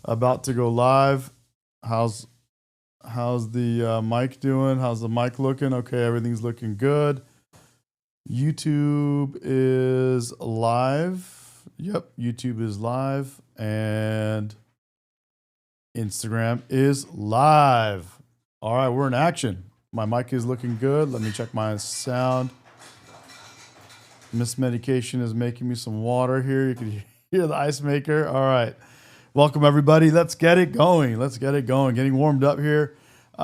About to go live. How's the mic doing? How's the mic looking? Okay, everything's looking good. YouTube is live. Yep, YouTube is live. And Instagram is live. All right, we're in action. My mic is looking good. Let me check my sound. Miss Medication is making me some water here. You can hear the ice maker. All right. Welcome, everybody. Let's get it going. Let's get it going. Getting warmed up here. We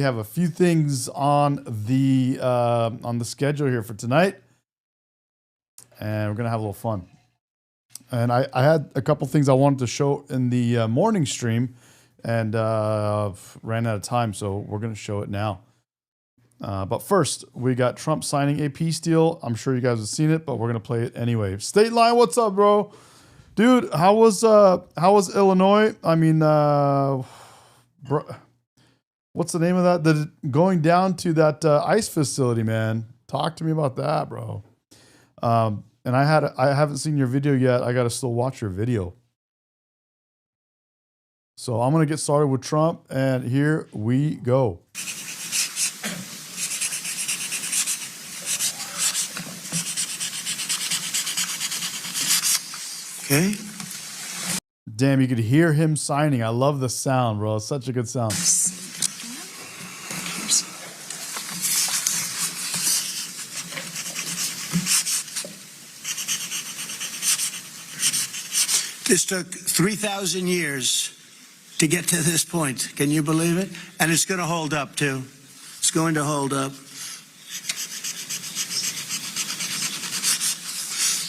have a few things on the schedule here for tonight, and we're gonna have a little fun. And I had a couple things I wanted to show in the morning stream, and ran out of time, so we're gonna show it now. But first, we got Trump signing a peace deal. I'm sure you guys have seen it, but we're gonna play it anyway. State Line, what's up, bro? Dude, how was Illinois? I mean, what's the name of that? Going down to that ICE facility, man. Talk to me about that, bro. And I haven't seen your video yet. I gotta still watch your video. So I'm gonna get started with Trump, and here we go. Okay. Damn, you could hear him signing. I love the sound, bro. It's such a good sound. This took 3,000 years to get to this point. Can you believe it? And it's going to hold up, too. It's going to hold up.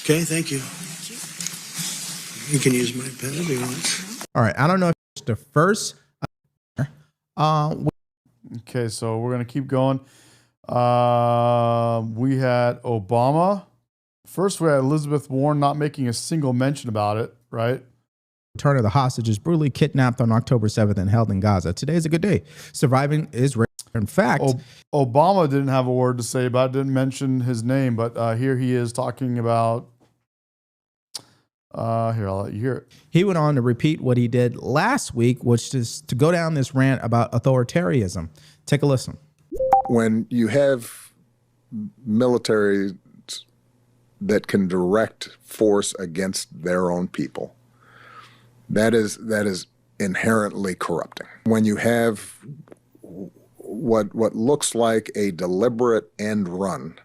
Okay, thank you. You can use my pen if you want. All right. I don't know if it's the first. Okay, so we're going to keep going. We had Obama. First, we had Elizabeth Warren not making a single mention about it, right? Return of the hostages brutally kidnapped on October 7th and held in Gaza. Today is a good day. Surviving is rare. In fact, Obama didn't have a word to say about it, didn't mention his name, but here he is talking about. Here, I'll let you hear it. He went on to repeat what he did last week, which is to go down this rant about authoritarianism. Take a listen. When you have military that can direct force against their own people, that is inherently corrupting. When you have what looks like a deliberate end run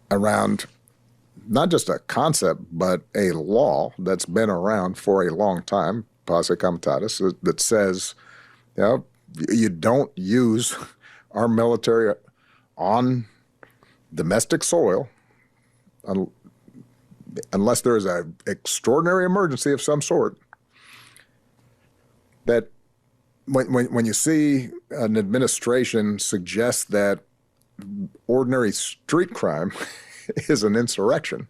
around not just a concept, but a law that's been around for a long time, posse comitatus, that says, you know, you don't use our military on domestic soil unless there is an extraordinary emergency of some sort. That when you see an administration suggest that ordinary street crime is an insurrection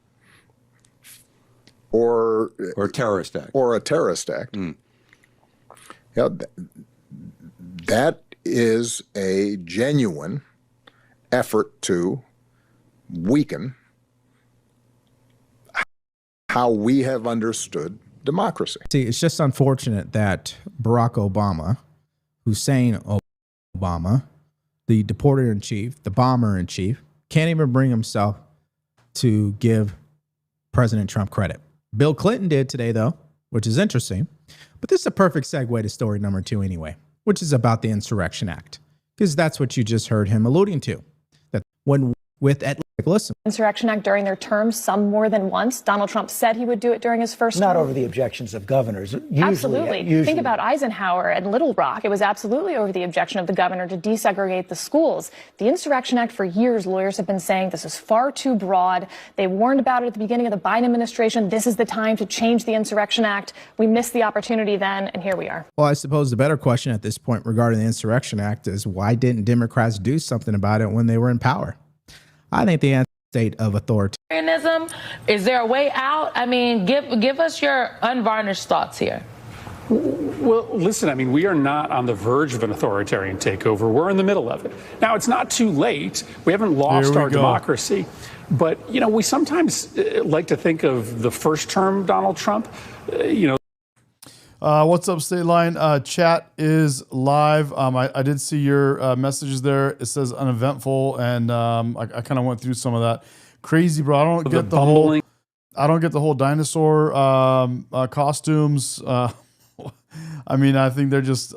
or a terrorist act. Mm. Yeah, that is a genuine effort to weaken how we have understood democracy. See, it's just unfortunate that Barack Obama, Hussein Obama, the deporter-in-chief, the bomber-in-chief, can't even bring himself to give President Trump credit. Bill Clinton did today, though, which is interesting. But this is a perfect segue to story number 2 anyway, which is about the Insurrection Act, because that's what you just heard him alluding to. That when listen. Insurrection Act during their term, some more than once. Donald Trump said he would do it during his first term. Not over the objections of governors. Absolutely. Think about Eisenhower and Little Rock. It was absolutely over the objection of the governor to desegregate the schools. The Insurrection Act, for years, lawyers have been saying this is far too broad. They warned about it at the beginning of the Biden administration. This is the time to change the Insurrection Act. We missed the opportunity then, and here we are. Well, I suppose the better question at this point regarding the Insurrection Act is why didn't Democrats do something about it when they were in power? I think the answer is state of authoritarianism. Is there a way out? I mean, give us your unvarnished thoughts here. Well, listen, I mean, we are not on the verge of an authoritarian takeover. We're in the middle of it. Now, it's not too late. We haven't lost our democracy. But, you know, we sometimes like to think of the first term Donald Trump, you know. What's up, State Line? Chat is live. I did see your messages there. It says uneventful, and I kind of went through some of that. Crazy, bro. I don't get the whole dinosaur costumes. I mean, I think they're just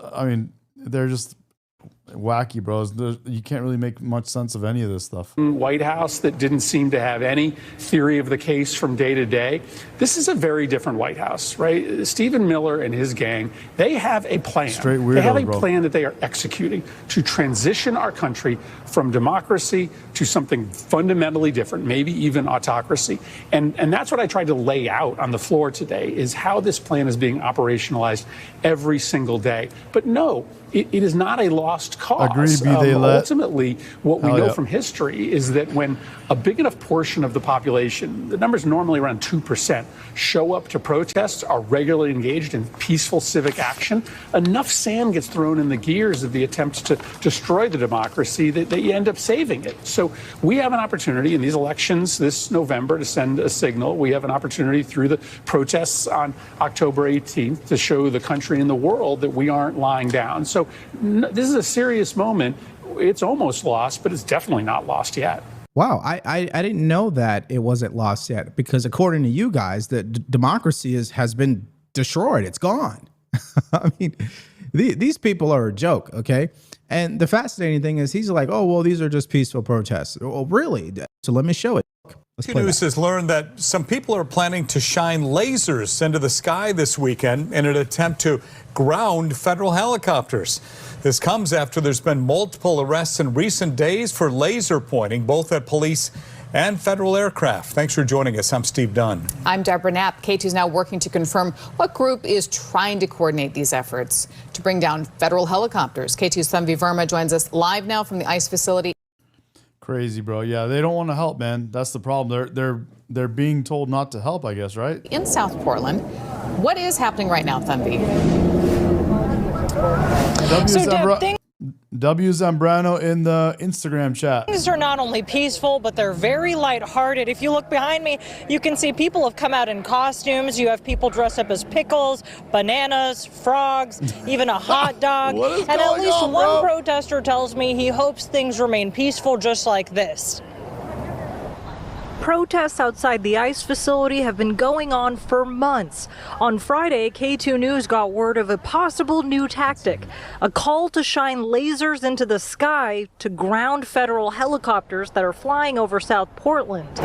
wacky, bros. You can't really make much sense of any of this stuff. White House that didn't seem to have any theory of the case from day to day. This is a very different White House, right? Stephen Miller and his gang, they have a plan. Straight weirdo, they have a bro. plan that they are executing to transition our country from democracy to something fundamentally different, maybe even autocracy. And that's what I tried to lay out on the floor today, is how this plan is being operationalized every single day. But no, it is not a lost cause. Ultimately, what we know from history is that when a big enough portion of the population, the number's normally around 2%, show up to protests, are regularly engaged in peaceful civic action, enough sand gets thrown in the gears of the attempt to destroy the democracy that you end up saving it. So we have an opportunity in these elections this November to send a signal. We have an opportunity through the protests on October 18th to show the country and the world that we aren't lying down. So this is a serious moment. It's almost lost, but it's definitely not lost yet. Wow, I didn't know that it wasn't lost yet, because according to you guys, the democracy has been destroyed. It's gone. I mean, these people are a joke, okay? And the fascinating thing is he's like, oh, well, these are just peaceful protests. Oh, really? So let me show it. News has learned that some people are planning to shine lasers into the sky this weekend in an attempt to ground federal helicopters. This comes after there's been multiple arrests in recent days for laser pointing, both at police and federal aircraft. Thanks for joining us. I'm Steve Dunn. I'm Deborah Knapp. K2 is now working to confirm what group is trying to coordinate these efforts to bring down federal helicopters. K2's Tanvi Verma joins us live now from the ICE facility. Crazy, bro. Yeah, they don't want to help, man. That's the problem. They're being told not to help, I guess, right? In South Portland, what is happening right now, Tanvi? W. Zambrano in the Instagram chat. Things are not only peaceful, but they're very lighthearted. If you look behind me, you can see people have come out in costumes. You have people dressed up as pickles, bananas, frogs, even a hot dog. And at least one protester tells me he hopes things remain peaceful just like this. Protests outside the ICE facility have been going on for months. On Friday, K2 News got word of a possible new tactic, a call to shine lasers into the sky to ground federal helicopters that are flying over South Portland.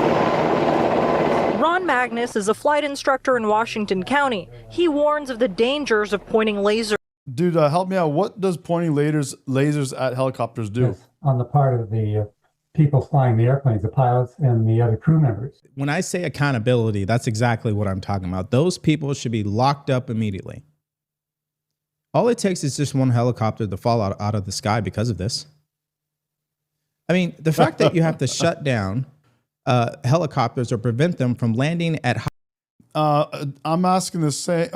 Ron Magnus is a flight instructor in Washington County. He warns of the dangers of pointing lasers. Dude, help me out. What does pointing lasers at helicopters do? Yes, on the part of the people flying the airplanes, the pilots and the other crew members. When I say accountability, that's exactly what I'm talking about. Those people should be locked up immediately. All it takes is just one helicopter to fall out of the sky because of this. I mean, the fact that you have to shut down helicopters or prevent them from landing at I'm asking the same.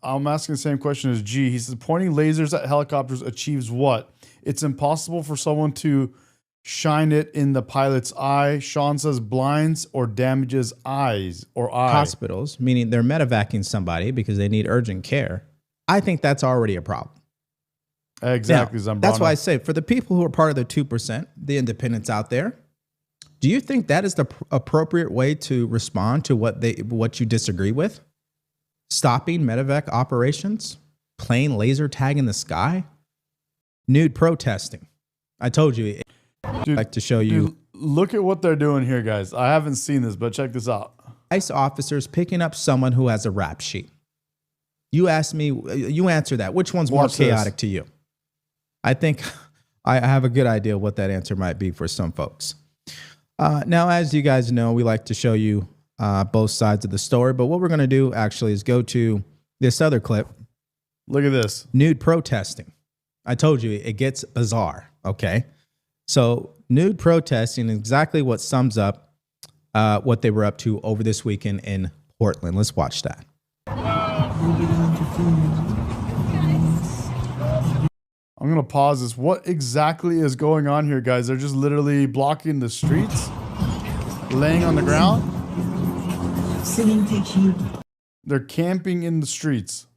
I'm asking the same question as G. He says pointing lasers at helicopters achieves what? It's impossible for someone to shine it in the pilot's eye. Sean says blinds or damages eyes or eye. Hospitals, meaning they're medevacing somebody because they need urgent care. I think that's already a problem. Exactly. Now, that's why I say for the people who are part of the 2%, the independents out there, do you think that is the appropriate way to respond to what you disagree with? Stopping medevac operations? Playing laser tag in the sky? Nude protesting. I told you. Dude, I'd like to show you. Dude, look at what they're doing here, guys. I haven't seen this, but check this out. ICE officers picking up someone who has a rap sheet. You ask me, you answer that. Which one's more chaotic to you? I think I have a good idea what that answer might be for some folks. Now, as you guys know, we like to show you both sides of the story, but what we're going to do actually is go to this other clip. Look at this. Nude protesting. I told you it gets bizarre, okay? So nude protesting is exactly what sums up what they were up to over this weekend in Portland. Let's watch that. I'm going to pause this. What exactly is going on here, guys? They're just literally blocking the streets, laying on the ground. They're camping in the streets.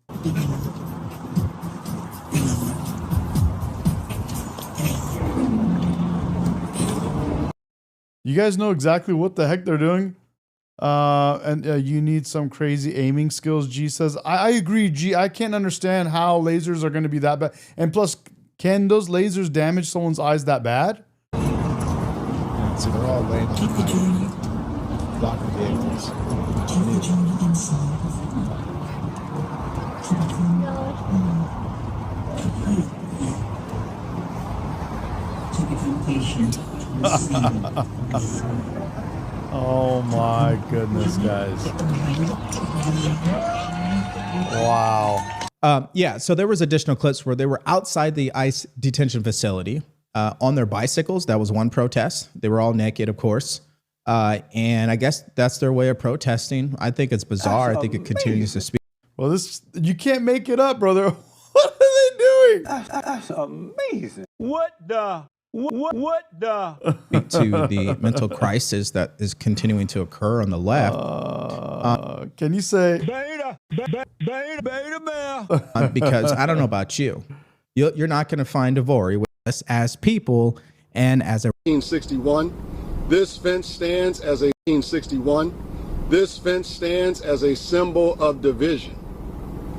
You guys know exactly what the heck they're doing? And you need some crazy aiming skills, G says. I agree, G. I can't understand how lasers are going to be that bad. And plus, can those lasers damage someone's eyes that bad? Yeah, so they're all laying on blocking vehicles. Oh my goodness, guys. Wow. Yeah, so there was additional clips where they were outside the ICE detention facility on their bicycles. That was one protest. They were all naked, of course. And I guess that's their way of protesting. I think it's bizarre. I think it continues to speak. Well, you can't make it up, brother. What are they doing? That's amazing. What the? Speak to the mental crisis that is continuing to occur on the left. Can you say Beta male? Because I don't know about you. You're not going to find Ivori with us as people and as a 1861. This fence stands as a 1861. This fence stands as a symbol of division.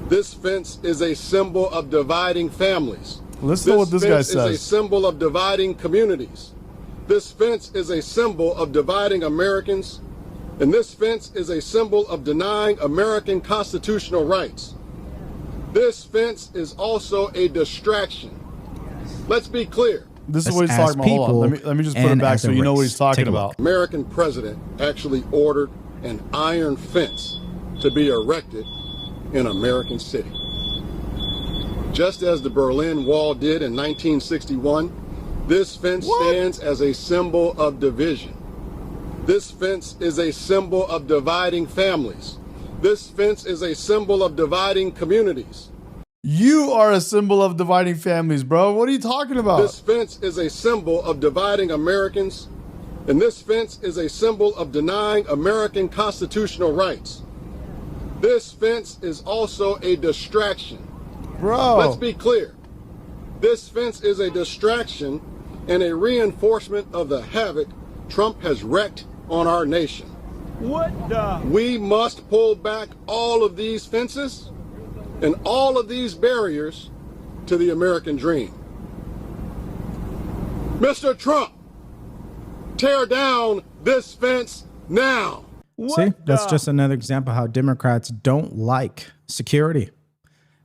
This fence is a symbol of dividing families. Listen to what this guy says. This fence is a symbol of dividing communities. This fence is a symbol of dividing Americans. And this fence is a symbol of denying American constitutional rights. This fence is also a distraction. Let's be clear. This is what he's talking about. Hold on. Let me just put it back so you know what he's talking about. American president actually ordered an iron fence to be erected in American City. Just as the Berlin Wall did in 1961, this fence stands as a symbol of division. This fence is a symbol of dividing families. This fence is a symbol of dividing communities. You are a symbol of dividing families, bro. What are you talking about? This fence is a symbol of dividing Americans, and this fence is a symbol of denying American constitutional rights. This fence is also a distraction. Bro. Let's be clear. This fence is a distraction and a reinforcement of the havoc Trump has wreaked on our nation. What the? We must pull back all of these fences and all of these barriers to the American dream. Mr. Trump, tear down this fence now. See, that's just another example how Democrats don't like security.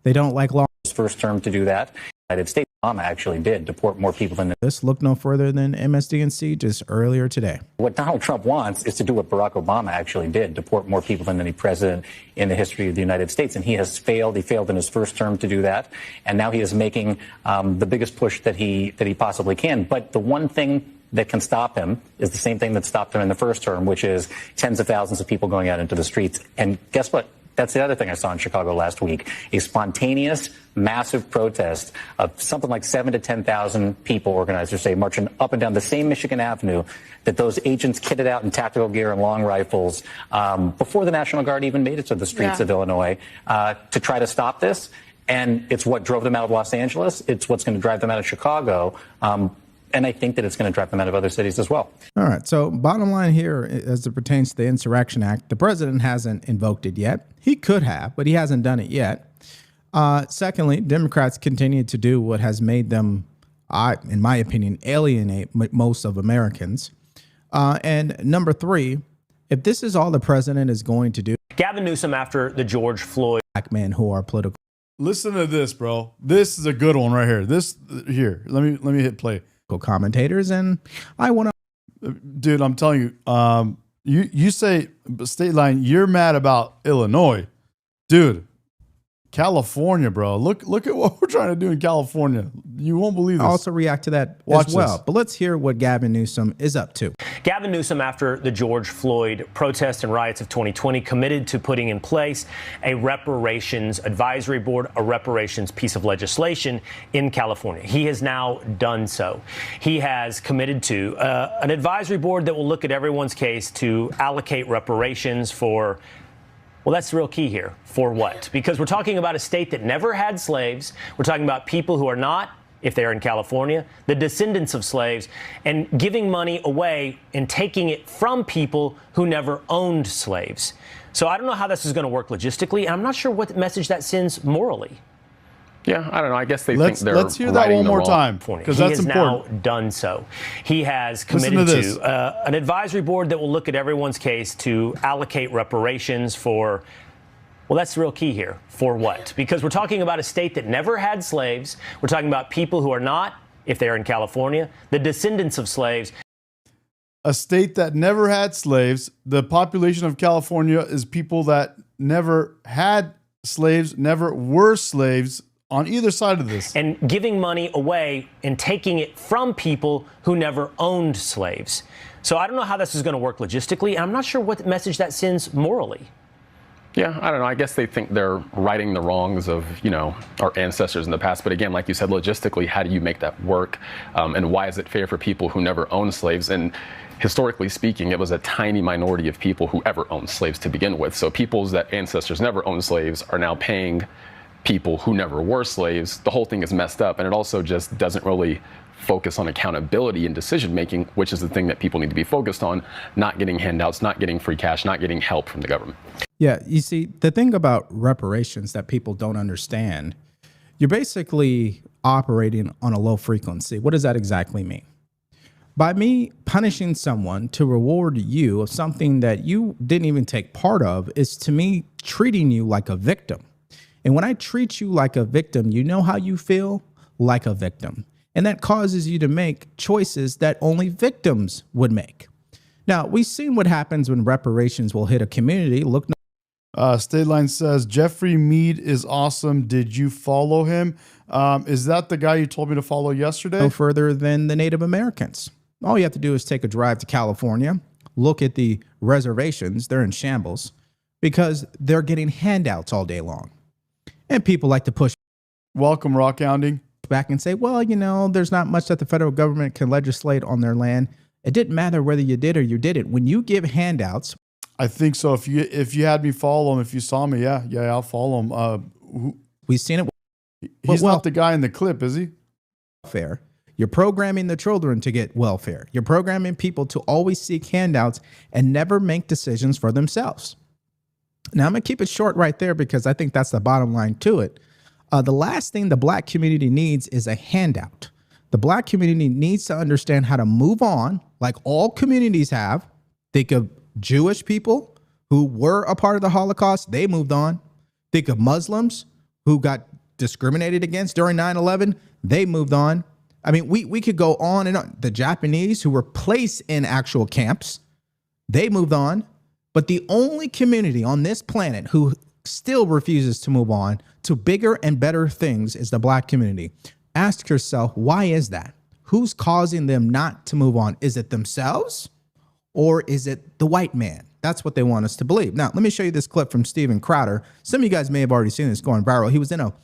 They don't like law. His first term to do that. United States, Obama actually did deport more people than this. Look no further than MSDNC just earlier today. What Donald Trump wants is to do what Barack Obama actually did, deport more people than any president in the history of the United States. And he has failed. He failed in his first term to do that. And now he is making the biggest push that he possibly can. But the one thing that can stop him is the same thing that stopped him in the first term, which is tens of thousands of people going out into the streets. And guess what? That's the other thing I saw in Chicago last week, a spontaneous, massive protest of something like 7,000 to 10,000 people, organizers say, marching up and down the same Michigan Avenue that those agents kitted out in tactical gear and long rifles before the National Guard even made it to the streets of Illinois to try to stop this. And it's what drove them out of Los Angeles. It's what's going to drive them out of Chicago. And I think that it's going to drive them out of other cities as well. All right. So bottom line here, as it pertains to the Insurrection Act, the president hasn't invoked it yet. He could have, but he hasn't done it yet. Secondly, Democrats continue to do what has made them, in my opinion, alienate most of Americans. And number three, if this is all the president is going to do. Gavin Newsom after the George Floyd. Black men who are political. Listen to this, bro. This is a good one right here. Let me hit play. Commentators, and I want to, dude, I'm telling you, you say state line, you're mad about Illinois, dude. California, bro. Look at what we're trying to do in California. You won't believe this. I'll also react to that as well. But let's hear what Gavin Newsom is up to. Gavin Newsom, after the George Floyd protests and riots of 2020, committed to putting in place a reparations advisory board, a reparations piece of legislation in California. He has now done so. He has committed to an advisory board that will look at everyone's case to allocate reparations for Well, that's the real key here. For what? Because we're talking about a state that never had slaves. We're talking about people who are not, if they're in California, the descendants of slaves, and giving money away and taking it from people who never owned slaves. So I don't know how this is going to work logistically, and I'm not sure what message that sends morally. Yeah, I don't know. I guess they Let's think they're let's hear that one more time, because that's he has important. now done so. He has committed to an advisory board that will look at everyone's case to allocate reparations for, well, that's the real key here. For what? Because we're talking about a state that never had slaves. We're talking about people who are not, if they're in California, the descendants of slaves. A state that never had slaves. The population of California is people that never had slaves, never were slaves on either side of this. And giving money away and taking it from people who never owned slaves. So I don't know how this is going to work logistically, and I'm not sure what message that sends morally. Yeah, I don't know. I guess they think they're righting the wrongs of, our ancestors in the past. But again, like you said, logistically, how do you make that work? And why is it fair for people who never owned slaves? And historically speaking, it was a tiny minority of people who ever owned slaves to begin with. So people's that ancestors never owned slaves are now paying people who never were slaves. The whole thing is messed up, and it also just doesn't really focus on accountability and decision making, which is the thing that people need to be focused on, not getting handouts, not getting free cash, not getting help from the government. Yeah, you see, the thing about reparations that people don't understand, you're basically operating on a low frequency. What does that exactly mean? By me punishing someone to reward you of something that you didn't even take part of is, to me, treating you like a victim. And when I treat you like a victim, you know how you feel? Like a victim. And that causes you to make choices that only victims would make. Now, we've seen what happens when reparations will hit a community. Look. State Line says, Jeffrey Mead is awesome. Did you follow him? Is that the guy you told me to follow yesterday? No further than the Native Americans. All you have to do is take a drive to California, look at the reservations. They're in shambles because they're getting handouts all day long. And people like to push. Welcome, Rock Hounding. Back and say, well, there's not much that the federal government can legislate on their land. It didn't matter whether you did or you didn't. When you give handouts. I think so. If you had me follow him, if you saw me, yeah, I'll follow him. We've seen it. He's not the guy in the clip, is he? Welfare. You're programming the children to get welfare. You're programming people to always seek handouts and never make decisions for themselves. Now, I'm going to keep it short right there because I think that's the bottom line to it. The last thing the black community needs is a handout. The black community needs to understand how to move on, like all communities have. Think of Jewish people who were a part of the Holocaust. They moved on. Think of Muslims who got discriminated against during 9/11. They moved on. I mean, we could go on and on. The Japanese who were placed in actual camps, they moved on. But the only community on this planet who still refuses to move on to bigger and better things is the black community. Ask yourself, why is that? Who's causing them not to move on? Is it themselves or is it the white man? That's what they want us to believe. Now, let me show you this clip from Steven Crowder. Some of you guys may have already seen this going viral. He was in a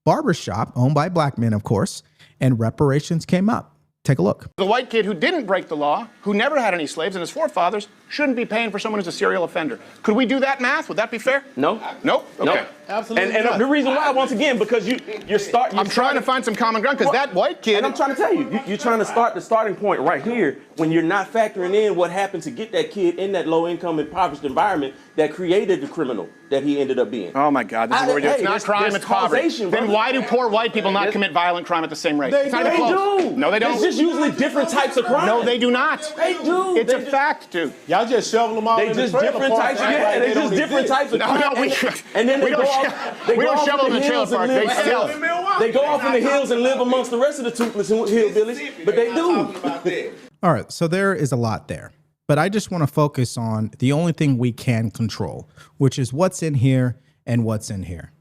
barbershop owned by black men, of course, and reparations came up. Take a look. The white kid who didn't break the law, who never had any slaves, and his forefathers shouldn't be paying for someone who's a serial offender. Could we do that math? Would that be fair? No. Nope? Okay. No. Absolutely. And the reason why, once again, because I'm trying to find some common ground because that white kid. And I'm trying to tell you, you're trying to start the starting point right here when you're not factoring in what happened to get that kid in that low-income, impoverished environment that created the criminal that he ended up being. Oh my God, this is what we're doing. It's not crime, it's poverty. Then why do poor white people not commit violent crime at the same rate? They do. No, they don't. It's just usually different types of crime. No, they do not. They do. It's a fact, dude. Y'all just shovel them all They in just the trailer different park. types of They don't different types of crime. And then they go off. They go off in the hills and live. They go off in the hills and live amongst the rest of the toothless hillbillies, but they do. All right, so there is a lot there. But I just want to focus on the only thing we can control, which is what's in here and what's in here.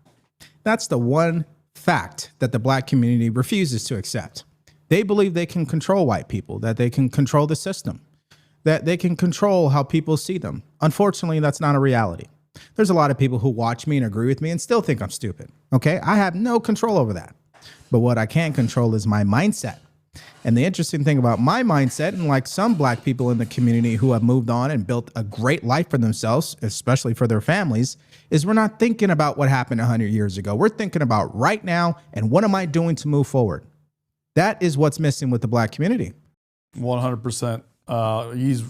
That's the one fact that the black community refuses to accept. They believe they can control white people, that they can control the system, that they can control how people see them. Unfortunately, that's not a reality. There's a lot of people who watch me and agree with me and still think I'm stupid. Okay, I have no control over that. But what I can control is my mindset. And the interesting thing about my mindset, and like some black people in the community who have moved on and built a great life for themselves, especially for their families, is we're not thinking about what happened 100 years ago. We're thinking about right now and what am I doing to move forward? That is what's missing with the black community. 100%.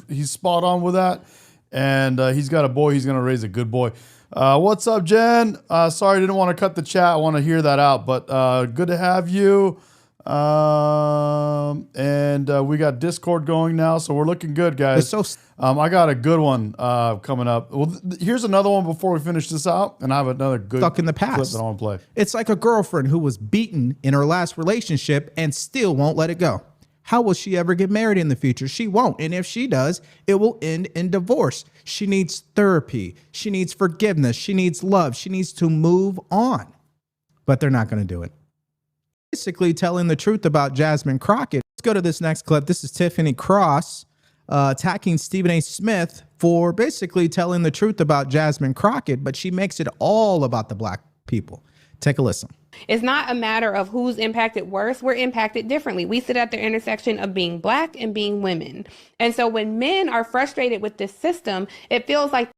He's spot on with that. And he's got a boy. He's going to raise a good boy. What's up, Jen? Sorry, I didn't want to cut the chat. I want to hear that out. But good to have you. And we got Discord going now, so we're looking good, guys. I got a good one coming up. Well, here's another one before we finish this out, and I have another good Stuck in the clip past. that I want to play. It's like a girlfriend who was beaten in her last relationship and still won't let it go. How will she ever get married in the future? She won't. And if she does, it will end in divorce. She needs therapy. She needs forgiveness. She needs love. She needs to move on. But they're not going to do it. Basically telling the truth about Jasmine Crockett. Let's go to this next clip. This is Tiffany Cross attacking Stephen A. Smith for basically telling the truth about Jasmine Crockett, but she makes it all about the black people. Take a listen. It's not a matter of who's impacted worse. We're impacted differently. We sit at the intersection of being black and being women. And so when men are frustrated with this system, it feels like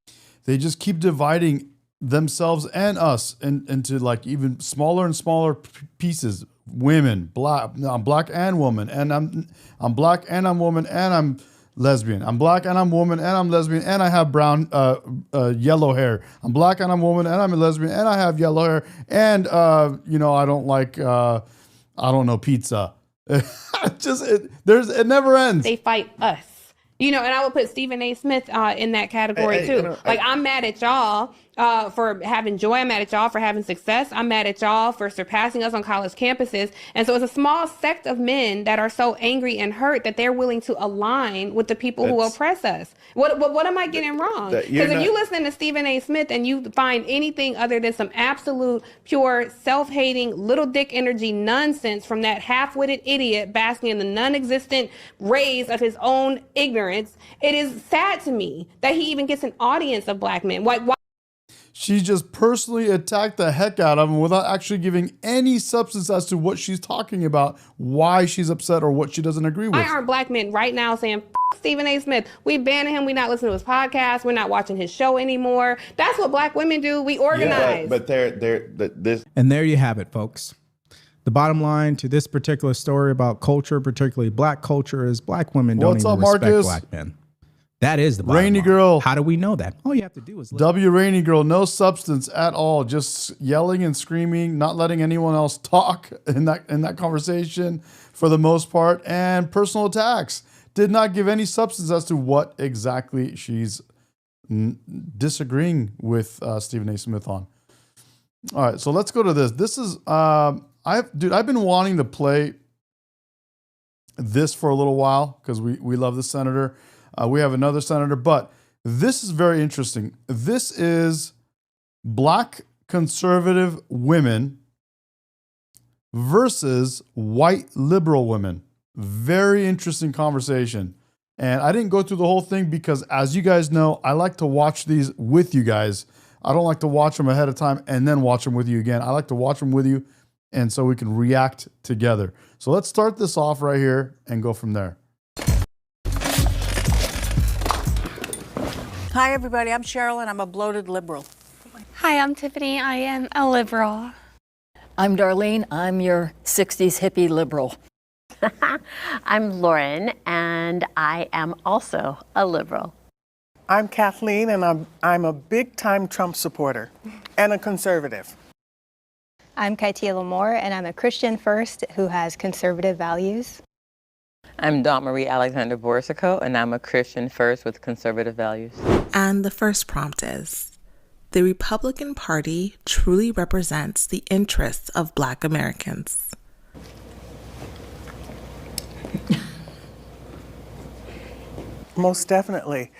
They just keep dividing themselves and us into like even smaller and smaller pieces. Women, black. I'm black and woman, and I'm black and I'm woman and I'm lesbian. I'm black and I'm woman and I'm lesbian and I have brown yellow hair. I'm black and I'm woman and I'm a lesbian and I have yellow hair and I don't like pizza. It never ends. they fight us. And I would put Stephen A. Smith in that category too. I'm mad at y'all for having joy. I'm mad at y'all for having success. I'm mad at y'all for surpassing us on college campuses. And so it's a small sect of men that are so angry and hurt that they're willing to align with the people who oppress us. What am I getting wrong? Because if you listen to Stephen A. Smith and you find anything other than some absolute pure self-hating little dick energy nonsense from that half-witted idiot basking in the non-existent rays of his own ignorance, it is sad to me that he even gets an audience of black men. Why? She just personally attacked the heck out of him without actually giving any substance as to what she's talking about, why she's upset, or what she doesn't agree with. Why aren't black men right now saying, F Stephen A. Smith, we banning him, we not listening to his podcast, we're not watching his show anymore? That's what black women do. We organize. Yeah, but this. And there you have it, folks. The bottom line to this particular story about culture, particularly black culture, is black women don't even respect black men. That is the bottom Rainy line. girl. How do we know that? All you have to do is listen. W. Rainy girl, no substance at all, just yelling and screaming, not letting anyone else talk in that conversation for the most part, and personal attacks. Did not give any substance as to what exactly she's disagreeing with Stephen A. Smith on. All right, so let's go to this. This is I've been wanting to play this for a little while because we love the senator. We have another senator, but this is very interesting. This is black conservative women versus white liberal women. Very interesting conversation. And I didn't go through the whole thing because, as you guys know, I like to watch these with you guys. I don't like to watch them ahead of time and then watch them with you again. I like to watch them with you, and so we can react together. So let's start this off right here and go from there. Hi, everybody. I'm Cheryl, and I'm a bloated liberal. Hi, I'm Tiffany. I am a liberal. I'm Darlene. I'm your 60s hippie liberal. I'm Lauren, and I am also a liberal. I'm Kathleen, and I'm a big-time Trump supporter and a conservative. I'm Kaitia Lamore, and I'm a Christian first who has conservative values. I'm Dawn Marie Alexander Borsico, and I'm a Christian first with conservative values. And the first prompt is, the Republican Party truly represents the interests of Black Americans. Most definitely.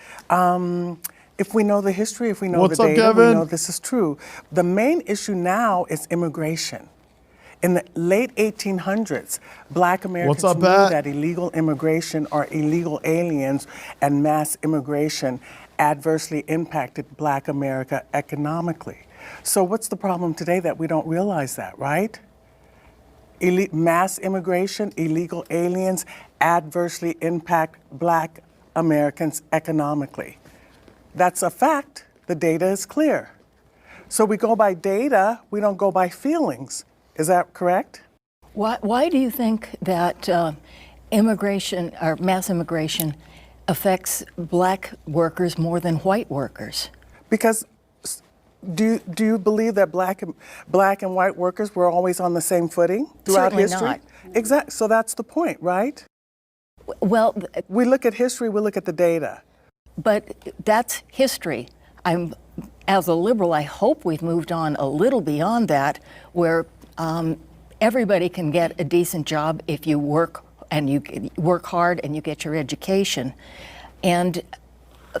If we know the history, if we know What's the up, data, Kevin? we know this is true. The main issue now is immigration. In the late 1800s, Black Americans What's up, knew Pat? that illegal immigration or illegal aliens and mass immigration adversely impacted Black America economically. So what's the problem today that we don't realize that, right? Mass immigration, illegal aliens adversely impact Black Americans economically. That's a fact. The data is clear. So we go by data, we don't go by feelings. Is that correct? Why do you think that immigration or mass immigration affects Black workers more than white workers? Because do you believe that black and white workers were always on the same footing throughout Certainly history? not. Exactly. So that's the point, right? Well, we look at history, we look at the data. But that's history. As a liberal, I hope we've moved on a little beyond that, where everybody can get a decent job if you work and you work hard and you get your education. And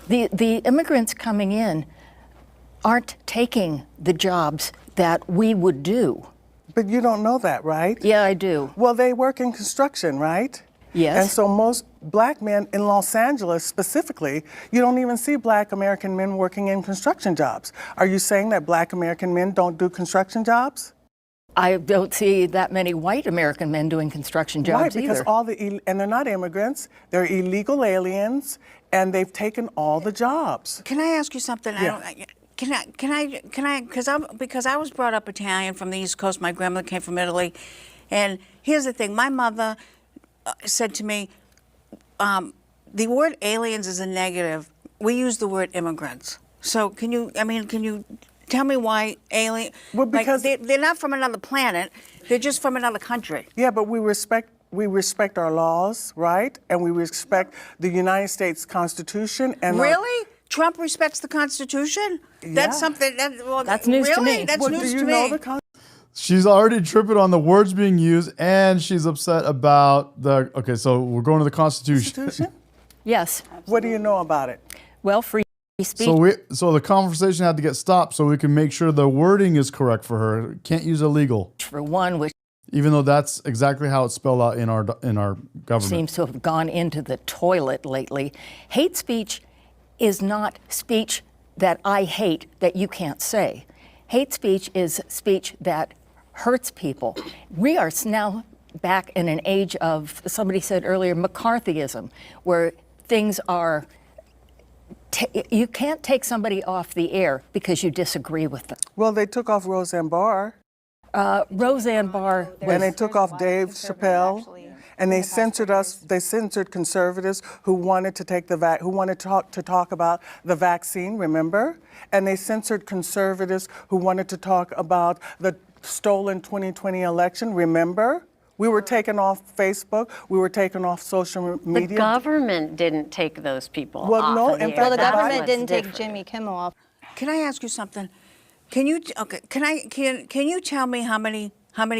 the immigrants coming in aren't taking the jobs that we would do. But you don't know that, right? Yeah, I do. Well, they work in construction, right? Yes. And so most Black men in Los Angeles specifically, you don't even see Black American men working in construction jobs. Are you saying that Black American men don't do construction jobs? I don't see that many white American men doing construction jobs Right, because either. and they're not immigrants, they're illegal aliens, and they've taken all the jobs. Can I ask you something? Yeah. Because I was brought up Italian from the East Coast. My grandmother came from Italy. And here's the thing. My mother said to me, the word aliens is a negative. We use the word immigrants. So can you tell me why alien? Well, because they're not from another planet. They're just from another country. Yeah, but we respect our laws, right? And we respect the United States Constitution. And really? Trump respects the Constitution? Yeah. That's something. That's news to me. That's news do to you know me. the She's already tripping on the words being used, and she's upset about the. Okay, so we're going to the Constitution. Yes. What do you know about it? Well, free speech. So the conversation had to get stopped so we can make sure the wording is correct for her. Can't use illegal. For one, which even though that's exactly how it's spelled out in our government. seems to have gone into the toilet lately. Hate speech is not speech that I hate that you can't say. Hate speech is speech that hurts people. We are now back in an age of, somebody said earlier, McCarthyism, where things are, you can't take somebody off the air because you disagree with them. Well, they took off Roseanne Barr. Roseanne Barr was, and they took off Dave Chappelle. And they censored us. They censored conservatives who wanted to take who wanted to talk about the vaccine. Remember? And they censored conservatives who wanted to talk about the stolen 2020 election. Remember? We were taken off Facebook. We were taken off social media. The government didn't take those people off. No, of the in air. fact, the government That's didn't take different. Jimmy Kimmel off. Can I ask you something? Can you tell me how many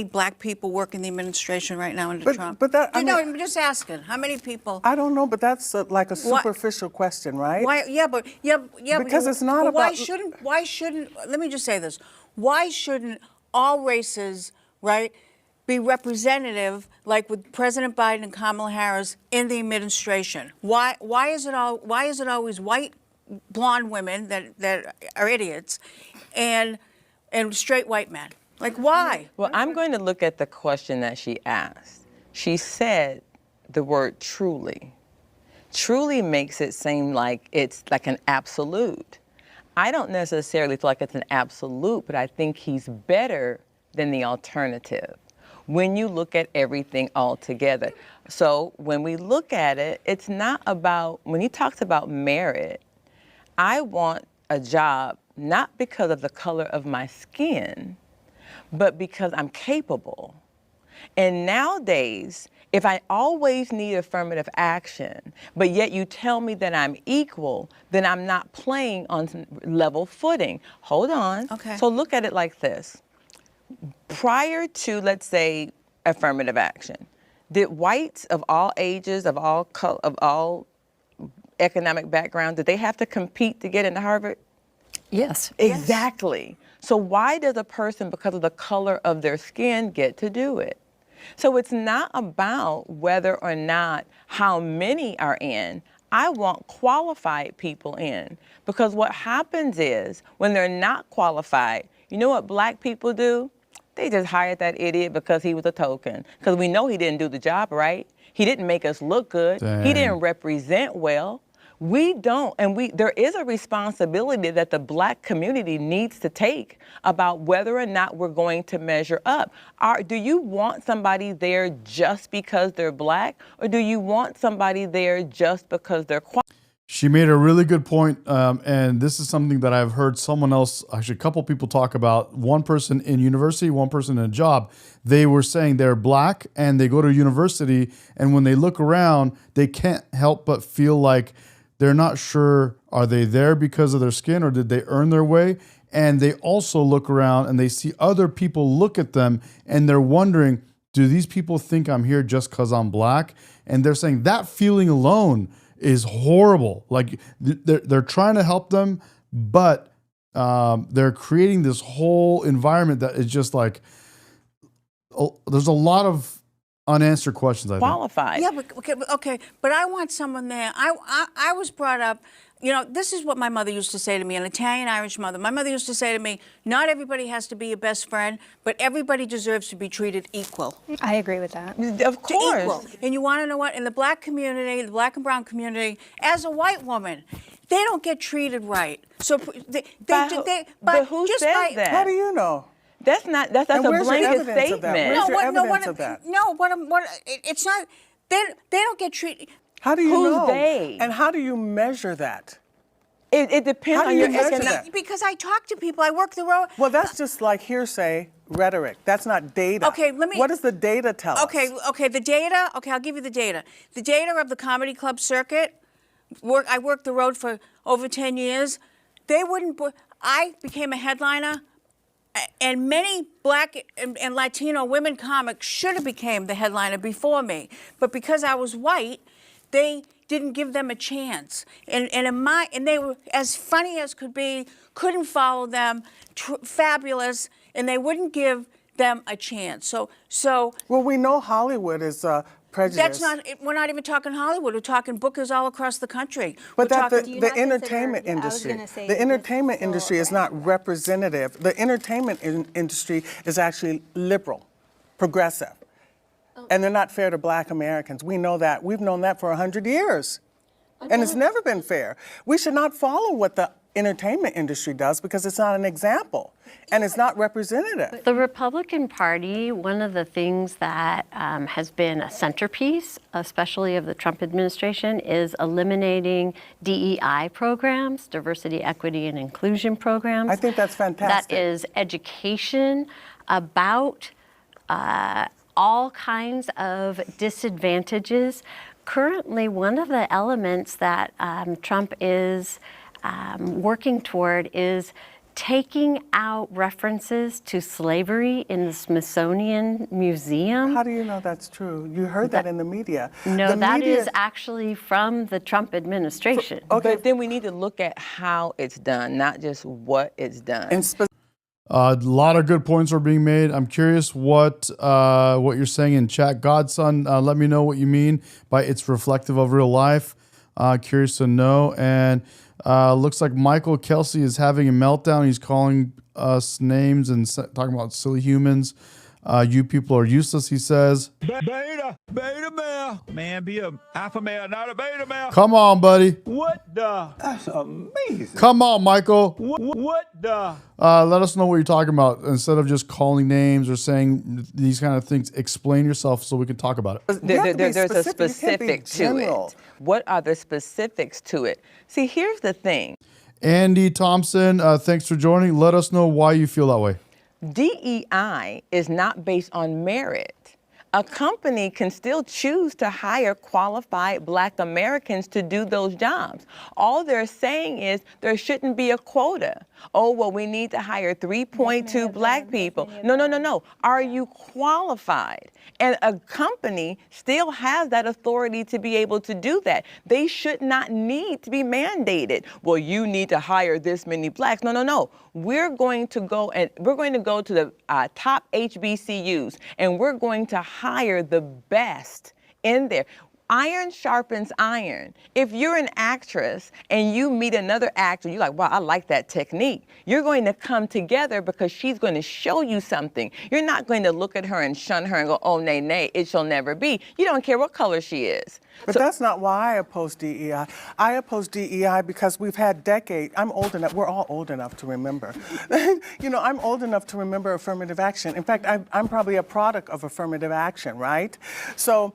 Black people work in the administration right now under Trump? But that, I'm just asking. How many people? I don't know, but that's like a superficial question, right? Why? Yeah, but Because it's not but about. Why shouldn't? Let me just say this. Why shouldn't all races, right, be representative, like with President Biden and Kamala Harris in the administration? Why is it always white, blonde women that are idiots, and straight white men? Like, why? Well, I'm going to look at the question that she asked. She said the word truly. Truly makes it seem like it's like an absolute. I don't necessarily feel like it's an absolute, but I think he's better than the alternative when you look at everything all together. So when we look at it, it's not about, when he talks about merit, I want a job not because of the color of my skin, but because I'm capable. And nowadays, if I always need affirmative action, but yet you tell me that I'm equal, then I'm not playing on level footing. Hold on. Okay. So look at it like this. Prior to, let's say, affirmative action, did whites of all ages, of all economic background, did they have to compete to get into Harvard? yes. Exactly. So why does a person, because of the color of their skin, get to do it? So it's not about whether or not how many are in. I want qualified people in. Because what happens is, when they're not qualified, you know what Black people do? They just hired that idiot because he was a token. Because we know he didn't do the job right. He didn't make us look good. Dang. He didn't represent well. We don't, and there is a responsibility that the black community needs to take about whether or not we're going to measure up. Do you want somebody there just because they're black, or do you want somebody there just because they're qualified? She made a really good point, and this is something that I've heard someone else, actually a couple people talk about. One person in university, one person in a job. They were saying they're black and they go to university, and when they look around, they can't help but feel like they're not sure, are they there because of their skin or did they earn their way? And they also look around and they see other people look at them and they're wondering, do these people think I'm here just because I'm black? And they're saying that feeling alone is horrible. Like they're trying to help them, but they're creating this whole environment that is just like, there's a lot of unanswered questions, I think. Qualified. Yeah, but okay, but I want someone there. I was brought up, you know, this is what my mother used to say to me, an Italian-Irish mother. My mother used to say to me, not everybody has to be your best friend, but everybody deserves to be treated equal. I agree with that. Of course. Equal. And you want to know what? In the black community, the black and brown community, as a white woman, they don't get treated right. So but who says that? How do you know? That's a blanket statement. Where's your evidence of that? No, it's not. They don't get treated. How do you know? Who's they? And how do you measure that? It depends How do on you your measure economic. that? Because I talk to people. I work the road. Well, that's just like hearsay rhetoric. That's not data. Okay, let me. What does the data tell us? Okay, the data. Okay, I'll give you the data. The data of the comedy club circuit. I worked the road for over 10 years. They wouldn't. I became a headliner. And many black and Latino women comics should have became the headliner before me. But because I was white, they didn't give them a chance. And they were as funny as could be, couldn't follow them, fabulous, and they wouldn't give them a chance. So well, we know Hollywood is prejudice. That's not. We're not even talking Hollywood. We're talking bookers all across the country. But the entertainment industry, the entertainment industry is not representative. The entertainment industry is actually liberal, progressive, and they're not fair to black Americans. We know that. We've known that for 100 years, and it's never been fair. We should not follow what the entertainment industry does because it's not an example and it's not representative. The Republican Party, one of the things that has been a centerpiece, especially of the Trump administration, is eliminating DEI programs, diversity, equity, and inclusion programs. I think that's fantastic. That is education about all kinds of disadvantages. Currently, one of the elements that Trump is working toward is taking out references to slavery in the Smithsonian Museum. How do you know that's true? You heard that in the media. No, that is actually from the Trump administration. But then we need to look at how it's done, not just what it's done. A lot of good points are being made. I'm curious what you're saying in chat. Godson, let me know what you mean by it's reflective of real life. Curious to know. And looks like Michael Kelsey is having a meltdown. He's calling us names and talking about silly humans. You people are useless, he says. Beta male. Man, be a alpha male, not a beta male. Come on, buddy. What the? That's amazing. Come on, Michael. What the? Let us know what you're talking about. Instead of just calling names or saying these kind of things, explain yourself so we can talk about it. There's a specific to it. What are the specifics to it? See, here's the thing. Andy Thompson, thanks for joining. Let us know why you feel that way. DEI is not based on merit. A company can still choose to hire qualified black Americans to do those jobs. All they're saying is there shouldn't be a quota. Oh, well, we need to hire 3.2 black people. No. Are you qualified? And a company still has that authority to be able to do that. They should not need to be mandated. Well, you need to hire this many blacks. No. We're going to go to the top HBCUs, and we're going to hire the best in there. Iron sharpens iron. If you're an actress and you meet another actor, you're like, wow, I like that technique. You're going to come together because she's going to show you something. You're not going to look at her and shun her and go, oh, nay, nay, it shall never be. You don't care what color she is. But that's not why I oppose DEI. I oppose DEI because we've had decades. I'm old enough. We're all old enough to remember. You know, I'm old enough to remember affirmative action. In fact, I'm probably a product of affirmative action, right? So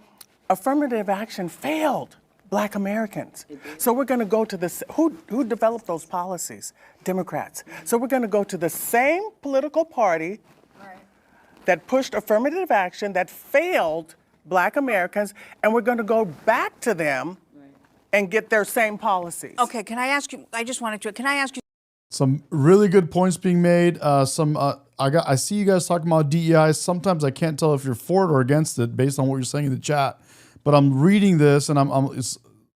affirmative action failed Black Americans. So we're going to go to this. Who developed those policies? Democrats. So we're going to go to the same political party that pushed affirmative action that failed Black Americans, and we're going to go back to them and get their same policies. Okay, can I ask you, can I ask you? Some really good points being made. I see you guys talking about DEI. Sometimes I can't tell if you're for it or against it based on what you're saying in the chat. But I'm reading this, and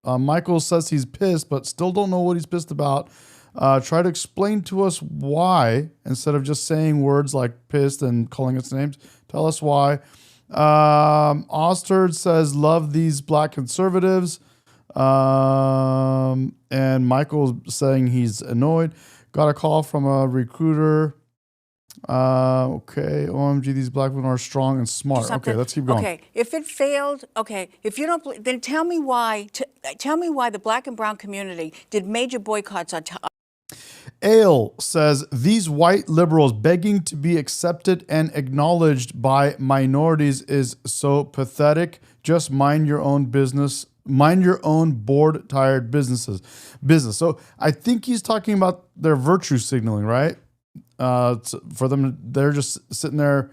Michael says he's pissed, but still don't know what he's pissed about. Try to explain to us why, instead of just saying words like pissed and calling us names. Tell us why. Osterd says, love these Black conservatives. And Michael's saying he's annoyed. Got a call from a recruiter. Okay, OMG, these Black women are strong and smart. Okay, let's keep going. Okay, if it failed, okay, if you don't, then tell me why. Tell me why the Black and brown community did major boycotts on. Ale says these white liberals begging to be accepted and acknowledged by minorities is so pathetic. Just mind your own business. Mind your own bored, tired business. So I think he's talking about their virtue signaling, right? For them, they're just sitting there.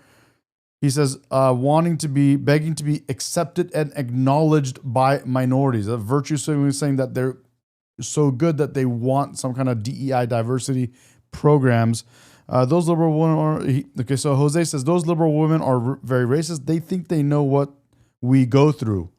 He says, begging to be accepted and acknowledged by minorities. A virtue signaling is saying that they're so good that they want some kind of DEI diversity programs. Those liberal women are, okay, so Jose says, those liberal women are very racist. They think they know what we go through.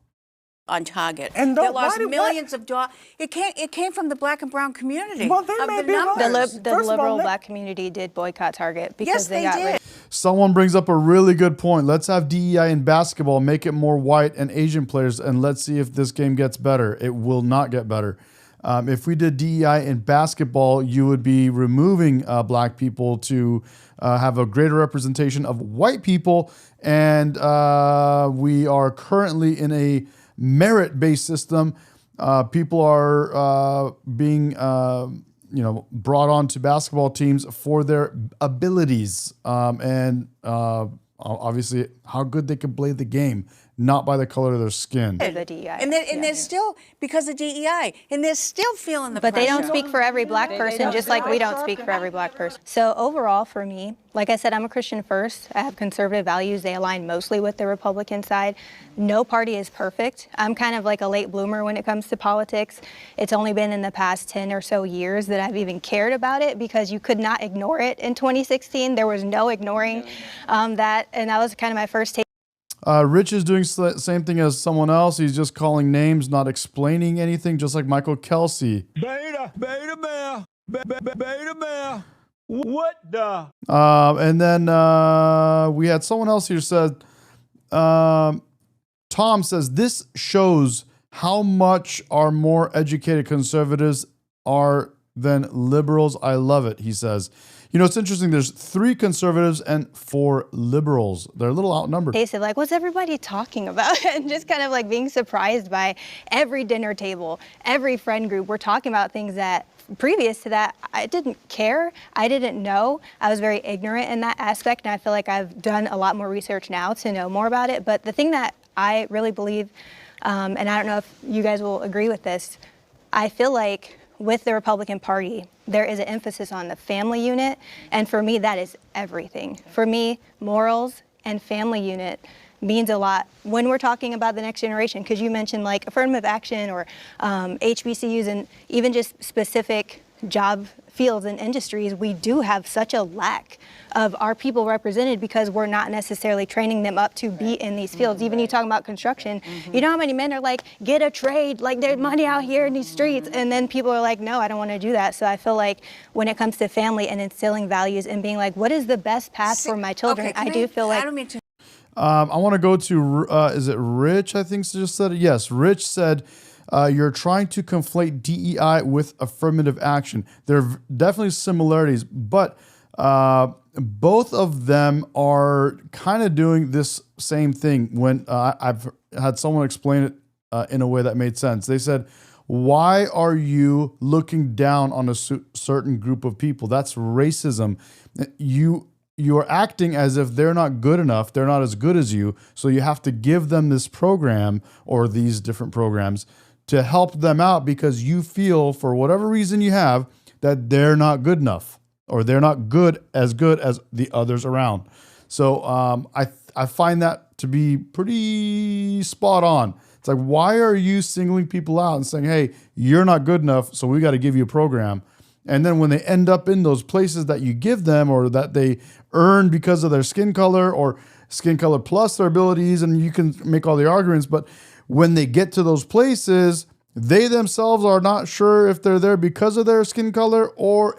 On target. And they lost millions of dollars. It came from the Black and brown community. Well, they may be wrong. The liberal Black community did boycott Target because they got rid. Someone brings up a really good point. Let's have DEI in basketball, make it more white and Asian players, and let's see if this game gets better. It will not get better. If we did DEI in basketball, you would be removing Black people to have a greater representation of white people, and we are currently in a merit-based system. People are being brought on to basketball teams for their abilities and obviously how good they can play the game, not by the color of their skin. The DEI. And they're still, because of DEI, and they're still feeling the pressure. But they don't pressure. speak for every Black person, just like we don't speak for every Black person. So overall, for me, like I said, I'm a Christian first. I have conservative values. They align mostly with the Republican side. No party is perfect. I'm kind of like a late bloomer when it comes to politics. It's only been in the past 10 or so years that I've even cared about it, because you could not ignore it in 2016. There was no ignoring that, and that was kind of my first take. Rich is doing the same thing as someone else. He's just calling names, not explaining anything, just like Michael Kelsey. Beta male. Beta male. What the? And then we had someone else here said, Tom says, this shows how much our more educated conservatives are than liberals. I love it, he says. You know, it's interesting. There's 3 conservatives and 4 liberals. They're a little outnumbered. Case of like, what's everybody talking about? And just kind of like being surprised by every dinner table, every friend group. We're talking about things that previous to that, I didn't care. I didn't know. I was very ignorant in that aspect. And I feel like I've done a lot more research now to know more about it. But the thing that I really believe, and I don't know if you guys will agree with this, I feel like with the Republican Party, there is an emphasis on the family unit. And for me, that is everything. For me, morals and family unit means a lot when we're talking about the next generation. Because you mentioned like affirmative action or HBCUs and even just specific job fields and industries, we do have such a lack of our people represented because we're not necessarily training them up to be in these fields. Even you talking about construction, you know how many men are like, get a trade, like there's money out here in these streets, and then people are like, no, I don't want to do that. So I feel like when it comes to family and instilling values and being like, what is the best path for my children, I do feel like... I want to go to, is it Rich, I think just said it? Yes, Rich said, you're trying to conflate DEI with affirmative action. There are definitely similarities, but both of them are kind of doing this same thing. When I've had someone explain it in a way that made sense. They said, why are you looking down on a certain group of people? That's racism. You're acting as if they're not good enough. They're not as good as you. So you have to give them this program or these different programs to help them out because you feel, for whatever reason you have, that they're not good enough or they're not good as the others around. So I find that to be pretty spot on. It's like, why are you singling people out and saying, hey, you're not good enough, so we got to give you a program? And then when they end up in those places that you give them or that they earn because of their skin color or skin color plus their abilities, and you can make all the arguments, but when they get to those places, they themselves are not sure if they're there because of their skin color or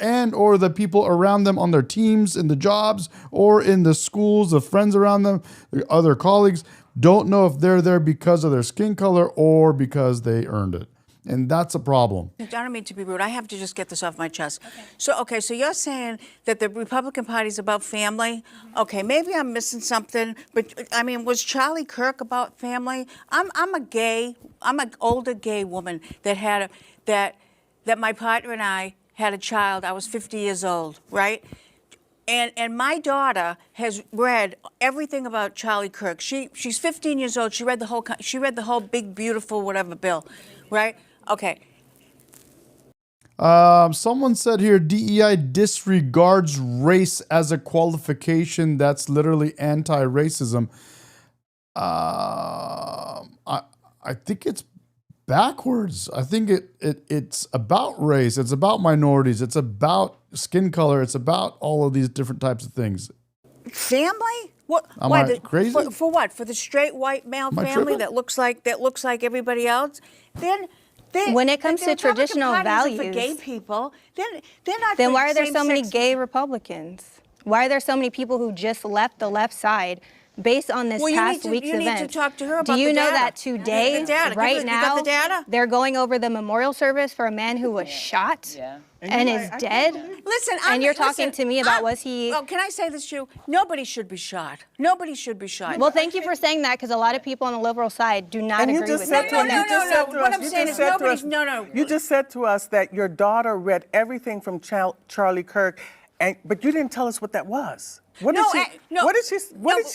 the people around them on their teams, in the jobs, or in the schools, the friends around them, the other colleagues, don't know if they're there because of their skin color or because they earned it. And that's a problem. I don't mean to be rude. I have to just get this off my chest. Okay. So you're saying that the Republican Party is about family? Okay, maybe I'm missing something, but I mean, was Charlie Kirk about family? I'm an older gay woman that my partner and I had a child. I was 50 years old, right? And my daughter has read everything about Charlie Kirk. She's 15 years old. She read the whole big beautiful whatever bill, right? Okay. Someone said here, DEI disregards race as a qualification. That's literally anti-racism. I think it's backwards. I think it's about race. It's about minorities. It's about skin color. It's about all of these different types of things. Family? What? Am I crazy? For what? For the straight white male family that looks like everybody else? Then when it comes to traditional values, for gay people, they're not. Then why are there so many gay Republicans? Why are there so many people who just left the left side based on this past week's event? You need to talk to her about Do you the know data. that today, right now, you got the data? they're going over the memorial service for a man who was shot and is dead? Listen, and you're talking to me about was he... Well, can I say this to you? Nobody should be shot. Nobody should be shot. Well, thank you for saying that, because a lot of people on the liberal side do not agree with that. What I'm saying is nobody's... No. You just said to us that your daughter read everything from Charlie Kirk, but you didn't tell us what that was. What did she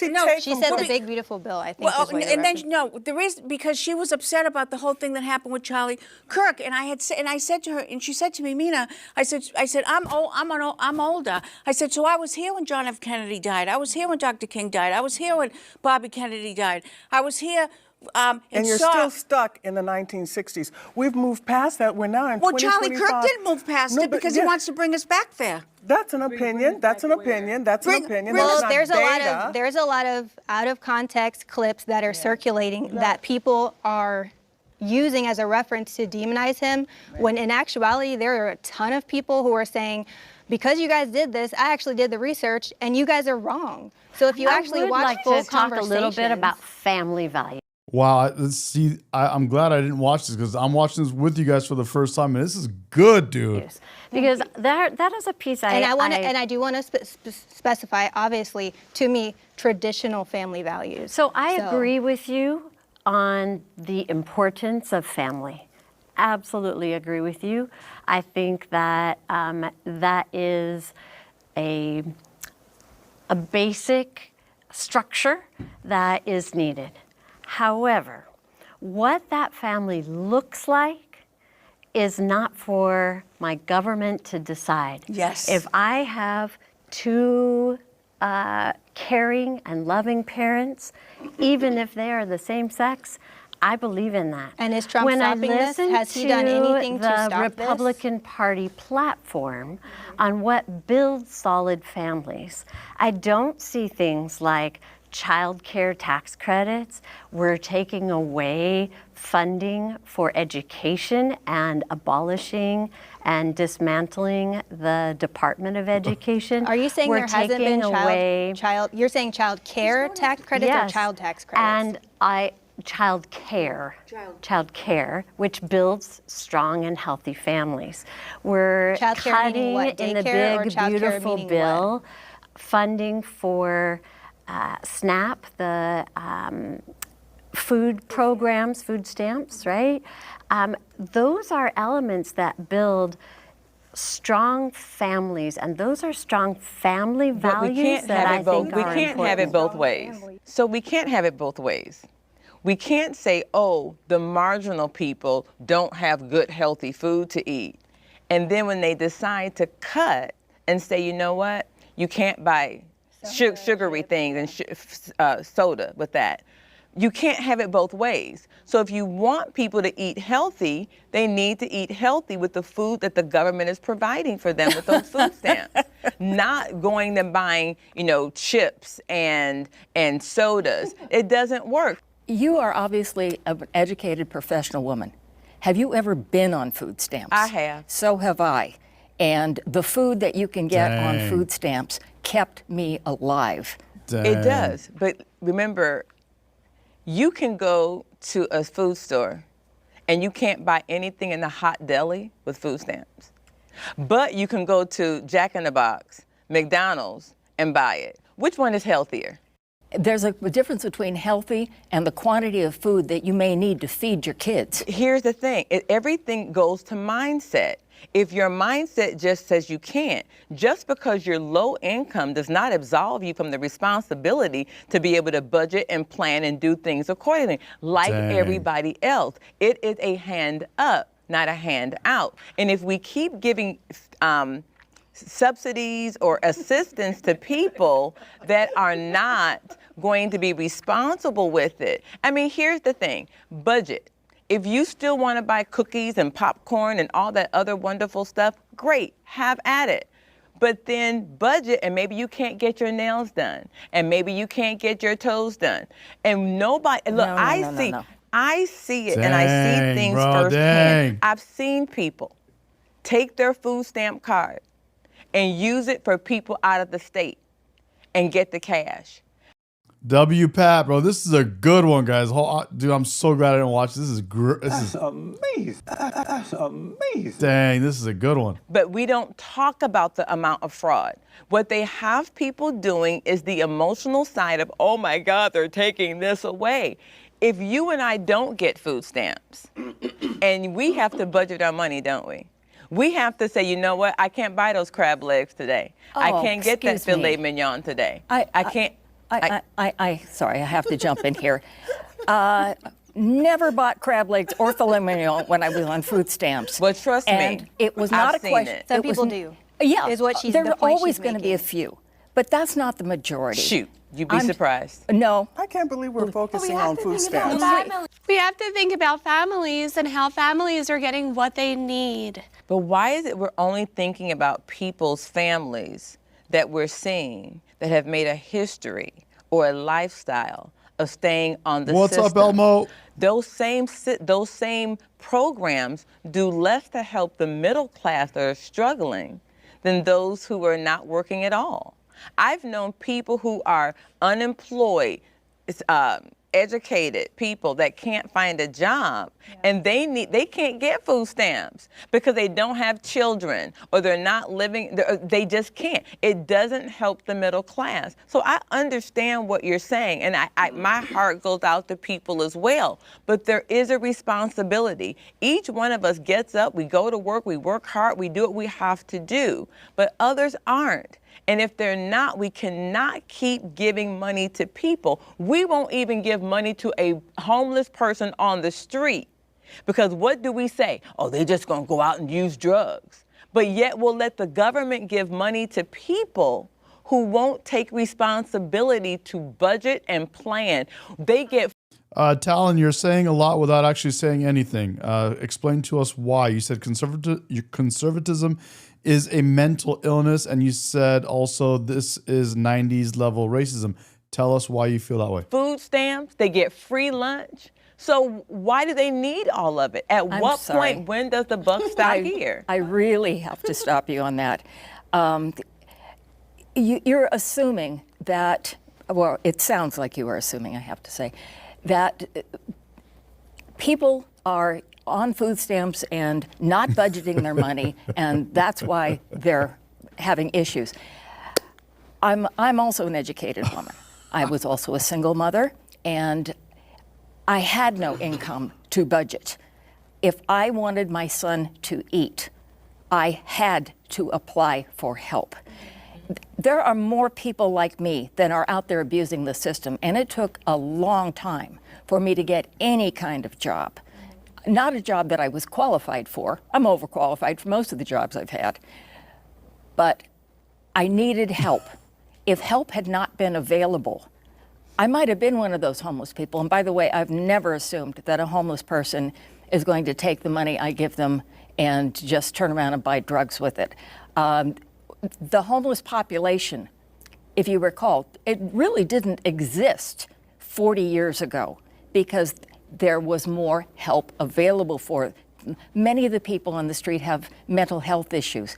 take? She said the big beautiful bill, I think. The reason, because she was upset about the whole thing that happened with Charlie Kirk, and I said to her, and she said to me, Mina, I said I'm older. I said, so I was here when John F. Kennedy died. I was here when Dr. King died. I was here when Bobby Kennedy died. I was here. And you're still stuck in the 1960s. We've moved past that. We're now in 2025. Charlie Kirk did move past it because he wants to bring us back there. That's an opinion. That's an opinion. Well, there's a lot of out of context clips that are circulating that people are using as a reference to demonize him, when in actuality there are a ton of people who are saying, because you guys did this, I actually did the research, and you guys are wrong. So if you actually watch full conversations, talk a little bit about family values. Wow, I'm glad I didn't watch this because I'm watching this with you guys for the first time, and this is good, dude. Yes. Because that is a piece I do want to specify, obviously, to me, traditional family values. So I agree with you on the importance of family. Absolutely agree with you. I think that that is a basic structure that is needed. However, what that family looks like is not for my government to decide. Yes. If I have two caring and loving parents, even if they are the same sex, I believe in that. And is Trump when stopping this? Has he done anything to stop the Republican Party platform on what builds solid families, I don't see things like child care tax credits. We're taking away funding for education and abolishing and dismantling the Department of Education. Are you saying We're there hasn't been you're saying child care tax credits or child tax credits? And child care, which builds strong and healthy families. We're cutting in the big, beautiful bill funding for SNAP, the food programs, food stamps, right? Those are elements that build strong families, and those are strong family values that I think are important. We can't have it both ways. So we can't have it both ways. We can't say, oh, the marginal people don't have good, healthy food to eat. And then when they decide to cut and say, you know what, you can't buy sugary things and soda with that. You can't have it both ways. So if you want people to eat healthy, they need to eat healthy with the food that the government is providing for them with those food stamps. Not going and buying, chips and sodas. It doesn't work. You are obviously an educated professional woman. Have you ever been on food stamps? I have. So have I. And the food that you can get on food stamps kept me alive. It does. But remember, you can go to a food store and you can't buy anything in the hot deli with food stamps. But you can go to Jack in the Box, McDonald's, and buy it. Which one is healthier? There's a difference between healthy and the quantity of food that you may need to feed your kids. Here's the thing. Everything goes to mindset. If your mindset just says you can't, just because you're low income does not absolve you from the responsibility to be able to budget and plan and do things accordingly, like everybody else. It is a hand up, not a hand out. And if we keep giving subsidies or assistance to people that are not going to be responsible with it. I mean, here's the thing, budget. If you still want to buy cookies and popcorn and all that other wonderful stuff, great, have at it. But then budget, and maybe you can't get your nails done, and maybe you can't get your toes done. And nobody, look, I see it, and I see things firsthand. I've seen people take their food stamp card and use it for people out of the state and get the cash. Pat, bro, this is a good one, guys. Dude, I'm so glad I didn't watch this. This is amazing. That's amazing. Dang, this is a good one. But we don't talk about the amount of fraud. What they have people doing is the emotional side of, oh my God, they're taking this away. If you and I don't get food stamps, and we have to budget our money, don't we? We have to say, you know what, I can't buy those crab legs today. I can't get that filet mignon today. I can't. Sorry, I have to jump in here. Never bought crab legs or filet mignon when I was on food stamps. Well, trust me, it was not a question. Some people do. Yeah, is what she's. There's always going to be a few, but that's not the majority. Shoot, you'd be surprised. No, I can't believe we're focusing on food stamps. We have to think about families and how families are getting what they need. But why is it we're only thinking about people's families that we're seeing that have made a history or a lifestyle of staying on the system? What's up, Elmo? Those same programs do less to help the middle class that are struggling than those who are not working at all. I've known people who are unemployed, educated people that can't find a job, and they can't get food stamps because they don't have children or they're not living, they just can't. It doesn't help the middle class. So I understand what you're saying, and my heart goes out to people as well, but there is a responsibility. Each one of us gets up, we go to work, we work hard, we do what we have to do, but others aren't. And if they're not, we cannot keep giving money to people. We won't even give money to a homeless person on the street. Because what do we say? Oh, they're just going to go out and use drugs. But yet we'll let the government give money to people who won't take responsibility to budget and plan. They get... Talon, you're saying a lot without actually saying anything. Explain to us why. You said conservatism is a mental illness, and you said also this is 90s level racism. Tell us why you feel that way. Food stamps, they get free lunch. So why do they need all of it? At what point, when does the buck stop here? I really have to stop you on that. You're assuming that, well, it sounds like you are assuming, I have to say, that people are on food stamps and not budgeting their money, and that's why they're having issues. I'm also an educated woman. I was also a single mother, and I had no income to budget. If I wanted my son to eat, I had to apply for help. There are more people like me than are out there abusing the system, and it took a long time for me to get any kind of job. Not a job that I was qualified for. I'm overqualified for most of the jobs I've had. But I needed help. If help had not been available, I might have been one of those homeless people. And by the way, I've never assumed that a homeless person is going to take the money I give them and just turn around and buy drugs with it. The homeless population, if you recall, it really didn't exist 40 years ago because there was more help available for it. Many of the people on the street have mental health issues.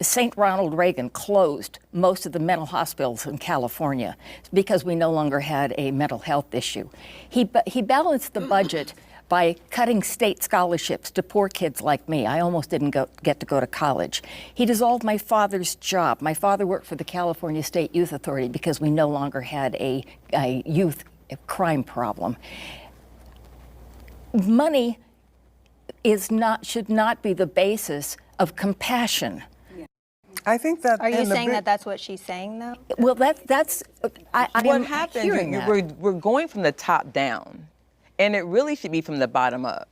St. Ronald Reagan closed most of the mental hospitals in California because we no longer had a mental health issue. He balanced the budget by cutting state scholarships to poor kids like me. I almost didn't get to go to college. He dissolved my father's job. My father worked for the California State Youth Authority because we no longer had a youth crime problem. Money should not be the basis of compassion. I think that. Are you saying that that's what she's saying, though? Well, that's. What happens? We're going from the top down, and it really should be from the bottom up.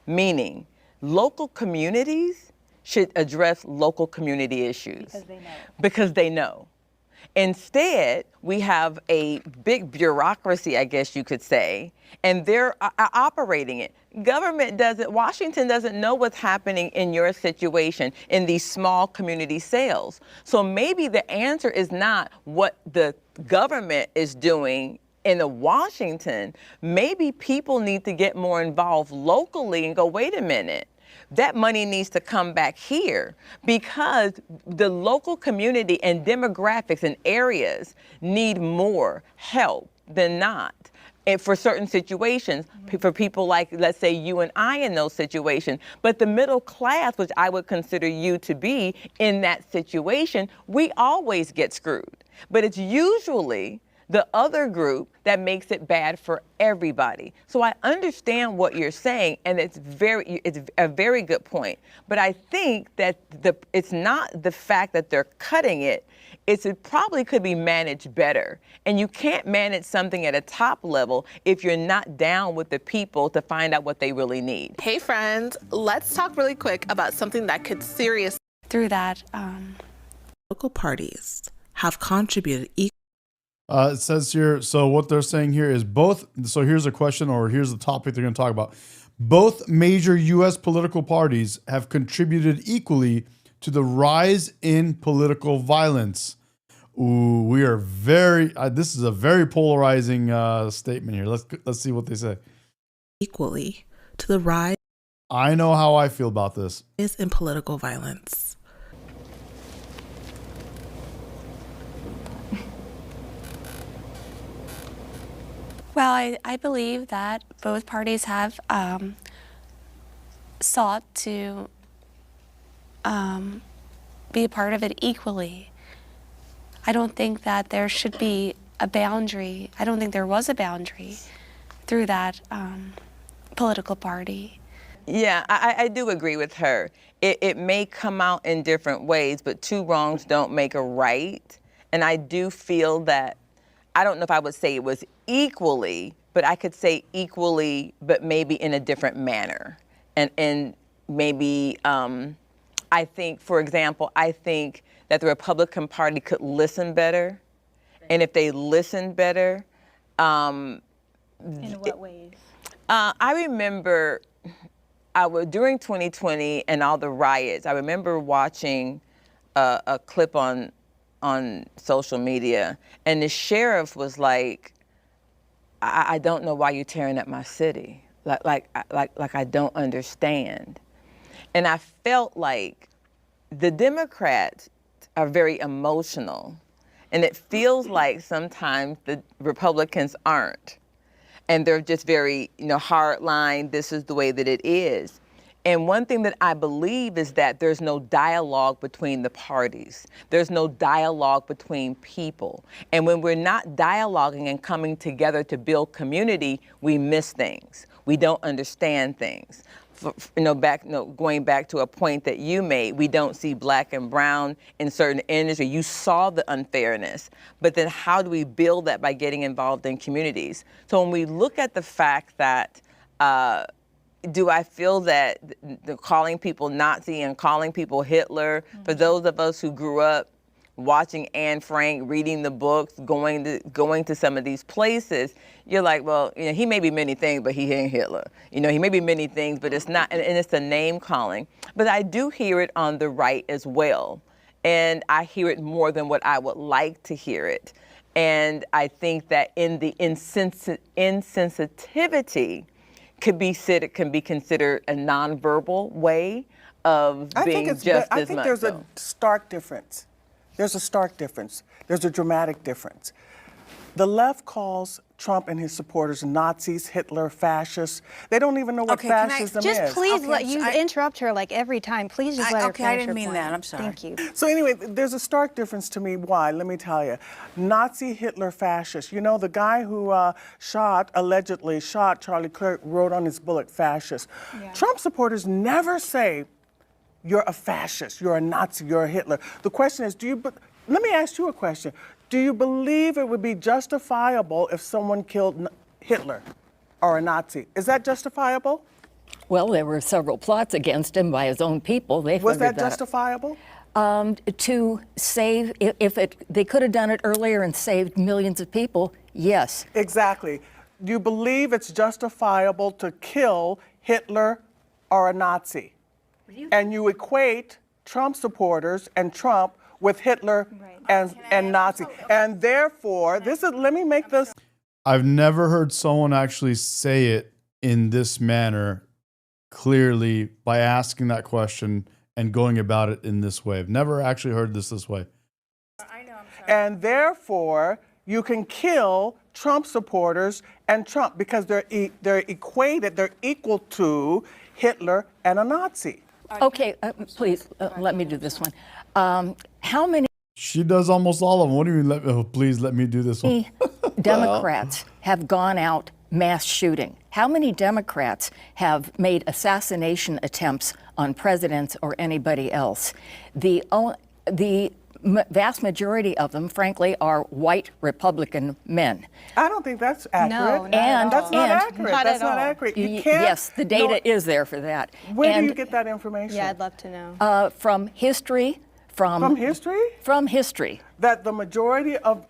Meaning, local communities should address local community issues because they know. Instead, we have a big bureaucracy, I guess you could say, and they're operating it. Government doesn't, Washington doesn't know what's happening in your situation in these small community sales. So maybe the answer is not what the government is doing in Washington. Maybe people need to get more involved locally and go, wait a minute. That money needs to come back here because the local community and demographics and areas need more help than not. And for certain situations, for people like, let's say, you and I in those situations. But the middle class, which I would consider you to be in that situation, we always get screwed. But it's usually the other group that makes it bad for everybody. So I understand what you're saying, and it's a very good point. But I think that it's not the fact that they're cutting it, it probably could be managed better. And you can't manage something at a top level if you're not down with the people to find out what they really need. Hey friends, let's talk really quick about something that could seriously Through that, local parties have contributed It says here, so what they're saying here is both, so here's a question, or here's the topic they're going to talk about. Both major U.S. political parties have contributed equally to the rise in political violence. Ooh, we are very, this is a very polarizing statement here. Let's see what they say. equally to the rise I know how I feel about this. in political violence. well, I believe that both parties have sought to be a part of it equally. I don't think that there should be a boundary. I don't think there was a boundary through that political party. Yeah, I do agree with her. It may come out in different ways, but two wrongs don't make a right. And I do feel that, I don't know if I would say it was equally, but I could say equally, but maybe in a different manner. And maybe, I think, for example, I think that the Republican Party could listen better. And if they listen better, In what ways? I remember during 2020 and all the riots, I remember watching a clip on social media, and the sheriff was like, I don't know why you're tearing up my city. Like I don't understand. And I felt like the Democrats are very emotional, and it feels like sometimes the Republicans aren't. And they're just very, hard line, this is the way that it is. And one thing that I believe is that there's no dialogue between the parties. There's no dialogue between people. And when we're not dialoguing and coming together to build community, we miss things. We don't understand things. Going back to a point that you made, we don't see black and brown in certain industries. You saw the unfairness, but then how do we build that by getting involved in communities? So when we look at the fact that, do I feel that calling people Nazi and calling people Hitler, for those of us who grew up watching Anne Frank, reading the books, going to some of these places, you're like, well, he may be many things, but he ain't Hitler. He may be many things, but it's not, and it's the name calling. But I do hear it on the right as well. And I hear it more than what I would like to hear it. And I think that in the insensitivity can be considered a nonverbal way of being just as much. I think there's a stark difference. There's a stark difference. There's a dramatic difference. The left calls Trump and his supporters Nazis, Hitler, fascists. They don't even know what fascism is. Just please interrupt her like every time. Please just let her finish I didn't mean point. that. I'm sorry. Thank you. So anyway, there's a stark difference to me. Why? Let me tell you. Nazi, Hitler, fascist. The guy who allegedly shot Charlie Kirk wrote on his bullet, fascist. Yeah. Trump supporters never say, you're a fascist, you're a Nazi, you're a Hitler. The question is, let me ask you a question. Do you believe it would be justifiable if someone killed Hitler or a Nazi? Is that justifiable? Well, there were several plots against him by his own people. Was that justifiable? To save, they could have done it earlier and saved millions of people, yes. Exactly. Do you believe it's justifiable to kill Hitler or a Nazi? And you equate Trump supporters and Trump with Hitler and Nazi. And therefore, let me make this. I've never heard someone actually say it in this manner clearly by asking that question and going about it in this way. I've never actually heard this way. I know, I'm sorry. And therefore, you can kill Trump supporters and Trump because they're equated, they're equal to Hitler and a Nazi. Okay, please, let me do this one. How many She does almost all of them. What do you mean, please let me do this one? Democrats have gone out mass shooting? How many Democrats have made assassination attempts on presidents or anybody else? The vast majority of them, frankly, are white Republican men. I don't think that's accurate. No, that's not accurate. That's not accurate. You can't. Yes, the data is there for that. Where do you get that information? Yeah, I'd love to know. From history. From history? From history. That the majority of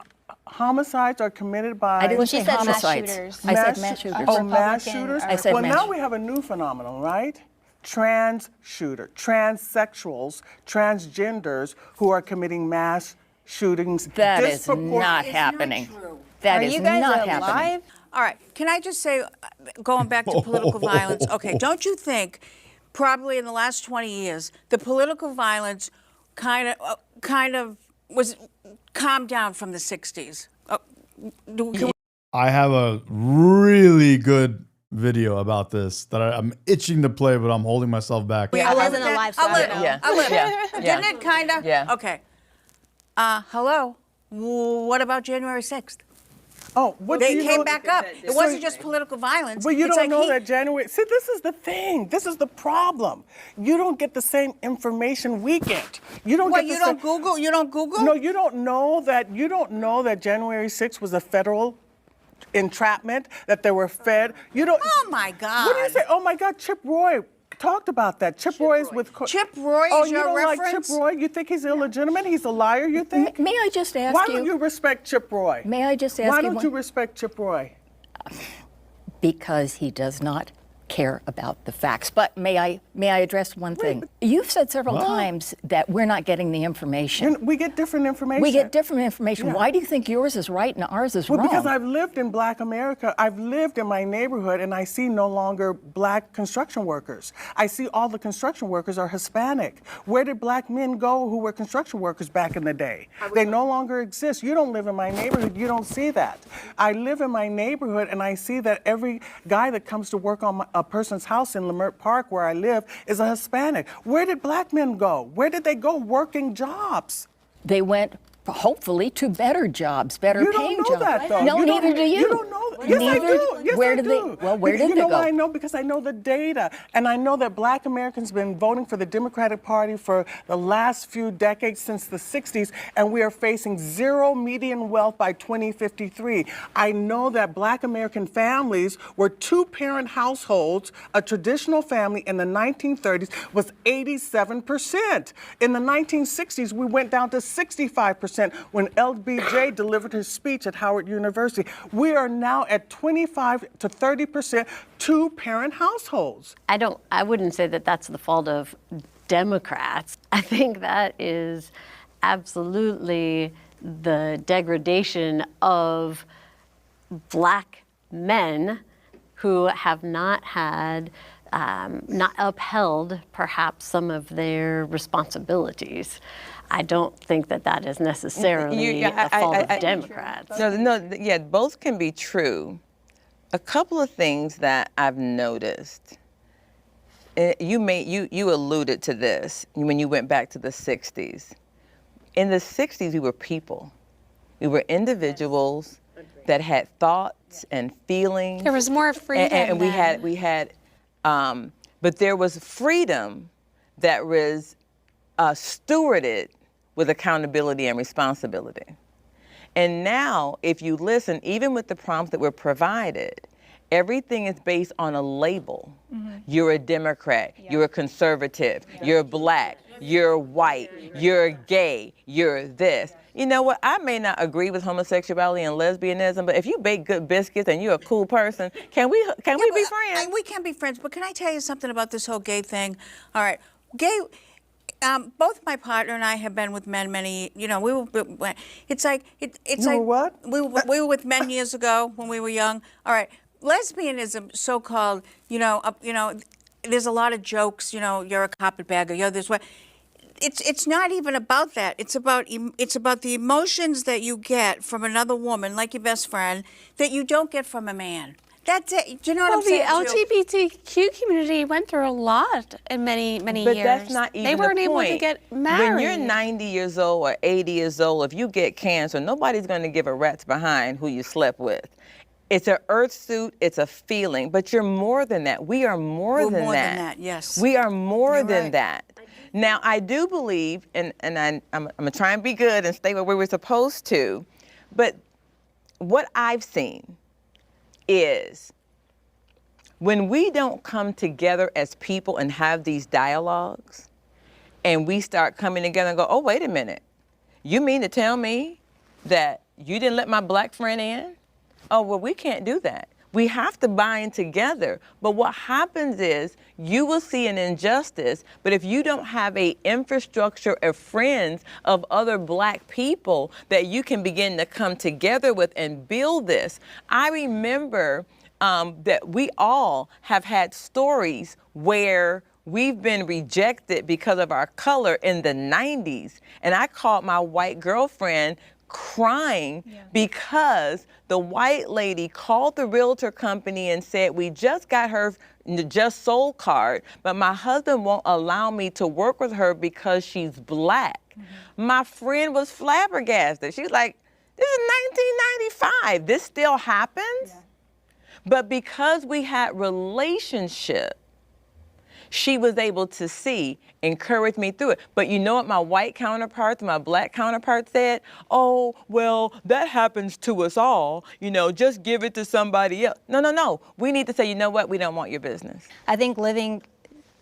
homicides are committed by... I didn't say homicides. I said mass shooters. Oh, mass shooters? I said mass. Now we have a new phenomenon, right? Trans shooter, transsexuals, transgenders who are committing mass shootings. That is not happening. That is not happening. All right. Can I just say, going back to political violence, okay, don't you think probably in the last 20 years, the political violence kind of was calmed down from the 60s? I have a really good video about this that I'm itching to play, but I'm holding myself back. I wasn't alive, so I don't know. A little. Didn't it kind of? Yeah. Okay. Hello. What about January 6th? Oh, they came back up. It wasn't just political violence. But you don't know that January... See, this is the thing. This is the problem. You don't get the same information we get. You don't get you don't Google? You don't Google? No, you don't know that January 6th was a federal entrapment, that they were fed. You don't... Oh, my God. What do you say? Oh, my God, Chip Roy talked about that. Chip Roy is with... Chip Roy is your reference? Like Chip Roy? You think he's illegitimate? He's a liar, you think? May I just ask Why don't you respect Chip Roy? May I just ask Why don't you respect Chip Roy? because he does not care about the facts. But may I address one thing? You've said several times that we're not getting the information. We get different information. We get different information. Yeah. Why do you think yours is right and ours is Well, wrong? because I've lived in Black America. I've lived in my neighborhood, and I see no longer Black construction workers. I see all the construction workers are Hispanic. Where did Black men go who were construction workers back in the day? They no longer exist. You don't live in my neighborhood. You don't see that. I live in my neighborhood, and I see that every guy that comes to work on a person's house in Lamert Park, where I live, is a Hispanic. Where did Black men go? Where did they go working jobs? They went, hopefully, to better jobs, better paying jobs. You don't know that, though. No, neither do you. You don't know that. Yes, I do. Yes, where I did do. Well, where did they go? You know why I know? Because I know the data. And I know that Black Americans have been voting for the Democratic Party for the last few decades, since the 60s, and we are facing zero median wealth by 2053. I know that Black American families were two-parent households. A traditional family in the 1930s was 87%. In the 1960s, we went down to 65% when LBJ delivered his speech at Howard University. We are now at 25 to 30% two-parent households. I wouldn't say that that's the fault of Democrats. I think that is absolutely the degradation of Black men who have not had, not upheld perhaps some of their responsibilities. I don't think that that is necessarily the fault of Democrats. Yeah, both can be true. A couple of things that I've noticed. You alluded to this when you went back to the 60s. In the 60s, we were people. We were individuals that had thoughts and feelings. There was more freedom. And we had, but there was freedom that was stewarded with accountability and responsibility. And now, if you listen, even with the prompts that were provided, everything is based on a label. Mm-hmm. You're a Democrat, you're a conservative, you're Black, you're white, you're gay, you're this. You know what? I may not agree with homosexuality and lesbianism, but if you bake good biscuits and you're a cool person, can we be friends? We can be friends, but can I tell you something about this whole gay thing? All right, gay. Both my partner and I have been with men many. We were. It's like what? We were with men years ago when we were young. All right, lesbianism, so-called. There's a lot of jokes. You're a carpetbagger. You're this way. It's not even about that. It's about the emotions that you get from another woman, like your best friend, that you don't get from a man. That's it. Do you know what I'm saying? Well, the LGBTQ community went through a lot in many years. But that's not even They weren't the point. able to get married. When you're 90 years old or 80 years old, if you get cancer, nobody's going to give a rat's behind who you slept with. It's an earth suit, it's a feeling, but you're more than that. We are more than that. We're more than that, yes. We are more than that. Now, I do believe, and I'm going to try and be good and stay where we were supposed to, but what I've seen is when we don't come together as people and have these dialogues, and we start coming together and go, oh, wait a minute, you mean to tell me that you didn't let my Black friend in? Oh, well, we can't do that. We have to bind together. But what happens is you will see an injustice, but if you don't have an infrastructure of friends of other Black people that you can begin to come together with and build this. I remember that we all have had stories where we've been rejected because of our color in the 90s. And I called my white girlfriend crying because the white lady called the realtor company and said, we just got her just sold card, but my husband won't allow me to work with her because she's Black. Mm-hmm. My friend was flabbergasted. She was like, this is 1995. This still happens? Yeah. But because we had relationship, she was able to see, encourage me through it. But you know what my white counterparts, my Black counterparts said? Oh, well, that happens to us all. Just give it to somebody else. No. We need to say, you know what? We don't want your business. I think living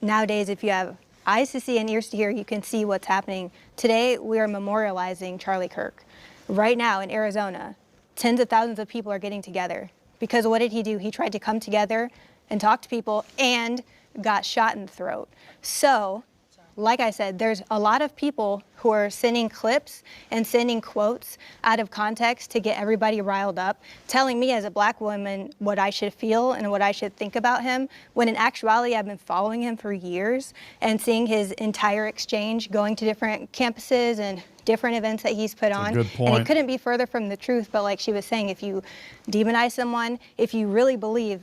nowadays, if you have eyes to see and ears to hear, you can see what's happening. Today, we are memorializing Charlie Kirk. Right now in Arizona, tens of thousands of people are getting together Because what did he do? He tried to come together and talk to people and got shot in the throat. So, like I said, there's a lot of people who are sending clips and sending quotes out of context to get everybody riled up, telling me as a black woman what I should feel and what I should think about him, when in actuality I've been following him for years and seeing his entire exchange, going to different campuses and different events that he's put on. Good point. And it couldn't be further from the truth, but like she was saying, if you demonize someone, if you really believe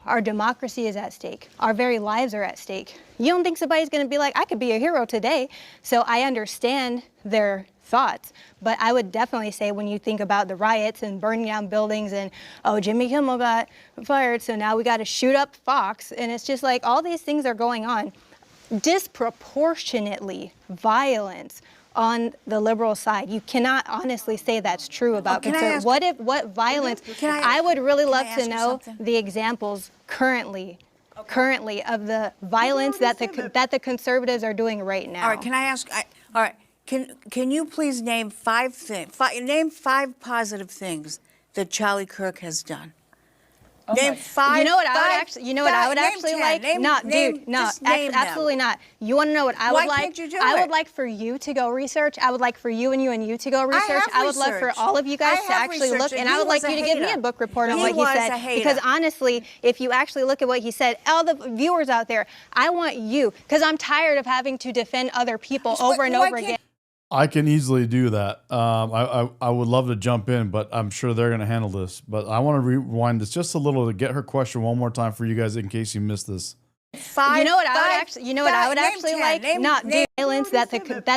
our democracy is at stake, our very lives are at stake, you don't think somebody's gonna be like, I could be a hero today. So I understand their thoughts, but I would definitely say when you think about the riots and burning down buildings and, oh, Jimmy Kimmel got fired, so now we gotta shoot up Fox, and it's just like all these things are going on. Disproportionately violence on the liberal side. You cannot honestly say that's true about what violence? I would really love to know the examples currently of the violence that the conservatives are doing right now. All right, can I ask? All right, can you please name five things? Name 5 positive things that Charlie Kirk has done. Name 5. You know what I would actually like? Absolutely not. You want to know what I would like? Why can't you do I it? would like for you to go research. I would like for you to go research. I would love for all of you guys to actually look, and I would like you to give me a book report on what he said. Because honestly, if you actually look at what he said, all the viewers out there, I want you, because I'm tired of having to defend other people over and over again. I can easily do that. I would love to jump in, but I'm sure they're going to handle this. But I want to rewind this just a little to get her question one more time for you guys in case you missed this. You know what I would actually like? Not do violence that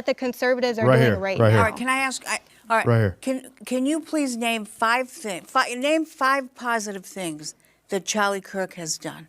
the conservatives are doing right now. Right here. All right, can I ask? All right, right here. Can you please name 5 things? Name 5 positive things that Charlie Kirk has done.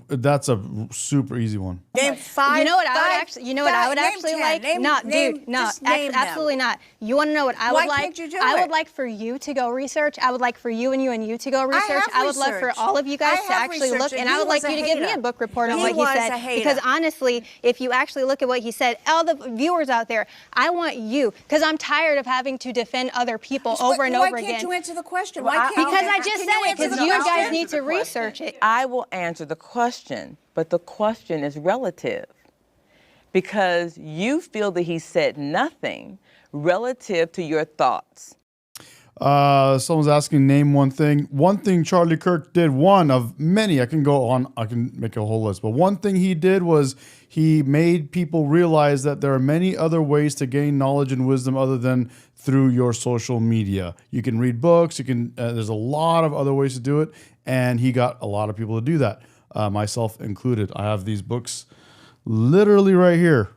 That's a super easy one. Name 5. You know what I would actually like? Absolutely not. You want to know what I would like? Why can't you do it? I would like for you to go research. I would like for you to go research. I would love for all of you guys to actually look, and I would like you to give me a book report on what he said. Because honestly, if you actually look at what he said, all the viewers out there, I want you, because I'm tired of having to defend other people over and over again. Why can't you answer the question? Because I just said it, because you guys need to research it. I will answer the question, but the question is relative because you feel that he said nothing relative to your thoughts. Someone's asking, name one thing. One thing Charlie Kirk did, one of many. I can go on. I can make a whole list. But one thing he did was he made people realize that there are many other ways to gain knowledge and wisdom other than through your social media. You can read books. You can. There's a lot of other ways to do it, and he got a lot of people to do that. Myself included. I have these books literally right here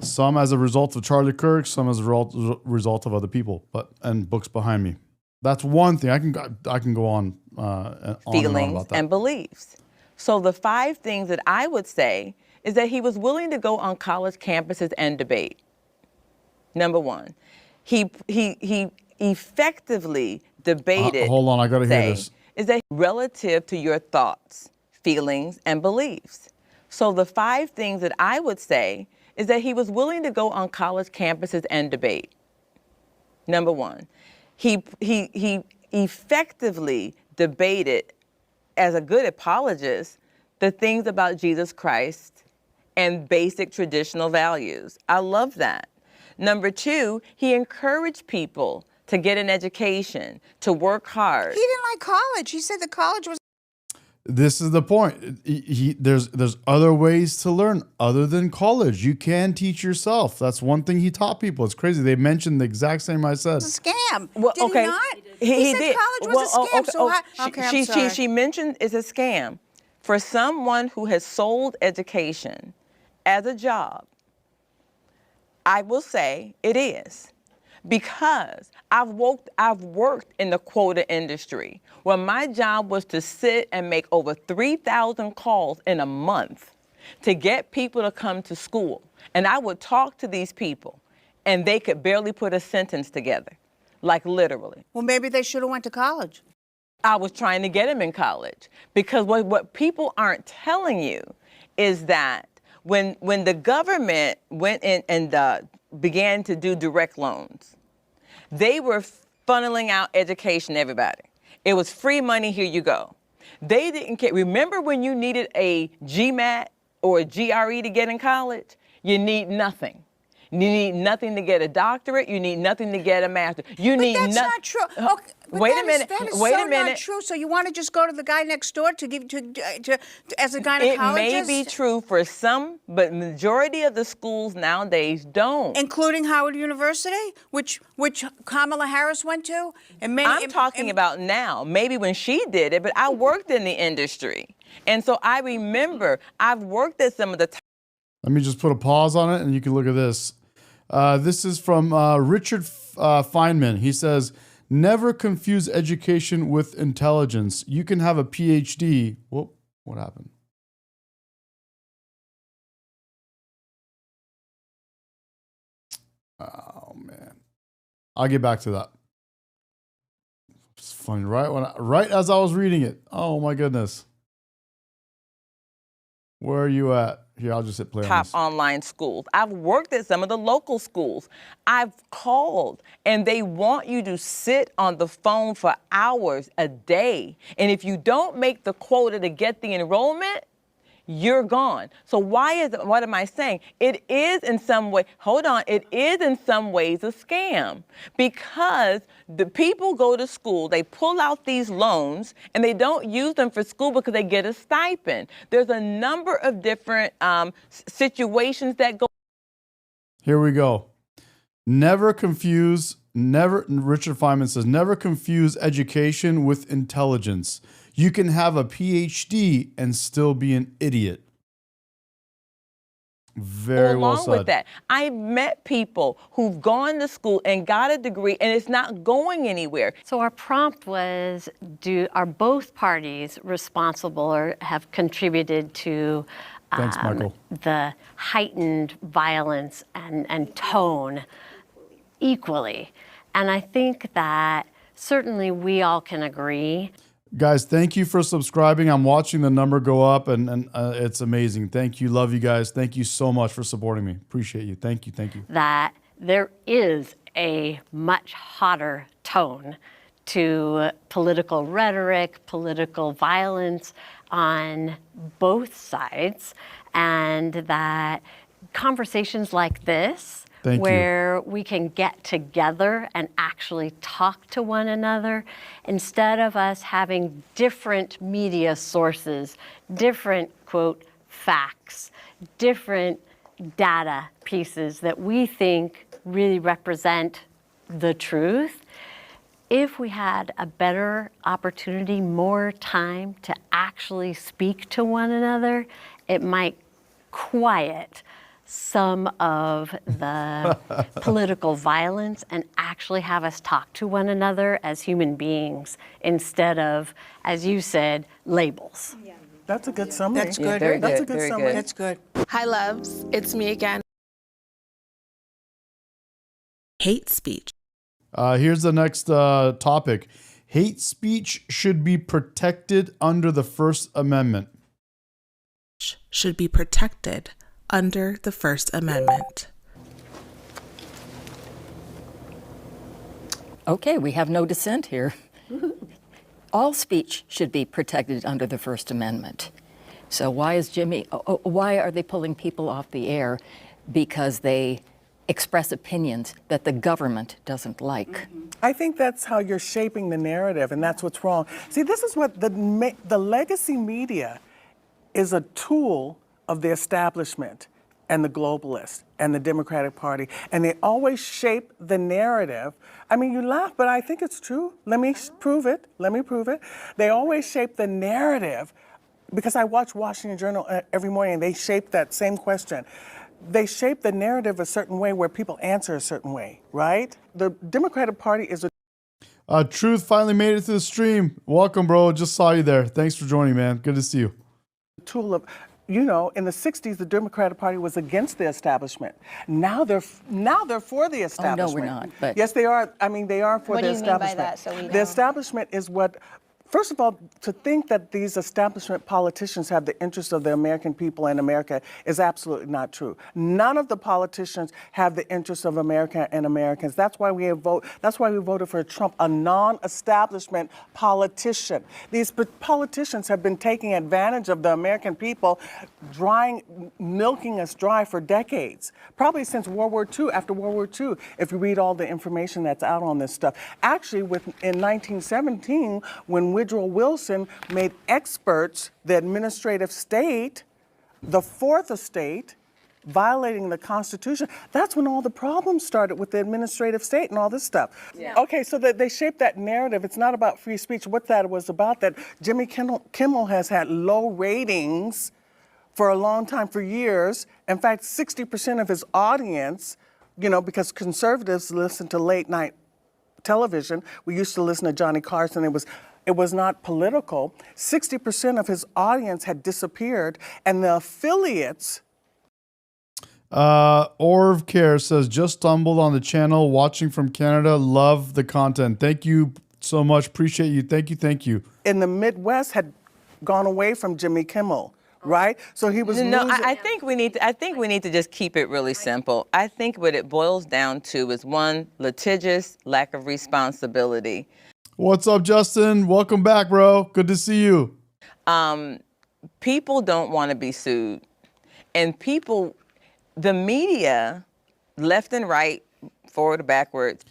some as a result of Charlie Kirk, some as a result of other people, and books behind me. That's one thing. I can go on Feelings and on about that. And beliefs. So the 5 things that I would say is that he was willing to go on college campuses and debate. Number 1, he effectively debated. Hold on, I gotta hear this. Is that relative to your thoughts, feelings, and beliefs? So the 5 things that I would say is that he was willing to go on college campuses and debate. Number 1, he effectively debated, as a good apologist, the things about Jesus Christ and basic traditional values. I love that. Number 2, he encouraged people to get an education, to work hard. He didn't like college. He said the college was. This is the point. There's other ways to learn other than college. You can teach yourself. That's one thing he taught people. It's crazy. They mentioned the exact same I said. It's a scam. Well, did he not? He said did. college was a scam. I'm sorry. She mentioned it's a scam. For someone who has sold education as a job, I will say it is. Because I've worked in the quota industry where my job was to sit and make over 3,000 calls in a month to get people to come to school. And I would talk to these people and they could barely put a sentence together, like literally. Well, maybe they should have went to college. I was trying to get them in college because what people aren't telling you is that when the government went in and began to do direct loans, they were funneling out education to everybody. It was free money, here you go. They didn't care. Remember when you needed a GMAT or a GRE to get in college? You need nothing. You need nothing to get a doctorate. You need nothing to get a master's. You need That's not true. Okay, but wait that a minute. That is wait so a minute. not true. So you want to just go to the guy next door to give to as a gynecologist? It may be true for some, but majority of the schools nowadays don't. Including Howard University, which Kamala Harris went to. And I'm talking about now. Maybe when she did it, but I worked in the industry, and so I remember I've worked at some of the. Let me just put a pause on it, and you can look at this. This is from Richard Feynman. He says, never confuse education with intelligence. You can have a PhD. Whoop, what happened? Oh, man. I'll get back to that. It's funny, right as I was reading it. Oh, my goodness. Where are you at? Here, I'll just hit play on Top this. online schools. I've worked at some of the local schools. I've called, and they want you to sit on the phone for hours a day. And if you don't make the quota to get the enrollment, you're gone. So what am I saying? It is in some way, it is in some ways a scam, because the people go to school, they pull out these loans, and they don't use them for school because they get a stipend. There's a number of different situations that go. Here we go. Richard Feynman says, never confuse education with intelligence. You can have a PhD and still be an idiot. Very well said. Along with that, I've met people who've gone to school and got a degree, and it's not going anywhere. So our prompt was, are both parties responsible or have contributed to Thanks, Michael. the heightened violence and tone equally? And I think that certainly we all can agree. Guys, thank you for subscribing. I'm watching the number go up, and it's amazing. Thank you. Love you guys. Thank you so much for supporting me. Appreciate you. Thank you. Thank you. That there is a much hotter tone to political rhetoric, political violence on both sides, and that conversations like this, where we can get together and actually talk to one another, instead of us having different media sources, different, quote, facts, different data pieces that we think really represent the truth. If we had a better opportunity, more time to actually speak to one another, it might quiet some of the political violence and actually have us talk to one another as human beings instead of, as you said, labels. Yeah. That's a good summary. That's good. Very That's good, a good very summary. good. That's good. Hi, loves. It's me again. Hate speech. Here's the next topic. Hate speech should be protected under the First Amendment. Should be protected under the First Amendment. Okay, we have no dissent here. All speech should be protected under the First Amendment. So why are they pulling people off the air? Because they express opinions that the government doesn't like. I think that's how you're shaping the narrative, and that's what's wrong. See, this is what the legacy media is a tool of the establishment and the globalists and the Democratic Party, and they always shape the narrative. I mean, you laugh, but I think it's true. Let me prove it. They always shape the narrative, because I watch Washington Journal every morning, and they shape that same question. They shape the narrative a certain way where people answer a certain way, right? The Democratic Party is a... Truth finally made it to the stream. Welcome, bro. Just saw you there. Thanks for joining, man. Good to see you. Tool of... You know, in the 60s, the Democratic Party was against the establishment. Now they're for the establishment. Oh, no, we're not. But yes, they are. I mean, they are for the establishment. What do you mean by that? So we know. The establishment is what First of all, to think that these establishment politicians have the interests of the American people and America is absolutely not true. None of the politicians have the interests of America and Americans. That's why we voted for Trump, a non-establishment politician. These politicians have been taking advantage of the American people, milking us dry for decades, probably since World War II, after World War II, if you read all the information that's out on this stuff. Actually, in 1917, when Woodrow Wilson made experts the administrative state, the fourth estate, violating the Constitution, that's when all the problems started with the administrative state and all this stuff. Yeah. Okay, so they shaped that narrative. It's not about free speech. What that was about, that Jimmy Kimmel has had low ratings for a long time, for years. In fact, 60% of his audience, because conservatives listen to late night television. We used to listen to Johnny Carson. It was not political. 60% of his audience had disappeared, and the affiliates. Orv Care says, just stumbled on the channel, watching from Canada. Love the content. Thank you so much. Appreciate you. Thank you. In the Midwest had gone away from Jimmy Kimmel. Right? So he was No, I think we need to just keep it really simple. I think what it boils down to is, one, litigious lack of responsibility. What's up, Justin? Welcome back, bro. Good to see you. People don't want to be sued. And the media, left and right, forward or backwards.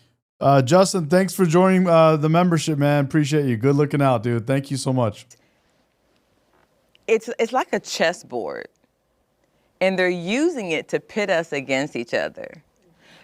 Justin, thanks for joining the membership, man. Appreciate you. Good looking out, dude. Thank you so much. It's like a chessboard, and they're using it to pit us against each other.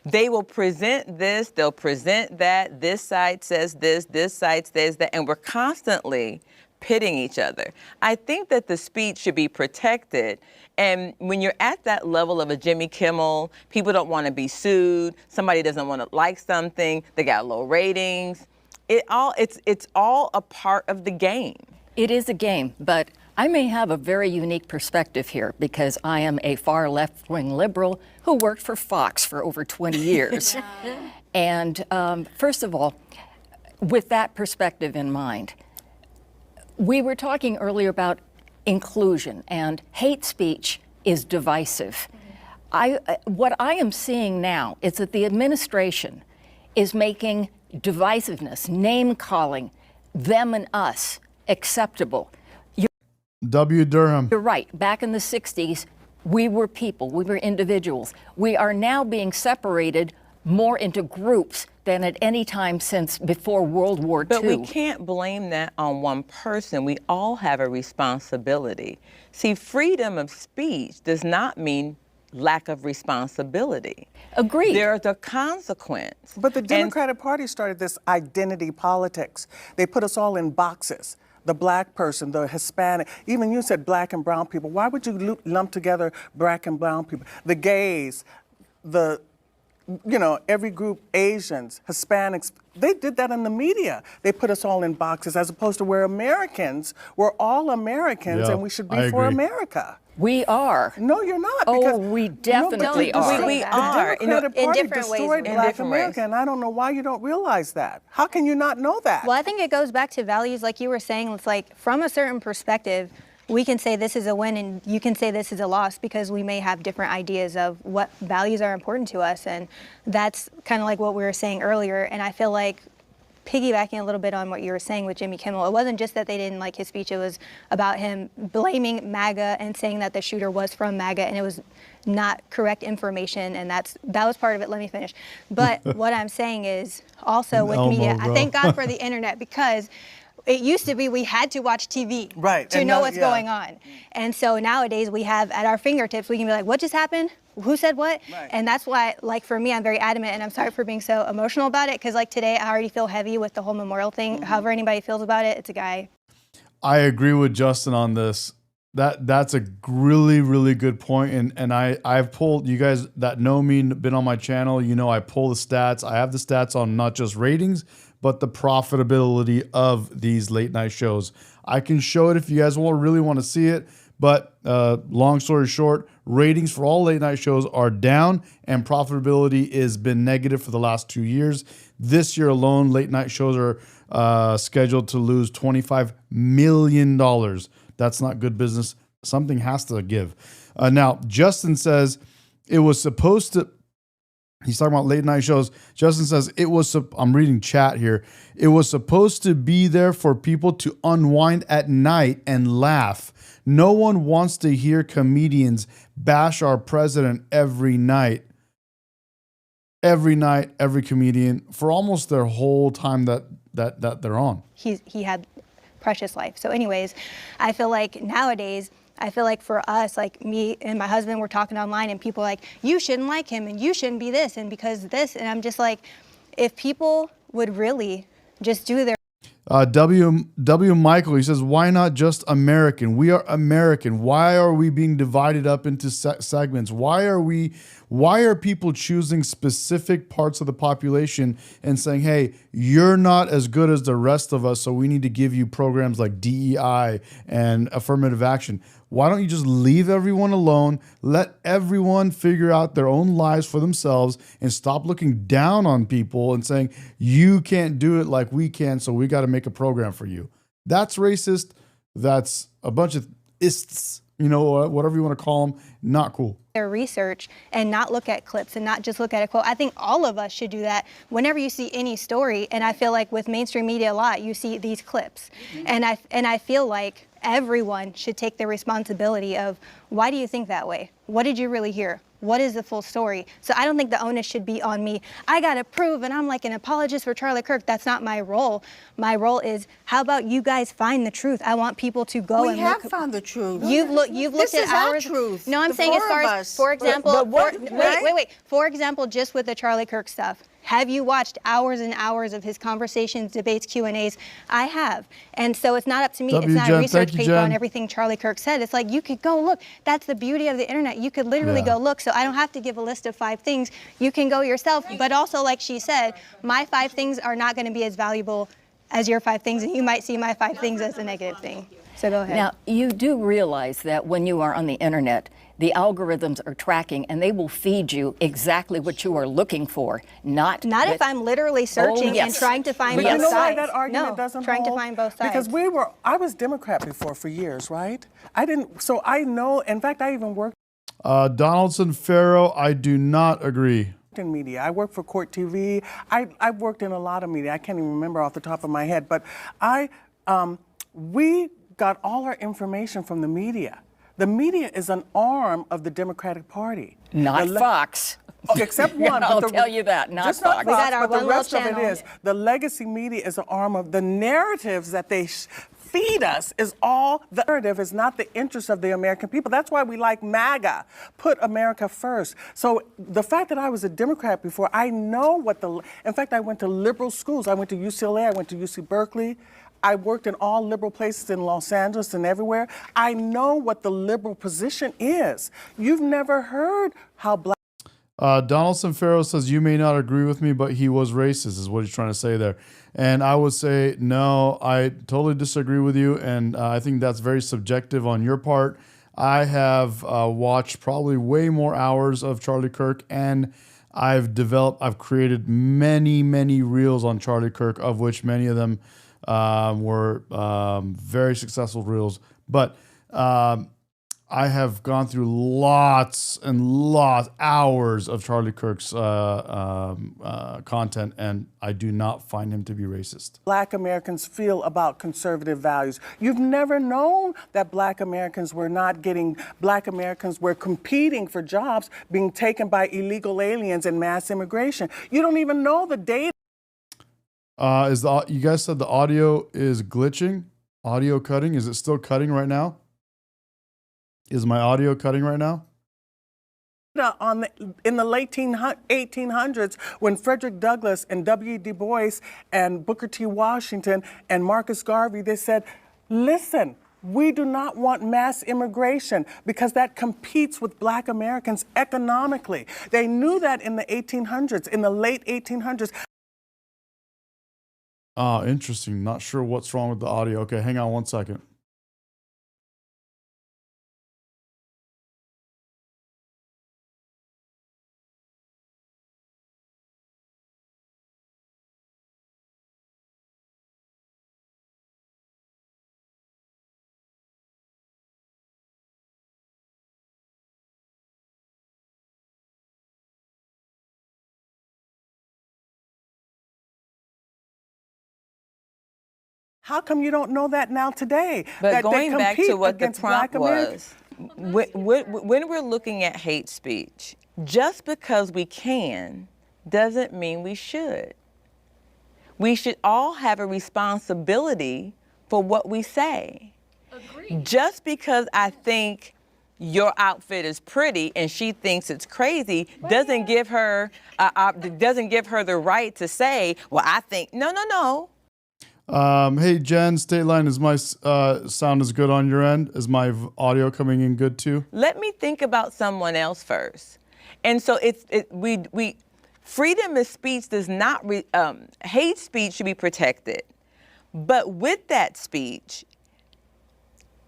They will present this, they'll present that, this side says this side says that, and we're constantly pitting each other. I think that the speech should be protected, and when you're at that level of a Jimmy Kimmel, people don't want to be sued, somebody doesn't want to like something, they got low ratings. It's all a part of the game. It is a game, but I may have a very unique perspective here because I am a far left-wing liberal who worked for Fox for over 20 years. And first of all, with that perspective in mind, we were talking earlier about inclusion, and hate speech is divisive. What I am seeing now is that the administration is making divisiveness, name-calling, them and us, acceptable. W. Durham. You're right. Back in the 60s, we were people, we were individuals. We are now being separated more into groups than at any time since before World War II. But we can't blame that on one person. We all have a responsibility. See, freedom of speech does not mean lack of responsibility. Agreed. There's a consequence. But the Democratic Party started this identity politics. They put us all in boxes. The black person, the Hispanic, even you said black and brown people. Why would you lump together black and brown people? The gays, every group, Asians, Hispanics, they did that in the media. They put us all in boxes, as opposed to we're Americans. We're all Americans, and we should be for America. We are. No, you're not. Oh, we definitely are. We are. The Democratic Party in different ways. destroyed Black America, and I don't know why you don't realize that. How can you not know that? Well, I think it goes back to values, like you were saying. It's like, from a certain perspective, we can say this is a win and you can say this is a loss because we may have different ideas of what values are important to us. And that's kind of like what we were saying earlier. And I feel like, piggybacking a little bit on what you were saying with Jimmy Kimmel, it wasn't just that they didn't like his speech, it was about him blaming MAGA and saying that the shooter was from MAGA, and it was not correct information, and that was part of it. Let me finish. But what I'm saying is also with media, I thank God for the internet, because it used to be we had to watch TV to know what's going on. And so nowadays we have at our fingertips, we can be like, what just happened? Who said what? And that's why, like, for me, I'm very adamant, and I'm sorry for being so emotional about it, because like today I already feel heavy with the whole memorial thing. However anybody feels about it, it's a guy. I agree with Justin on this. That's a really, really good point. And I've pulled, you guys that know me, been on my channel, I pull the stats. I have the stats on not just ratings, but the profitability of these late night shows. I can show it if you guys really want to see it. But long story short, ratings for all late night shows are down, and profitability has been negative for the last 2 years. This year alone, late night shows are scheduled to lose $25 million. That's not good business. Something has to give. Now, Justin says it was supposed to. He's talking about late night shows. Justin says it was. I'm reading chat here. It was supposed to be there for people to unwind at night and laugh. No one wants to hear comedians bash our president every night. Every night, every comedian for almost their whole time that they're on. He had precious life. So anyways, I feel like nowadays, I feel like for us, like me and my husband, we're talking online and people are like, you shouldn't like him and you shouldn't be this and because this. And I'm just like, if people would really just do their W. Michael, he says, why not just American? We are American. Why are we being divided up into segments? Why are people choosing specific parts of the population and saying, hey, you're not as good as the rest of us, so we need to give you programs like DEI and affirmative action? Why don't you just leave everyone alone, let everyone figure out their own lives for themselves, and stop looking down on people and saying, you can't do it like we can, so we got to make a program for you? That's racist. That's a bunch of ists, whatever you want to call them. Not cool. Their research and not look at clips and not just look at a quote. I think all of us should do that whenever you see any story. And I feel like with mainstream media a lot, you see these clips. And I feel like everyone should take the responsibility of, why do you think that way? What did you really hear? What is the full story? So I don't think the onus should be on me. I got to prove, and I'm like an apologist for Charlie Kirk. That's not my role. My role is, how about you guys find the truth? I want people to go and look. We have found the truth. You've looked at our truth. No, I'm saying as far as, for example, wait. For example, just with the Charlie Kirk stuff. Have you watched hours and hours of his conversations, debates, Q&As? I have. And so it's not up to me. It's not a research paper on everything Charlie Kirk said. It's like, you could go look. That's the beauty of the internet. You could literally go look. So I don't have to give a list of 5 things. You can go yourself. But also, like she said, my 5 things are not going to be as valuable as your 5 things. And you might see my 5 things as a negative thing. So go ahead. Now, you do realize that when you are on the internet, the algorithms are tracking and they will feed you exactly what you are looking for, not if I'm literally searching and trying to find both sides. You know why that argument doesn't trying hold? To find both sides. Because I was Democrat before for years, right? So I know, in fact, I even worked. Donaldson Farrow, I do not agree. In media. I worked for Court TV. I've worked in a lot of media. I can't even remember off the top of my head, but we got all our information from the media. The media is an arm of the Democratic Party. Not Fox. Except one. I'll tell you that, not Fox. We got our but the rest of it is, the legacy media is an arm of the narratives that they feed us is all the narrative, is not the interest of the American people. That's why we like MAGA, put America first. So the fact that I was a Democrat before, I know in fact, I went to liberal schools. I went to UCLA, I went to UC Berkeley. I worked in all liberal places in Los Angeles and everywhere. I know what the liberal position is. You've never heard how black. Donaldson Farrow says, you may not agree with me, but he was racist, is what he's trying to say there. And I would say, no, I totally disagree with you. And I think that's very subjective on your part. I have watched probably way more hours of Charlie Kirk, and I've created many, many reels on Charlie Kirk, of which many of them were very successful reels. But I have gone through lots and hours of Charlie Kirk's content, and I do not find him to be racist. Black Americans feel about conservative values. You've never known that Black Americans were competing for jobs being taken by illegal aliens and mass immigration. You don't even know the data. You guys said the audio is glitching? Audio cutting? Is it still cutting right now? Is my audio cutting right now? In the late 1800s, when Frederick Douglass and W. Du Bois and Booker T. Washington and Marcus Garvey, they said, listen, we do not want mass immigration because that competes with Black Americans economically. They knew that in the 1800s, in the late 1800s. Interesting. Not sure what's wrong with the audio. Okay, hang on one second. How come you don't know that now today? But that going they back to compete what the against Black prompt Americans? was, when we're looking at hate speech, just because we can doesn't mean we should. We should all have a responsibility for what we say. Agreed. Just because I think your outfit is pretty and she thinks it's crazy doesn't give her the right to say, well, I think, no. Hey, Jen, State Line, is my sound is good on your end? Is my audio coming in good too? Let me think about someone else first. And so we freedom of speech does not, hate speech should be protected. But with that speech,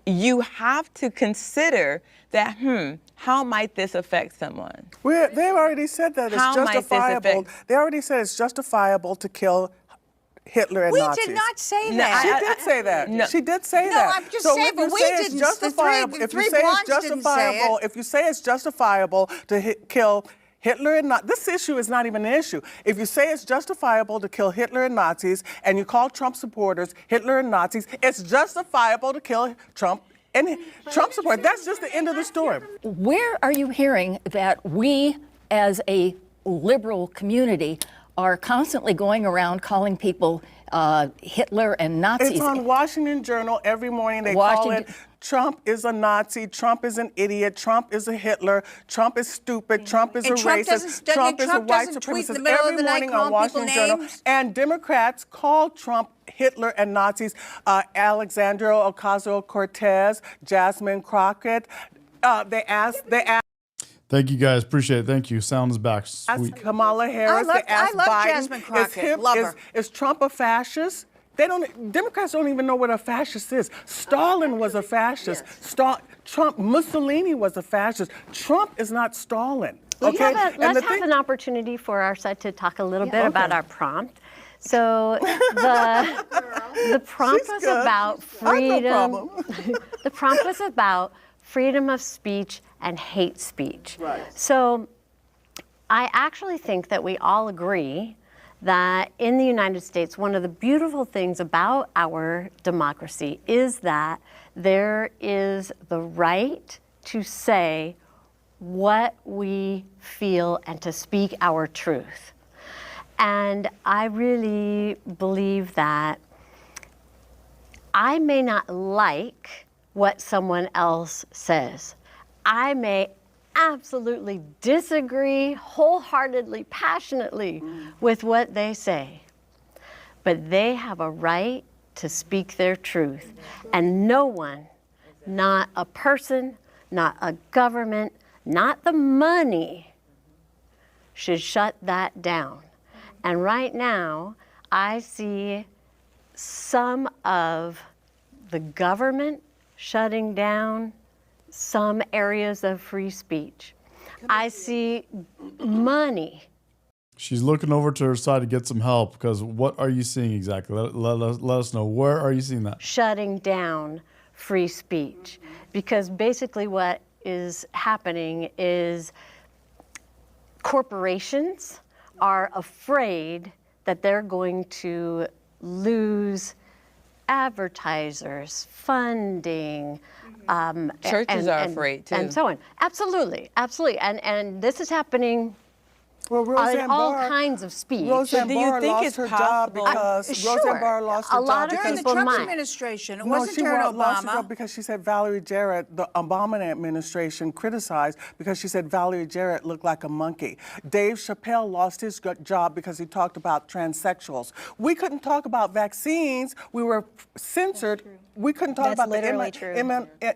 you have to consider that, how might this affect someone? They've already said that it's justifiable. They already said it's justifiable to kill Hitler and Nazis. We did not say No, that. she did say that. No. She did say No, that. I'm just so saying, if but you we say it's didn't. justifiable, The if three you say it's blondes didn't say justifiable, it. if you say it's justifiable to kill Hitler and Nazis, this issue is not even an issue. If you say it's justifiable to kill Hitler and Nazis, and you call Trump supporters Hitler and Nazis, it's justifiable to kill Trump and Trump supporters. That's just the end of the story. Where are you hearing that we, as a liberal community, are constantly going around calling people Hitler and Nazis? It's on Washington Journal every morning. They call it Trump is a Nazi, Trump is an idiot, Trump is a Hitler, Trump is stupid, Trump is a racist, Trump is a white supremacist. Every morning on Washington Journal. And Democrats call Trump Hitler and Nazis. Alexandria Ocasio-Cortez, Jasmine Crockett. They asked. Thank you, guys. Appreciate it. Thank you. Sound is back. Sweet. Kamala Harris. They asked love Biden, Jasmine Crockett. Is Trump a fascist? Democrats don't even know what a fascist is. Stalin was a fascist. Yes. Mussolini was a fascist. Trump is not Stalin. Okay? Let's have an opportunity for our side to talk a little bit about our prompt. So the prompt was about freedom. The prompt was about freedom of speech and hate speech. Right. So I actually think that we all agree that in the United States, one of the beautiful things about our democracy is that there is the right to say what we feel and to speak our truth. And I really believe that I may not like what someone else says. I may absolutely disagree wholeheartedly, passionately with what they say. But they have a right to speak their truth. And no one, not a person, not a government, not the money, should shut that down. And right now, I see some of the government shutting down some areas of free speech. I see money. She's looking over to her side to get some help, because what are you seeing exactly? Let us know. Where are you seeing that? Shutting down free speech. Because basically what is happening is corporations are afraid that they're going to lose advertisers, funding, churches are afraid too, and so on. Absolutely, absolutely, and this is happening. Well, on all kinds of speech. Roseanne do you Barr think lost it's her possible? job because Roseanne Barr lost her a job lot of because people During the Trump might. administration, it No, wasn't she during lost her Obama. job because she said Valerie Jarrett, the Obama administration, criticized because she said Valerie Jarrett looked like a monkey. Dave Chappelle lost his job because he talked about transsexuals. We couldn't talk about vaccines. We were censored. We couldn't talk about the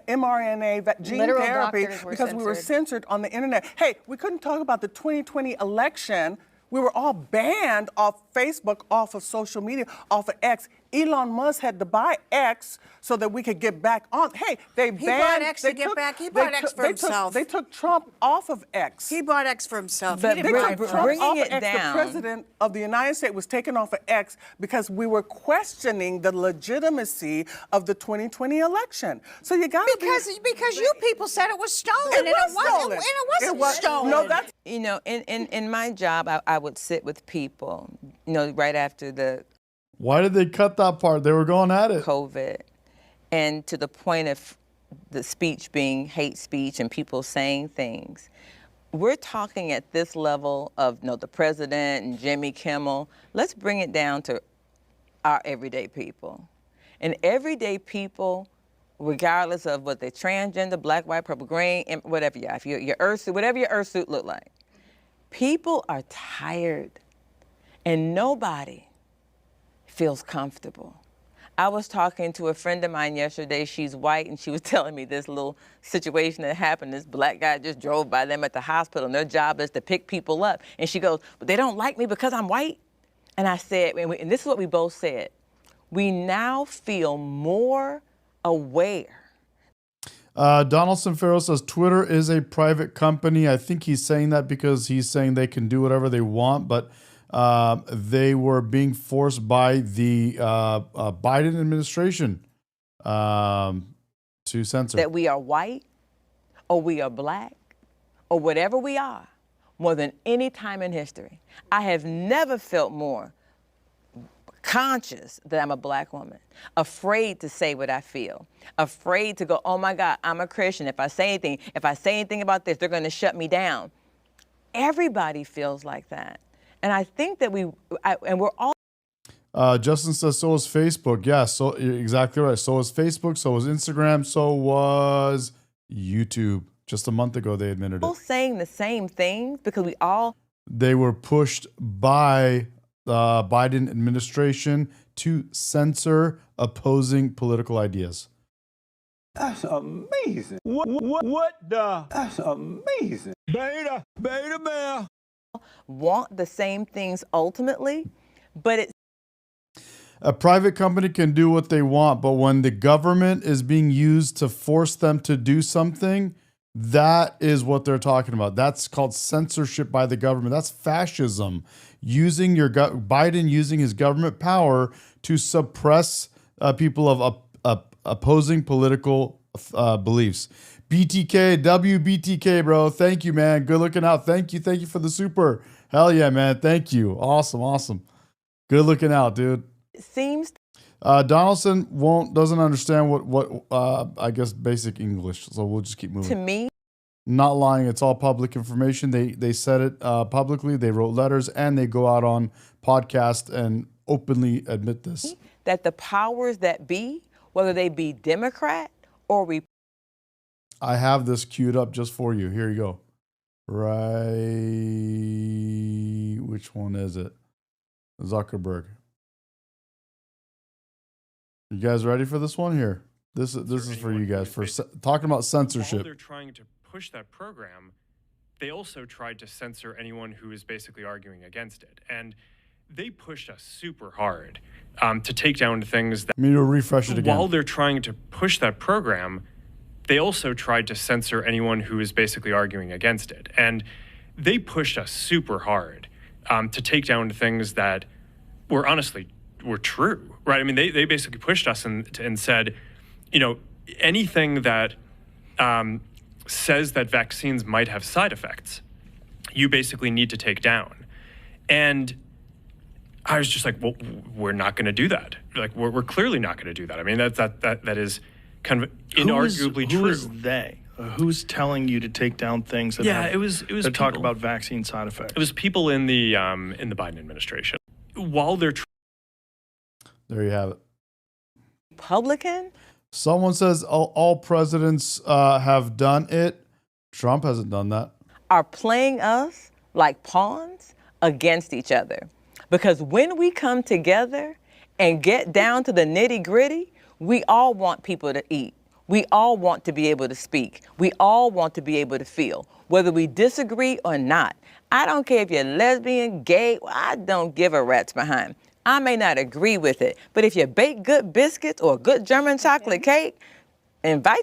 mRNA gene therapy because we were censored on the internet. Hey, we couldn't talk about the 2020 election. We were all banned off Facebook, off of social media, off of X. Elon Musk had to buy X so that we could get back on. Hey, they banned. He bought X to get back. He bought X for himself. They took Trump off of X. He bought X for himself. But He didn't buy They it took for Trump bringing off it of X. down. The president of the United States was taken off of X because we were questioning the legitimacy of the 2020 election. So you got to because you people said it was stolen, and it wasn't stolen. No, that's You know, in my job, I would sit with people, you know, right after the Why did they cut that part? They were going at it. COVID, and to the point of the speech being hate speech and people saying things. We're talking at this level of the president and Jimmy Kimmel. Let's bring it down to our everyday people. And everyday people, regardless of what they're transgender, black, white, purple, green, whatever you are, if your earth suit, whatever your earth suit look like, people are tired and nobody feels comfortable. I was talking to a friend of mine yesterday. She's white, and she was telling me this little situation that happened. This black guy just drove by them at the hospital, and their job is to pick people up. And she goes, but they don't like me because I'm white? And I said, and this is what we both said, we now feel more aware. Donaldson Farrell says Twitter is a private company. I think he's saying that because he's saying they can do whatever they want, but they were being forced by the Biden administration to censor. That we are white or we are black or whatever we are more than any time in history. I have never felt more conscious that I'm a black woman, afraid to say what I feel, afraid to go, oh my God, I'm a Christian. If I say anything about this, they're going to shut me down. Everybody feels like that. And I think that we're all. Justin says, so is Facebook. Yeah, so you're exactly right. So is Facebook, so was Instagram, so was YouTube. Just a month ago, they admitted all it. Saying the same things because we all. They were pushed by the Biden administration to censor opposing political ideas. That's amazing. What the? That's amazing. Beta male. Want the same things ultimately, but it's. A private company can do what they want, but when the government is being used to force them to do something, that is what they're talking about. That's called censorship by the government. That's fascism. Using Biden using his government power to suppress people of opposing political beliefs. BTK, WBTK, bro. Thank you, man. Good looking out. Thank you for the super. Hell yeah, man. Thank you. Awesome. Good looking out, dude. It seems. Donaldson doesn't understand what I guess basic English. So we'll just keep moving. To me. Not lying. It's all public information. They said it publicly. They wrote letters and they go out on podcast and openly admit this. That the powers that be, whether they be Democrat or Republican. I have this queued up just for you. Here you go. Right. Which one is it? Zuckerberg. You guys ready for this one here? This is for you guys for talking about censorship. While they're trying to push that program, they also tried to censor anyone who is basically arguing against it. And they pushed us super hard to take down things that. Me to refresh it again. While they're trying to push that program, they also tried to censor anyone who is basically arguing against it. And they pushed us super hard to take down things that were true, right? I mean, they basically pushed us and said, anything that says that vaccines might have side effects, you basically need to take down. And I was just like, well, we're not going to do that. Like, we're clearly not going to do that. I mean, that is kind of inarguably true. Who is they? Who's telling you to take down things that it was that talk about vaccine side effects? It was people in the Biden administration. While they're there you have it. Republican? Someone says all presidents have done it. Trump hasn't done that. Are playing us like pawns against each other. Because when we come together and get down to the nitty gritty, we all want people to eat. We all want to be able to speak. We all want to be able to feel, whether we disagree or not. I don't care if you're lesbian, gay, I don't give a rat's behind. I may not agree with it, but if you bake good biscuits or good German chocolate cake, invite.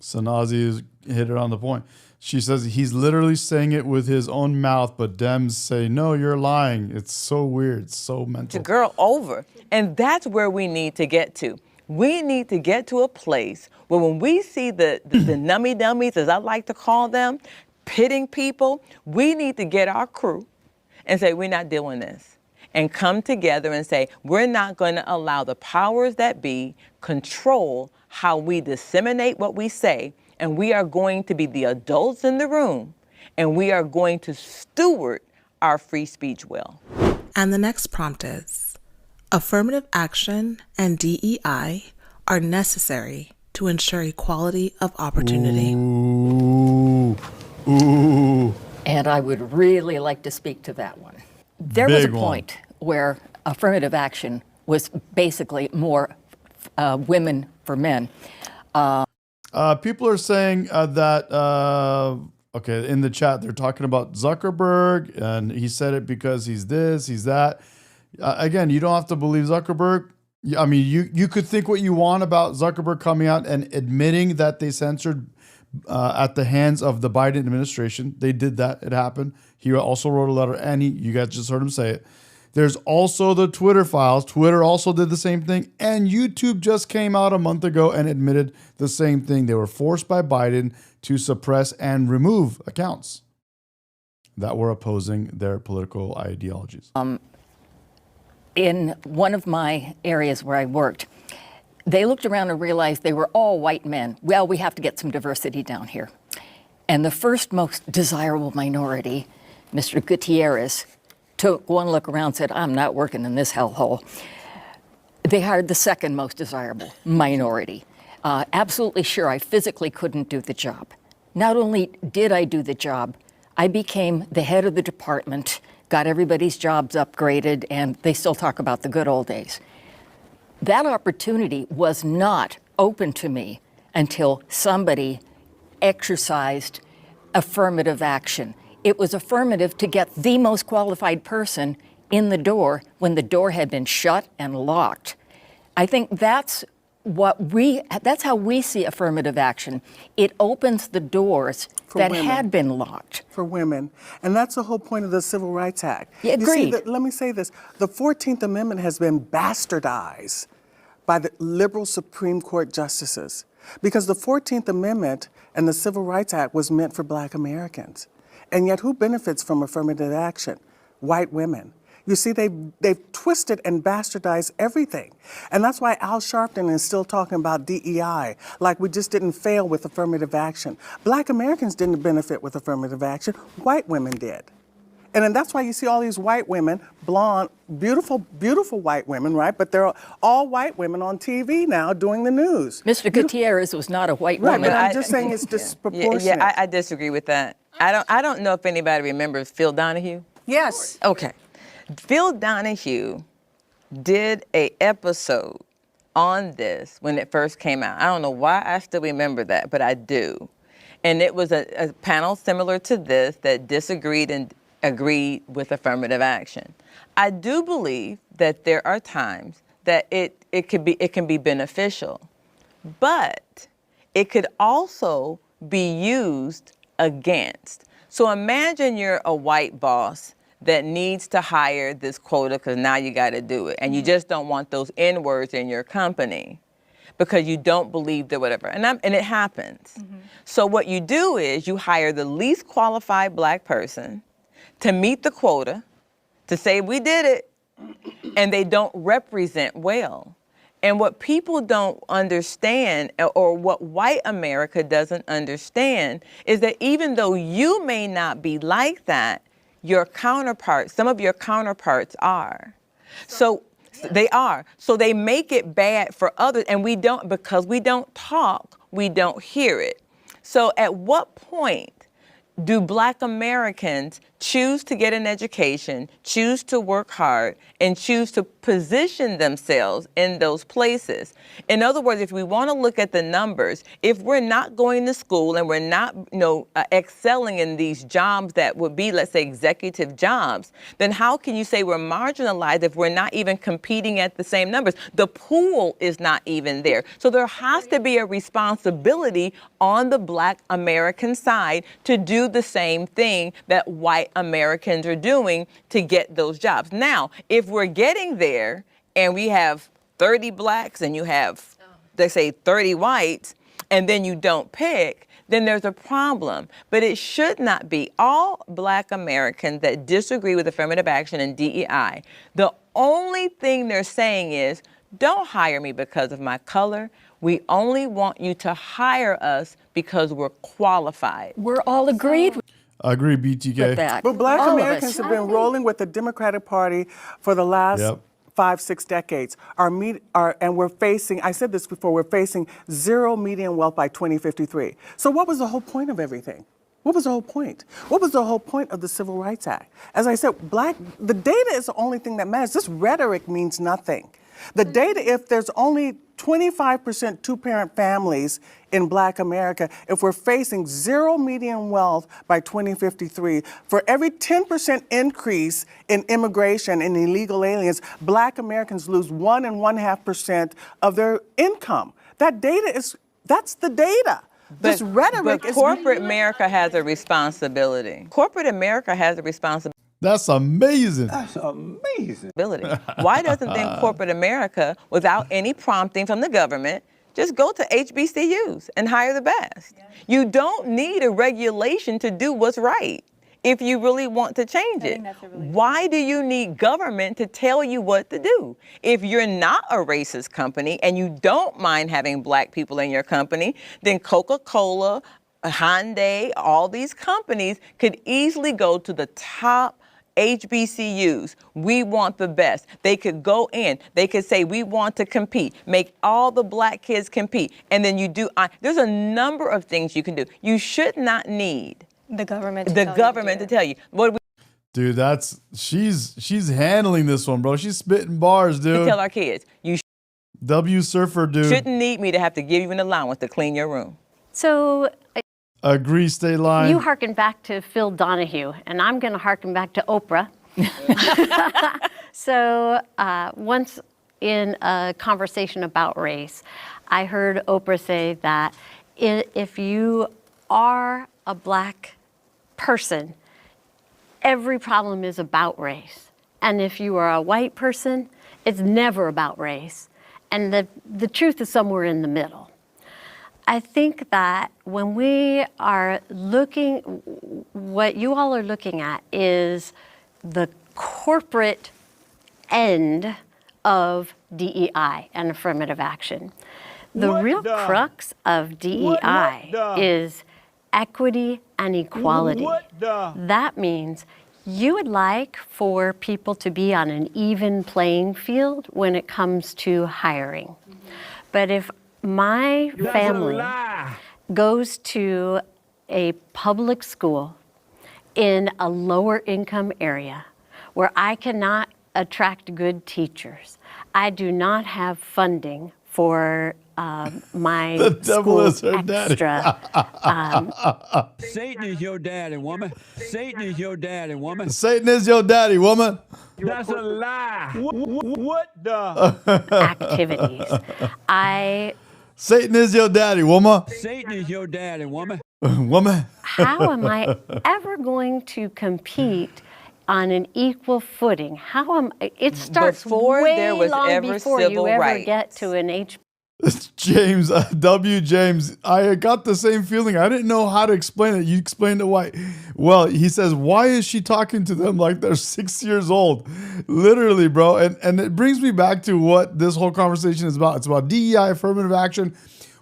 Sanazi hit it on the point. She says he's literally saying it with his own mouth, but Dems say, no, you're lying. It's so weird, it's so mental. The girl over. And that's where we need to get to. We need to get to a place where when we see the nummy dummies, as I like to call them, pitting people, we need to get our crew and say, we're not doing this. and come together and say, we're not going to allow the powers that be control how we disseminate what we say, and we are going to be the adults in the room, and we are going to steward our free speech well. And the next prompt is, affirmative action and DEI are necessary to ensure equality of opportunity. Ooh. And I would really like to speak to that one. There was a point where affirmative action was basically more women for men. People are saying that, okay, in the chat, they're talking about Zuckerberg, and he said it because he's this, he's that. Again, you don't have to believe Zuckerberg. I mean, you could think what you want about Zuckerberg coming out and admitting that they censored at the hands of the Biden administration. They did that. It happened. He also wrote a letter, and you guys just heard him say it. There's also the Twitter files. Twitter also did the same thing. And YouTube just came out a month ago and admitted the same thing. They were forced by Biden to suppress and remove accounts that were opposing their political ideologies. In one of my areas where I worked, they looked around and realized they were all white men. Well, we have to get some diversity down here. And the first most desirable minority, Mr. Gutierrez, took one look around and said, I'm not working in this hellhole. They hired the second most desirable minority. Absolutely sure I physically couldn't do the job. Not only did I do the job, I became the head of the department, got everybody's jobs upgraded, and they still talk about the good old days. That opportunity was not open to me until somebody exercised affirmative action. It was affirmative to get the most qualified person in the door when the door had been shut and locked. I think that's how we see affirmative action. It opens the doors that had been locked. For women. And that's the whole point of the Civil Rights Act. Yeah, agreed. You see, let me say this. The 14th Amendment has been bastardized by the liberal Supreme Court justices because the 14th Amendment and the Civil Rights Act was meant for Black Americans. And yet who benefits from affirmative action? White women. You see, they've twisted and bastardized everything. And that's why Al Sharpton is still talking about DEI, like we just didn't fail with affirmative action. Black Americans didn't benefit with affirmative action, white women did. And then that's why you see all these white women, blonde, beautiful, beautiful white women, right? But they're all white women on TV now doing the news. Mr. Gutierrez was not a white Right, woman. but I'm just saying it's disproportionate. Yeah, I disagree with that. I don't know if anybody remembers Phil Donahue. Yes. Okay. Phil Donahue did an episode on this when it first came out. I don't know why I still remember that, but I do. And it was a panel similar to this that disagreed and agreed with affirmative action. I do believe that there are times that it can be beneficial, but it could also be used against. So imagine you're a white boss that needs to hire this quota because now you got to do it. And you just don't want those N-words in your company because you don't believe that whatever. And it happens. So what you do is you hire the least qualified Black person to meet the quota, to say we did it, and they don't represent well. And what people don't understand, or what white America doesn't understand, is that even though you may not be like that, your counterparts, some of your counterparts are. So they are. So they make it bad for others, and we don't, because we don't talk, we don't hear it. So at what point do Black Americans choose to get an education, choose to work hard, and choose to position themselves in those places? In other words, if we want to look at the numbers, if we're not going to school and we're not, excelling in these jobs that would be, let's say, executive jobs, then how can you say we're marginalized if we're not even competing at the same numbers? The pool is not even there. So there has to be a responsibility on the Black American side to do the same thing that white Americans are doing to get those jobs. Now, if we're getting there and we have 30 Blacks and you have, they say, 30 whites, and then you don't pick, then there's a problem. But it should not be. All Black Americans that disagree with affirmative action and DEI, the only thing they're saying is, don't hire me because of my color. We only want you to hire us because we're qualified. We're all agreed I agree, BTK. But Black All of Americans us. have been rolling with the Democratic Party for the last 5-6 decades. And we're facing, I said this before, we're facing zero median wealth by 2053. So what was the whole point of everything? What was the whole point? What was the whole point of the Civil Rights Act? As I said, the data is the only thing that matters. This rhetoric means nothing. The data, if there's only 25% two-parent families in Black America, if we're facing zero median wealth by 2053, for every 10% increase in immigration and illegal aliens, Black Americans lose 1.5% of their income. That data that's the data. This rhetoric But corporate America has a responsibility. Corporate America has a responsibility. That's amazing. That's amazing. Why doesn't then corporate America, without any prompting from the government, just go to HBCUs and hire the best? You don't need a regulation to do what's right if you really want to change it. Why do you need government to tell you what to do? If you're not a racist company and you don't mind having Black people in your company, then Coca-Cola, Hyundai, all these companies could easily go to the top HBCUs. We want the best. They could go in. They could say, we want to compete. Make all the Black kids compete. And then you do, there's a number of things you can do. You should not need the government to tell you. What Dude, she's handling this one, bro. She's spitting bars, dude. we tell our kids, you W Surfer, dude. shouldn't need me to have to give you an allowance to clean your room. So Agree, state line. you hearken back to Phil Donahue, and I'm going to hearken back to Oprah. So once in a conversation about race, I heard Oprah say that if you are a Black person, every problem is about race. And if you are a white person, it's never about race. And the truth is somewhere in the middle. I think that when we are looking, what you all are looking at is the corporate end of DEI and affirmative action. The real crux of DEI is equity and equality. That means you would like for people to be on an even playing field when it comes to hiring. But if my family goes to a public school in a lower income area where I cannot attract good teachers, I do not have funding for my The devil is her daddy. extra. Satan is your daddy, woman. Satan is your daddy, woman. Satan is your daddy, woman. That's a lie. What the? Activities. Satan is your daddy, woman. Satan is your daddy, woman. Woman. How am I ever going to compete on an equal footing? How am it starts Before way there was long ever before civil you ever rights. get to an James, W. James, I got the same feeling. I didn't know how to explain it. You explained it why. Well, he says, why is she talking to them like they're 6 years old? Literally, bro. And it brings me back to what this whole conversation is about. It's about DEI, affirmative action.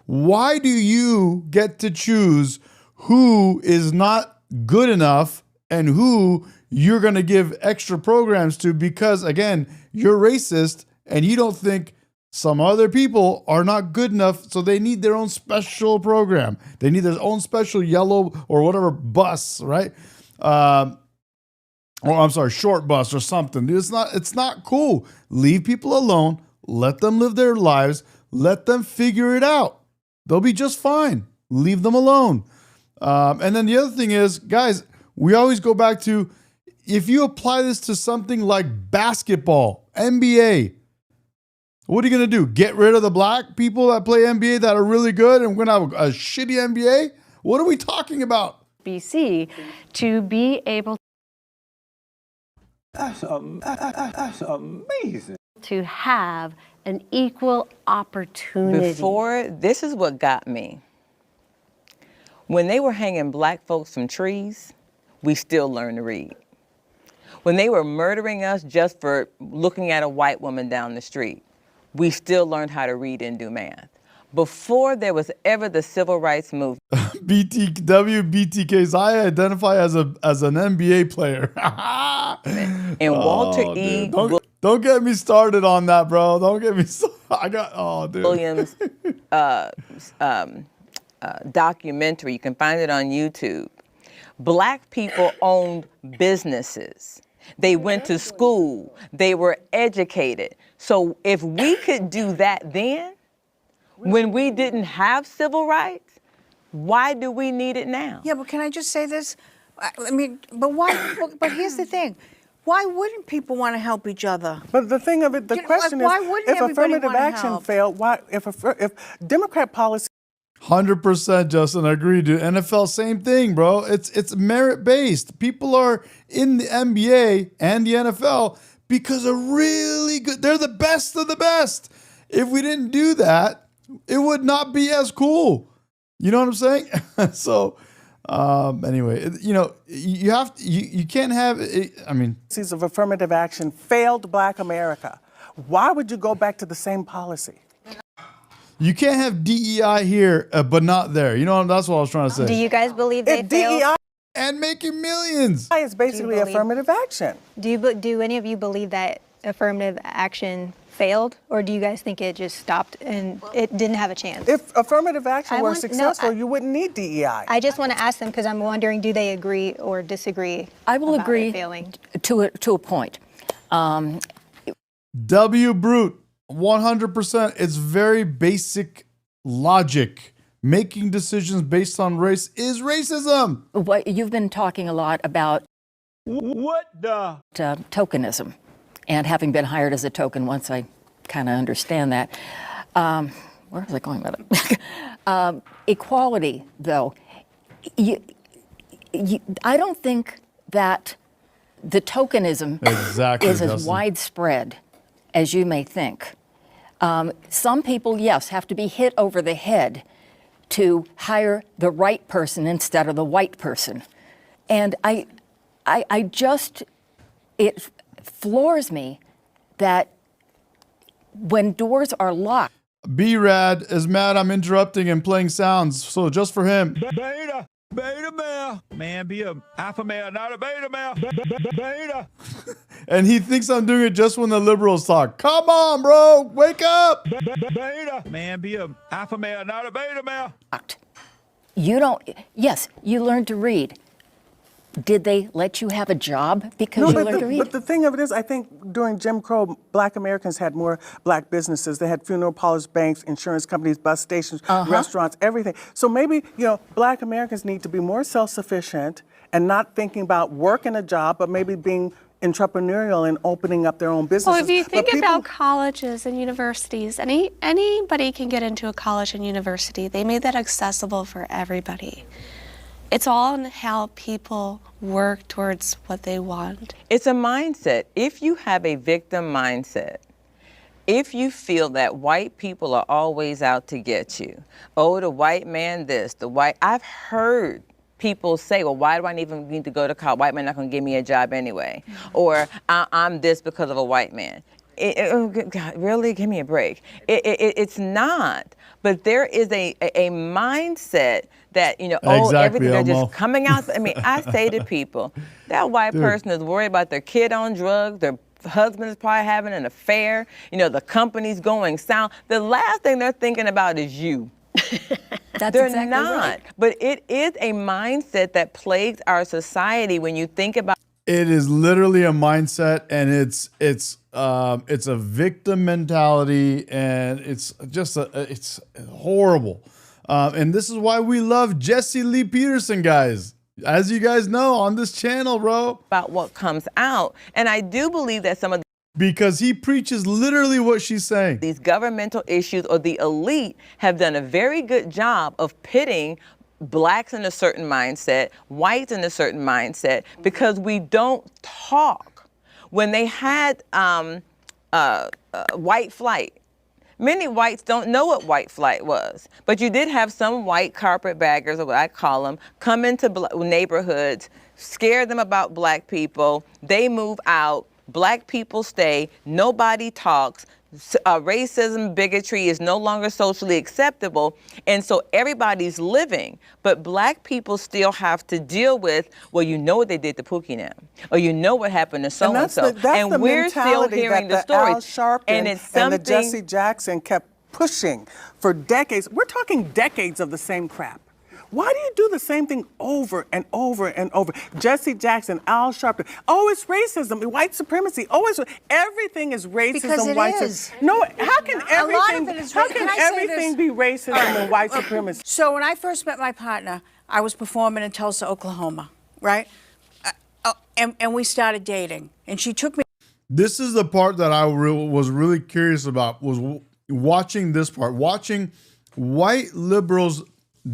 Why do you get to choose who is not good enough and who you're going to give extra programs to? Because, again, you're racist and you don't think some other people are not good enough, so they need their own special program. They need their own special yellow or whatever bus, right? Or I'm sorry, short bus or something. Dude, it's not cool. Leave people alone. Let them live their lives. Let them figure it out. They'll be just fine. Leave them alone. And then the other thing is, guys, we always go back to, if you apply this to something like basketball, NBA, what are you going to do? Get rid of the Black people that play NBA that are really good and we're going to have a shitty NBA? What are we talking about? BC to be able That's amazing. to have an equal opportunity. Before, this is what got me. When they were hanging black folks from trees, we still learned to read. When they were murdering us just for looking at a white woman down the street, we still learned how to read and do math. Before there was ever the civil rights movement. BTKs, I identify as an NBA player. And Walter E. Dude, don't get me started on that, bro. Don't get me started. Dude. Williams documentary, you can find it on YouTube. Black people owned businesses. They went to school. They were educated. So if we could do that then, when we didn't have civil rights, why do we need it now? Yeah, but can I just say this? I mean, but why? But here's the thing. Why wouldn't people want to help each other? But the thing of it, the question why is, wouldn't if everybody affirmative wanna action help? failed, why? If Democrat policy. 100%, Justin. I agree, dude. NFL, same thing, bro. It's merit based. People are in the NBA and the NFL because they're really good. They're the best of the best. If we didn't do that, it would not be as cool. You know what I'm saying? So, anyway, you know, you can't have. I mean, policies of affirmative action failed Black America. Why would you go back to the same policy? you can't have DEI here, but not there. You know, that's what I was trying to say. Do you guys believe they failed? DEI and making millions. It's basically affirmative action. Do any of you believe that affirmative action failed, or do you guys think it just stopped and it didn't have a chance? If affirmative action were want- no, successful, I- you wouldn't need DEI. I just want to ask them because I'm wondering, do they agree or disagree? I will about agree it failing? to a point. W Brute, 100%. It's very basic logic. Making decisions based on race is racism. What you've been talking a lot about What the? tokenism, and having been hired as a token once, I kind of understand that. Where was I going with it? Equality, though, I don't think that the tokenism Exactly, is as Justin. widespread as you may think. Some people, yes, have to be hit over the head to hire the right person instead of the white person. And I just, it floors me that when doors are locked. B-Rad is mad I'm interrupting and playing sounds, so just for him. Beta male. Man, be a alpha male, not a beta male. Beta. And he thinks I'm doing it just when the liberals talk. Come on, bro, wake up. Beta. Man, be a alpha male, not a beta male. You don't, yes, you learned to read. Did they let you have a job because you learned to read? But the thing of it is, I think during Jim Crow, Black Americans had more Black businesses. They had funeral parlors, banks, insurance companies, bus stations, restaurants, everything. So maybe, Black Americans need to be more self-sufficient and not thinking about working a job, but maybe being entrepreneurial and opening up their own businesses. Well, if you think But people- about colleges and universities, anybody can get into a college and university. They made that accessible for everybody. It's all in how people work towards what they want. It's a mindset. If you have a victim mindset, if you feel that white people are always out to get you, oh, the white man this, I've heard people say, well, why do I even need to go to college? White man not gonna give me a job anyway. Or I'm this because of a white man. God, really? Give me a break. It's not. But there is a mindset that, everything they're just coming out. I mean, I say to people, that white person is worried about their kid on drugs, their husband is probably having an affair, the company's going south. The last thing they're thinking about is you. They're exactly not. right. But it is a mindset that plagues our society when you think about. It is literally a mindset, and it's a victim mentality, and it's just it's horrible. And this is why we love Jesse Lee Peterson, guys. As you guys know on this channel, bro. About what comes out, and I do believe that some of because he preaches literally what she's saying. These governmental issues or the elite have done a very good job of pitting blacks in a certain mindset, whites in a certain mindset, because we don't talk. When they had white flight, Many whites don't know what white flight was, but you did have some white carpetbaggers, or what I call them, come into neighborhoods, scare them about black people. They move out. Black people stay. Nobody talks. Racism, bigotry is no longer socially acceptable, and so everybody's living, but black people still have to deal with, well, you know what they did to Pookie now, or you know what happened to so-and-so, and we're still hearing the stories, and it's something... and the Jesse Jackson kept pushing for decades. We're talking decades of the same crap. Why do you do the same thing over and over and over? Jesse Jackson, Al Sharpton. Oh, it's racism, white supremacy. Oh, everything is racism, because it white is. No, how can everything, everything be racism and white supremacy? So when I first met my partner, I was performing in Tulsa, Oklahoma, right? And we started dating, and she took me. This is the part that I was really curious about, was watching this part, watching white liberals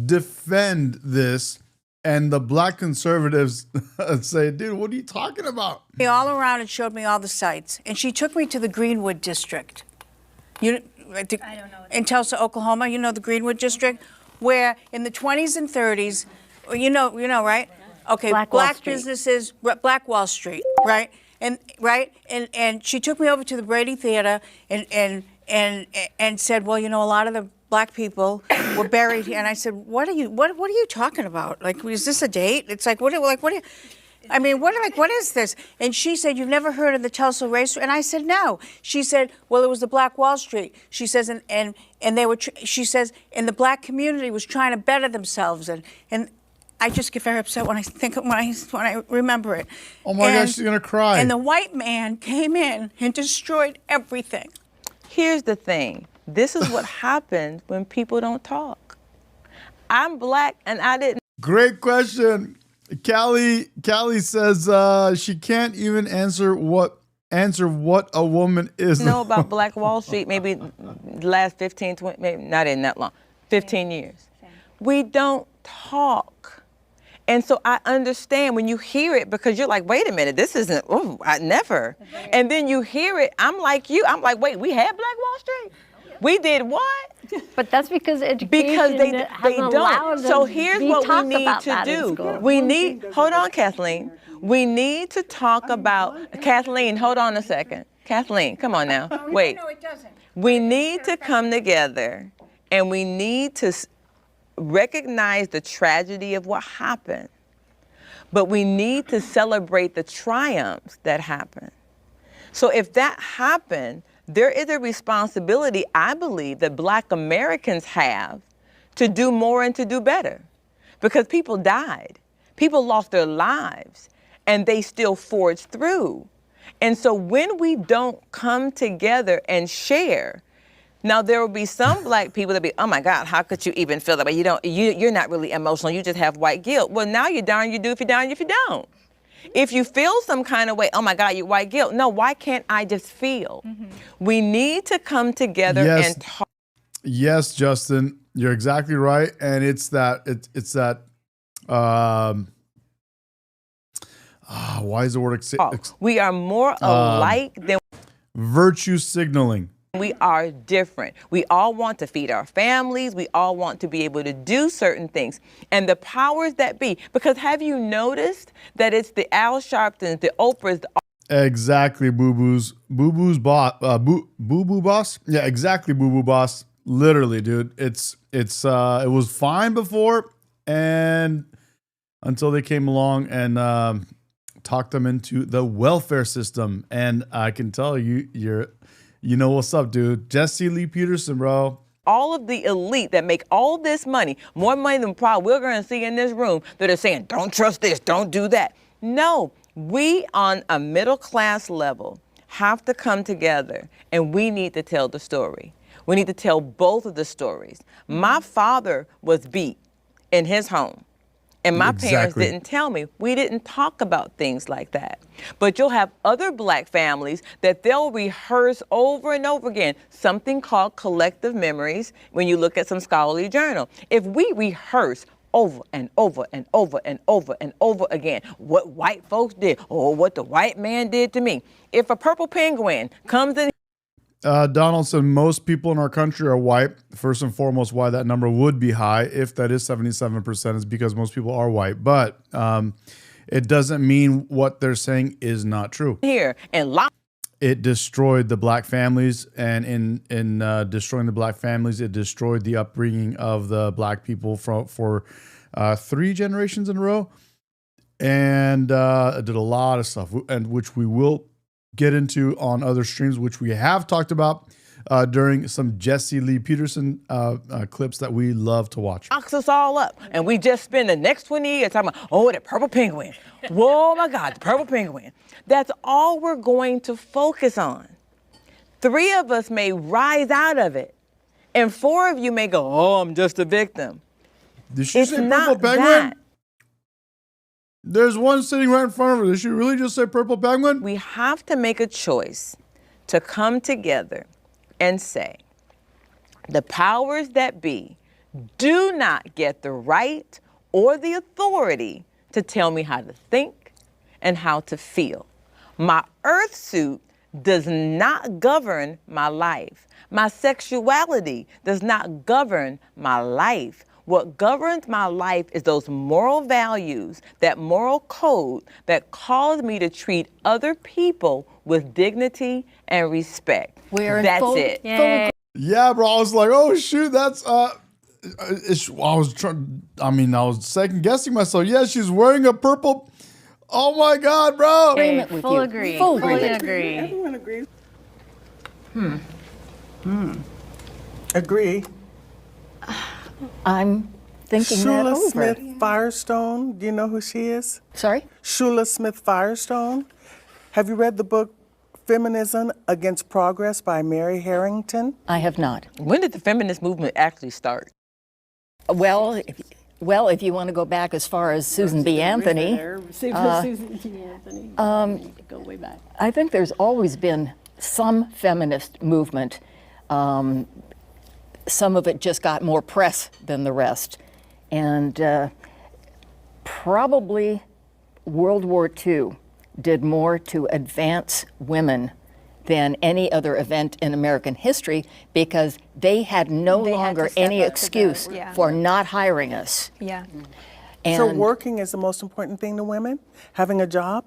defend this and the black conservatives say, dude, what are you talking about? All around and showed me all the sites. And she took me to the Greenwood District. I don't know. In Tulsa, Oklahoma, you know the Greenwood District? Where in the 20s and 30s, you know, right? Okay, black businesses, Black Wall Street, right? And she took me over to the Brady Theater and said, well, you know, a lot of the black people were buried here, and I said, "What are you talking about? Like, is this a date?" It's like, what is this? And she said, "You've never heard of the Tulsa race?" And I said, "No." She said, "Well, it was the Black Wall Street." She says, and they were. She says, and the black community was trying to better themselves, and I just get very upset when I remember it. Oh my gosh, she's gonna cry. And the white man came in and destroyed everything. Here's the thing. This is what happens when people don't talk. I'm black and I didn't. Great question. Callie says she can't even answer what a woman is. Know about Black Wall Street maybe the last 15, 20, maybe not in that long, 15 years. We don't talk. And so I understand when you hear it, because you're like, wait a minute, this isn't, I never. And then you hear it, I'm like you, I'm like, wait, we had Black Wall Street? We did what? But that's because education because they don't. So here's what we need to do. We need, hold on, Kathleen. We need to talk about, Kathleen, hold on a second. Kathleen, come on now. Wait. No, it doesn't. We need to come together and we need to recognize the tragedy of what happened. But we need to celebrate the triumphs that happened. So if that happened, there is a responsibility, I believe, that black Americans have to do more and to do better. Because people died. People lost their lives, and they still forged through. And so when we don't come together and share, now there will be some black people that be, oh my God, how could you even feel that way? You're not really emotional, you just have white guilt. Well, now you're darn you do if you're darn if you don't. If you feel some kind of way, oh my God, you're white guilt. No, why can't I just feel? Mm-hmm. We need to come together and talk. Yes, Justin, you're exactly right. And it's that, why is the word? We are more alike than virtue signaling. We are different. We all want to feed our families. We all want to be able to do certain things. And the powers that be, because have you noticed that it's the Al Sharptons, the Oprahs, exactly, Boo-Boo's boss, Boo-Boo boss? Yeah, exactly, Boo-Boo boss. Literally, dude. It was fine before, and until they came along and talked them into the welfare system. And I can tell you know what's up, dude. Jesse Lee Peterson, bro. All of the elite that make all this money, more money than probably we're going to see in this room, that are saying, don't trust this, don't do that. No, we on a middle class level have to come together and we need to tell the story. We need to tell both of the stories. My father was beat in his home. And my parents didn't tell me. We didn't talk about things like that. But you'll have other black families that they'll rehearse over and over again, something called collective memories when you look at some scholarly journal. If we rehearse over and over and over and over and over again what white folks did or what the white man did to me, if a purple penguin comes in. Donald said most people in our country are white. First and foremost, why that number would be high, if that is 77%, is because most people are white. But it doesn't mean what they're saying is not true. Here and it destroyed the black families, and in destroying the black families, it destroyed the upbringing of the black people for 3 generations in a row, and it did a lot of stuff, and which we will get into on other streams, which we have talked about during some Jesse Lee Peterson clips that we love to watch. Locks us all up, and we just spend the next 20 years talking about, oh, the purple penguin. Whoa, my God, the purple penguin. That's all we're going to focus on. 3 of us may rise out of it, and 4 of you may go, oh, I'm just a victim. Did she say purple penguin? There's one sitting right in front of her. Did she really just say purple penguin? We have to make a choice to come together and say, the powers that be do not get the right or the authority to tell me how to think and how to feel. My earth suit does not govern my life. My sexuality does not govern my life. What governs my life is those moral values, that moral code that calls me to treat other people with dignity and respect. That's it. Yeah, bro. I was like, oh shoot, that's I was second guessing myself. Yeah, she's wearing a purple. Oh my God, bro. Full agree. Fully agree. Everyone agrees. Agree. I'm thinking that Shula over. Smith Firestone. Do you know who she is? Sorry? Shula Smith Firestone. Have you read the book Feminism Against Progress by Mary Harrington? I have not. When did the feminist movement actually start? Well, if you want to go back as far as Susan B. Anthony, Go way back. I think there's always been some feminist movement. Some of it just got more press than the rest. And probably World War II did more to advance women than any other event in American history, because they had no longer any excuse for not hiring us. Yeah. And So working is the most important thing to women? Having a job?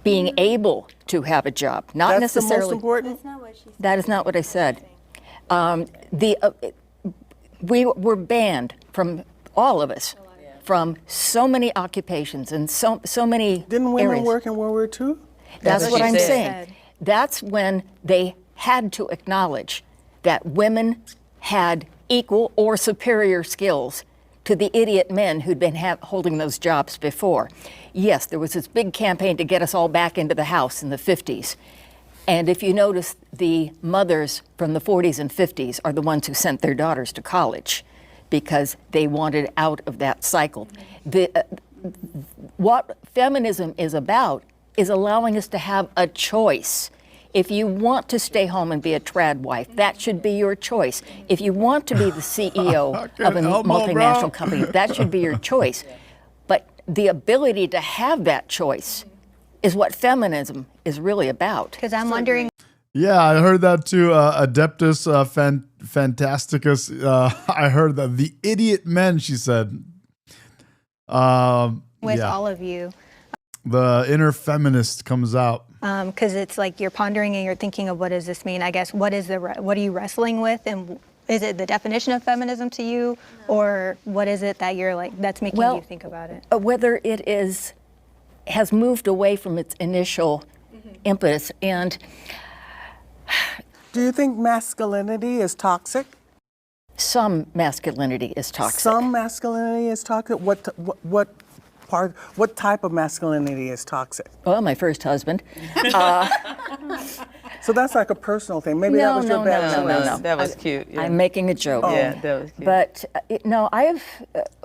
being able to have a job, not That's necessarily. the most important? That is not what I said. We were banned from, all of us, from so many occupations and so many Didn't women areas. work in World War II? That's what I'm said. saying. That's when they had to acknowledge that women had equal or superior skills to the idiot men who'd been holding those jobs before. Yes, there was this big campaign to get us all back into the house in the 50s. And if you notice, the mothers from the 40s and 50s are the ones who sent their daughters to college because they wanted out of that cycle. What feminism is about is allowing us to have a choice. If you want to stay home and be a trad wife, that should be your choice. If you want to be the CEO of a multinational company, that should be your choice. But the ability to have that choice is what feminism is really about. Because I'm wondering. Yeah, I heard that too. Adeptus Fantasticus. I heard that. The idiot men, she said. With all of you. The inner feminist comes out. Because it's like you're pondering and you're thinking of what does this mean? I guess what are you wrestling with, and is it the definition of feminism to you, or what is it that you're like that's making you think about it? Whether it has moved away from its initial impetus, and do you think masculinity is toxic? Some masculinity is toxic. Some masculinity is toxic. What type of masculinity is toxic? Well, my first husband. So that's like a personal thing. Maybe that was your bad choice. No, that was cute. Yeah. I'm making a joke. Yeah, that was cute. But no,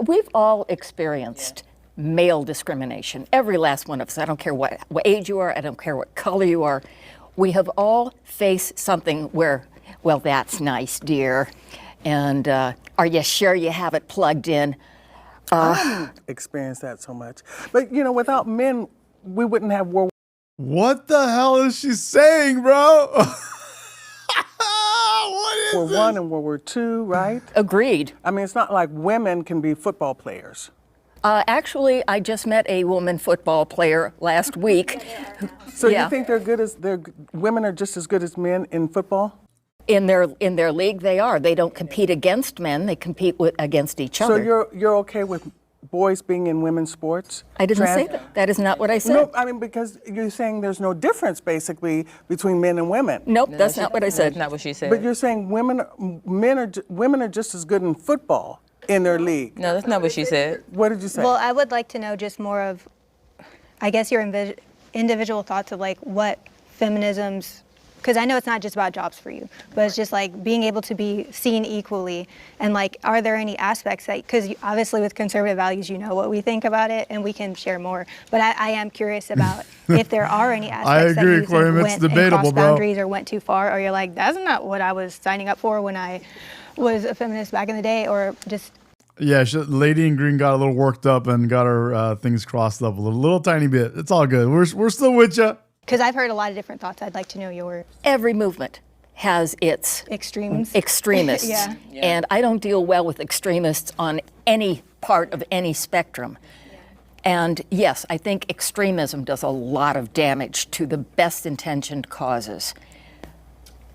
we've all experienced male discrimination. Every last one of us. I don't care what age you are. I don't care what color you are. We have all faced something where, well, that's nice, dear. And are you sure you have it plugged in? I haven't experienced that so much. But, without men, we wouldn't have World War. What the hell is she saying, bro? War I and World War II, right? Agreed. I mean, it's not like women can be football players. Actually, I just met a woman football player last week. So you think women are just as good as men in football? In their league, they are. They don't compete against men; they compete against each other. So you're okay with boys being in women's sports? I didn't say that. That is not what I said. No, I mean, because you're saying there's no difference basically between men and women. Nope, that's not what I said. That's not what she said. But you're saying women are just as good in football in their league. No, that's not what she said. What did you say? Well, I would like to know just more of, I guess, your individual thoughts of like what feminism's, because I know it's not just about jobs for you, but it's just like being able to be seen equally. And like, are there any aspects that, because obviously with conservative values, you know what we think about it and we can share more. But I am curious about if there are any aspects that you think went across boundaries or went too far, or you're like, that's not what I was signing up for when I was a feminist back in the day, or just. Yeah, Lady in Green got a little worked up and got her things crossed up a little tiny bit. It's all good. We're still with you. Because I've heard a lot of different thoughts. I'd like to know yours. Every movement has its extremists. Yeah. And I don't deal well with extremists on any part of any spectrum. And yes, I think extremism does a lot of damage to the best intentioned causes.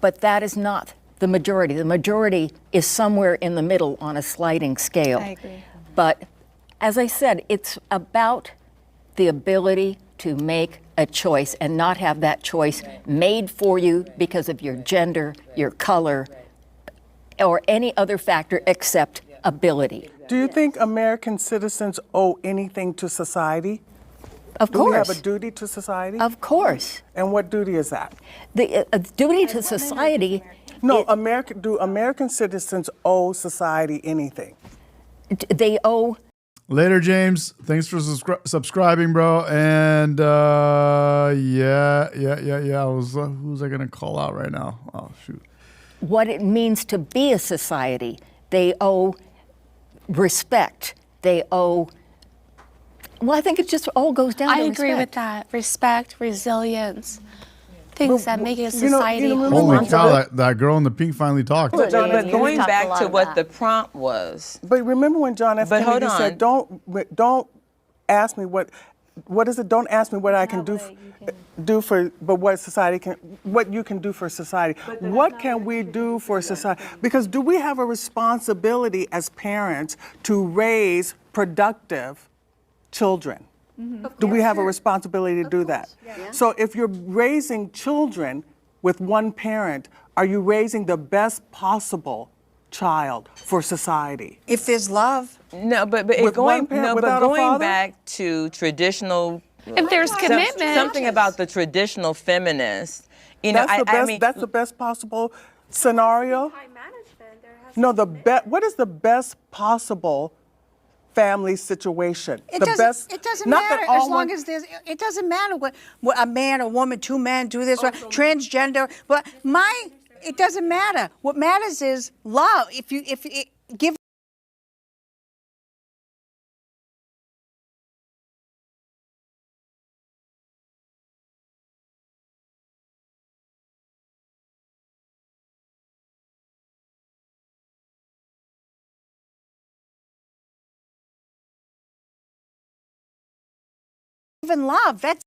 But that is not the majority. The majority is somewhere in the middle on a sliding scale. I agree. But as I said, it's about the ability to make a choice and not have that choice made for you because of your gender, your color, or any other factor except ability. Do you think American citizens owe anything to society? Of Do we have course. a duty to society? Of course. And what duty is that? The duty to society. No, do American citizens owe society anything? They owe. Later, James. Thanks for subscribing, bro. And yeah. Who's I gonna call out right now? Oh shoot. What it means to be a society. They owe respect. They owe. Well, I think it just all goes down to I respect. agree with that. Respect, resilience, things that make a society. Holy cow! That girl in the pink finally talked. But going back to what the prompt was. But remember when John F. Kennedy said, "Don't ask me what is it? Don't ask me what I can do for, but what society can, what you can do for society. What can we do for society? Because do we have a responsibility as parents to raise productive children? Do we have a responsibility to do that? Yeah. So if you're raising children with one parent, are you raising the best possible child for society? If there's love. No, but With going one parent, but without a going father? back to traditional. If there's commitment. Something about the traditional feminist. You know, That's I mean, that's the best possible scenario. No, what is the best possible family situation? It doesn't matter as long as there's. It doesn't matter what a man, a woman, two men do this, transgender. But it doesn't matter. What matters is love. If you give. Even love, that's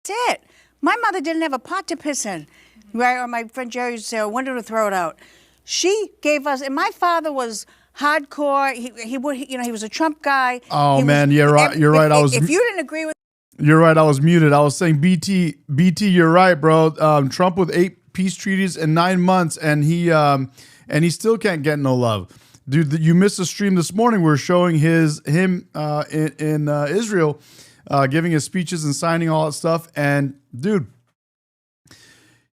it. My mother didn't have a pot to piss in, right? Or my friend Jerry used to say, I wanted to throw it out. She gave us, and my father was hardcore. He was a Trump guy. Oh man, you're right. You're right. If you didn't agree with. You're right. I was muted. I was saying BT. You're right, bro. Trump with 8 peace treaties in 9 months, and he still can't get no love. Dude, you missed a stream this morning. We were showing him in Israel, giving his speeches and signing all that stuff. And dude,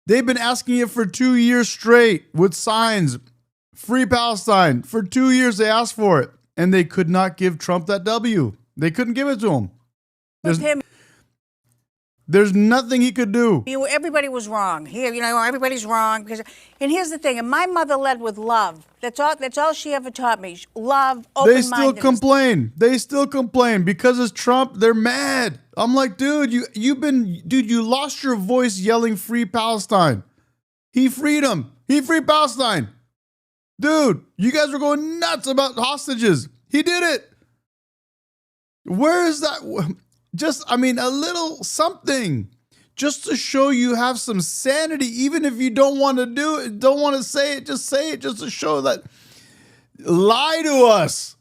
they've been asking it for 2 years straight with signs, free Palestine. For 2 years they asked for it, and they could not give Trump that W. They couldn't give it to him. There's nothing he could do. Everybody was wrong. Here, everybody's wrong. And here's the thing, and my mother led with love. That's all she ever taught me. Love, They still open-mindedness. complain. They still complain because it's Trump. They're mad. I'm like, dude, you lost your voice yelling free Palestine. He freed them. He freed Palestine. Dude, you guys were going nuts about hostages. He did it. Where is that? A little something. Just to show you have some sanity, even if you don't want to do it, don't want to say it, just to show that. Lie to us.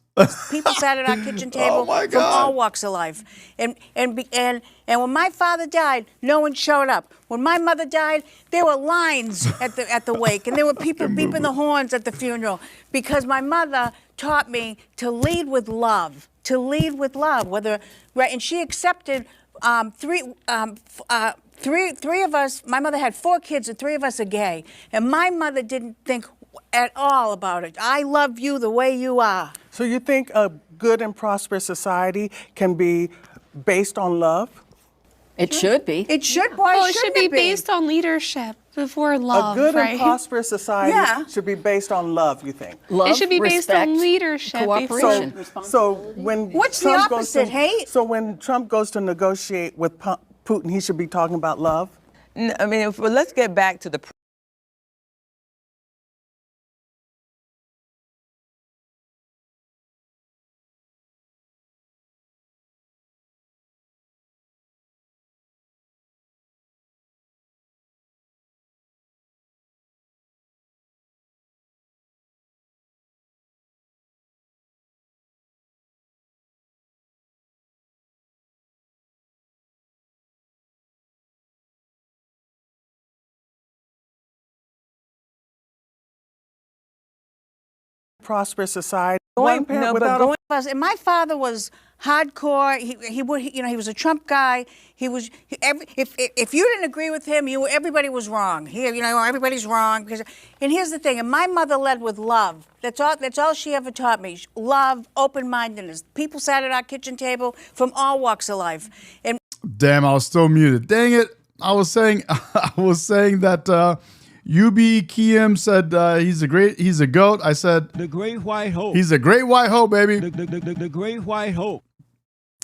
People sat at our kitchen table from all walks of life. And when my father died, no one showed up. When my mother died, there were lines at the wake, and there were people beeping the horns at the funeral, because my mother taught me to lead with love. To lead with love, and she accepted three of us. My mother had 4 kids, and 3 of us are gay, and my mother didn't think at all about it. I love you the way you are. So you think a good and prosperous society can be based on love? It should be. It should. Why it should be based on leadership before love. A good right? and prosperous society should be based on love, you think? Love, it should be based respect, on leadership. cooperation. So when what's Trump the opposite? Hate? So when Trump goes to negotiate with Putin, he should be talking about love? Let's get back to the Prosperous society. And my father was hardcore. He was a Trump guy. If you didn't agree with him, everybody was wrong. Here, everybody's wrong. And here's the thing, and my mother led with love. That's all she ever taught me. Love, open-mindedness. People sat at our kitchen table from all walks of life. And damn, I was still muted. Dang it. I was saying that UB Kiem said he's a goat. I said the great white hope. He's a great white hope, baby. The great white hope.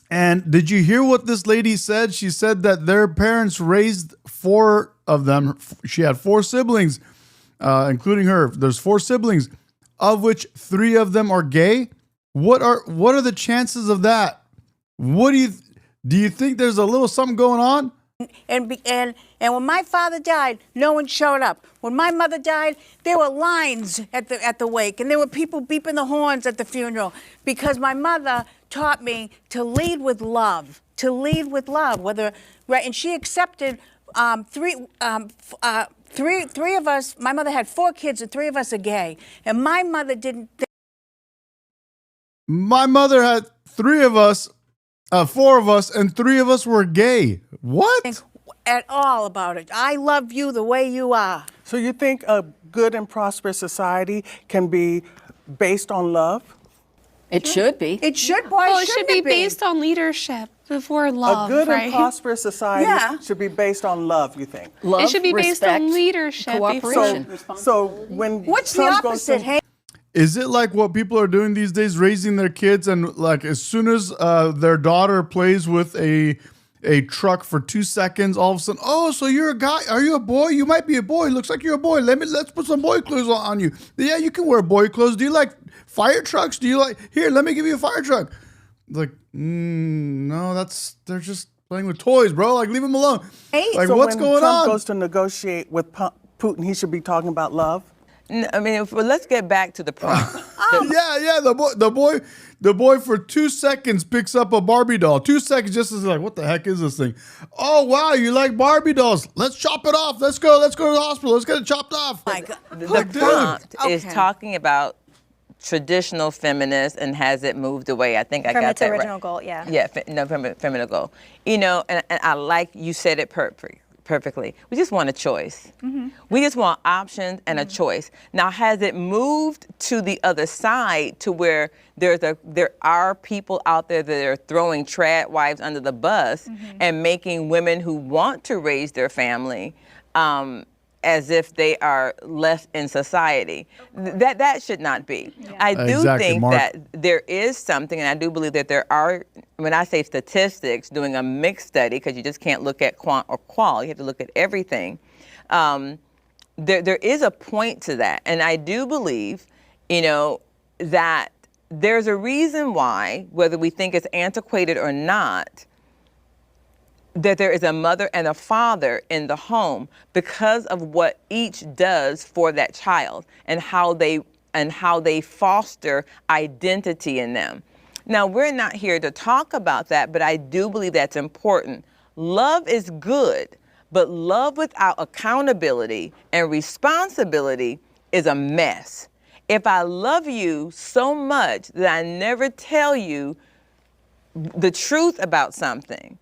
And did you hear what this lady said? She said that their parents raised 4 of them. She had 4 siblings, including her. There's 4 siblings, of which 3 of them are gay. What are the chances of that? Do you think there's a little something going on? And when my father died, no one showed up. When my mother died, there were lines at the wake, and there were people beeping the horns at the funeral, because my mother taught me to lead with love. To lead with love, and she accepted 3 of us. My mother had 4 kids, and 3 of us are gay, and my mother didn't think. My mother had 4 of us, and 3 of us were gay. What? At all about it. I love you the way you are. So you think a good and prosperous society can be based on love? It should be. It should. Why it should be based on leadership before love. A good right? and prosperous society should be based on love, you think? Love, it should be based respect, on leadership. cooperation. So when what's Trump the opposite? Hey. Is it like what people are doing these days, raising their kids, and like as soon as their daughter plays with a truck for 2 seconds, all of a sudden, oh, so you're a guy? Are you a boy? You might be a boy. Looks like you're a boy. Let's put some boy clothes on you. Yeah, you can wear boy clothes. Do you like fire trucks? Do you like here? Let me give you a fire truck. Like, no, they're just playing with toys, bro. Like, leave them alone. Hey, like, so what's when going Trump on? goes to negotiate with Putin, he should be talking about love. Let's get back to the point. Yeah. The boy for 2 seconds picks up a Barbie doll. 2 seconds, just as like, what the heck is this thing? Oh wow, you like Barbie dolls? Let's chop it off. Let's go to the hospital. Let's get it chopped off. The prompt is talking about traditional feminist and has it moved away. I think I got that original right. goal, yeah. Yeah, feminine goal. And I like you said it perfectly. We just want a choice. We just want options and a choice. Now, has it moved to the other side to where there are people out there that are throwing trad wives under the bus and making women who want to raise their family as if they are less in society? That should not be. I do Exactly, think Mark. that there is something, and I do believe that there are, when I say statistics, doing a mixed study, because you just can't look at quant or qual, you have to look at everything. There is a point to that. And I do believe, that there's a reason why, whether we think it's antiquated or not, that there is a mother and a father in the home because of what each does for that child and how they foster identity in them. Now, we're not here to talk about that, but I do believe that's important. Love is good, but love without accountability and responsibility is a mess. If I love you so much that I never tell you the truth about something,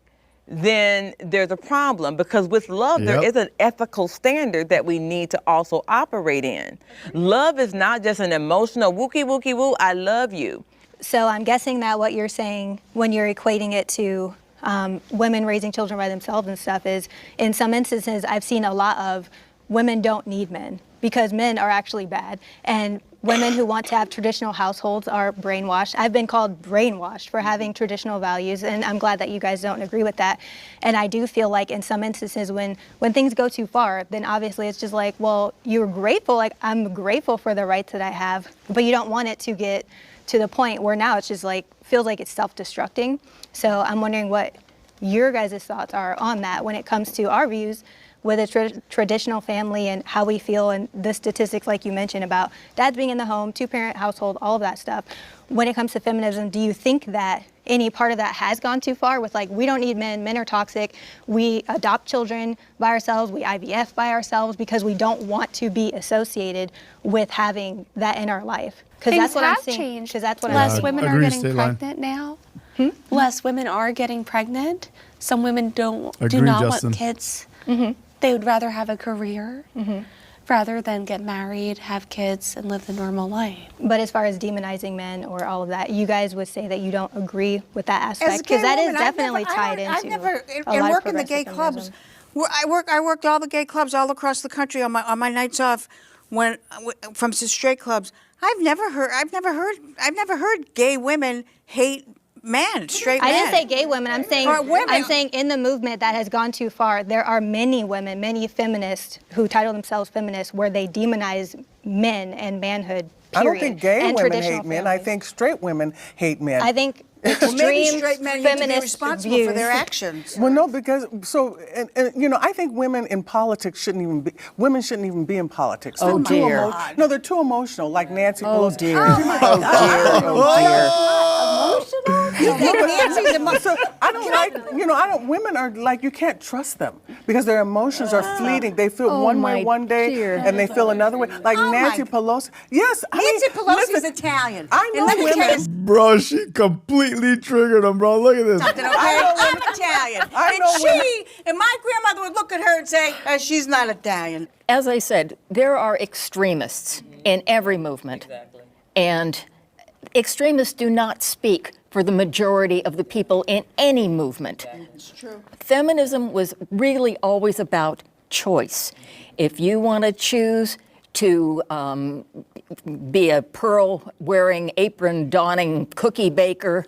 then there's a problem, because with love, there is an ethical standard that we need to also operate in. Love is not just an emotional wookie wookie woo, I love you. So I'm guessing that what you're saying when you're equating it to women raising children by themselves and stuff is, in some instances, I've seen a lot of women don't need men because men are actually bad. And women who want to have traditional households are brainwashed. I've been called brainwashed for having traditional values, and I'm glad that you guys don't agree with that. And I do feel like in some instances when things go too far, then obviously it's just like, well, you're grateful, like I'm grateful for the rights that I have, but you don't want it to get to the point where now it's just like, feels like it's self-destructing. So I'm wondering what your guys' thoughts are on that when it comes to our views with a traditional family and how we feel, and the statistics like you mentioned about dads being in the home, two-parent household, all of that stuff. When it comes to feminism, do you think that any part of that has gone too far with like, we don't need men, men are toxic, we adopt children by ourselves, we IVF by ourselves because we don't want to be associated with having that in our life? Because that's what I'm seeing. Because that's what Less I'm seeing. women are getting pregnant now. Less women are getting pregnant. Some women do not want kids. They would rather have a career rather than get married, have kids, and live the normal life. But as far as demonizing men or all of that, you guys would say that you don't agree with that aspect, because that is definitely tied into and work in the gay clubs. I worked all the gay clubs all across the country on my nights off, from straight clubs. I've never heard gay women hate men, straight men. I didn't say gay women. I'm saying in the movement that has gone too far, there are many women, many feminists who title themselves feminists, where they demonize men and manhood. Period. I don't think gay and women hate men. I think straight women hate men. I think Well, maybe extreme straight men need to be feminist responsible views. for their actions. Well, no, because I think women in politics women shouldn't even be in politics. Oh, They're too dear. No, they're too emotional, like Nancy Pelosi. Dear. Oh, dear. You think Nancy's emotional? Women are like, you can't trust them because their emotions are fleeting. They feel one way one day and they feel another way. Like Nancy Pelosi. Yes, Nancy Pelosi's Italian. I know And let me tell you Bro, she completely triggered him, bro. Look at this. something, okay? I'm Italian. And my grandmother would look at her and say, she's not Italian. As I said, there are extremists in every movement. And extremists do not speak for the majority of the people in any movement. It's true. Feminism was really always about choice. If you want to choose to be a pearl-wearing, apron-donning cookie baker,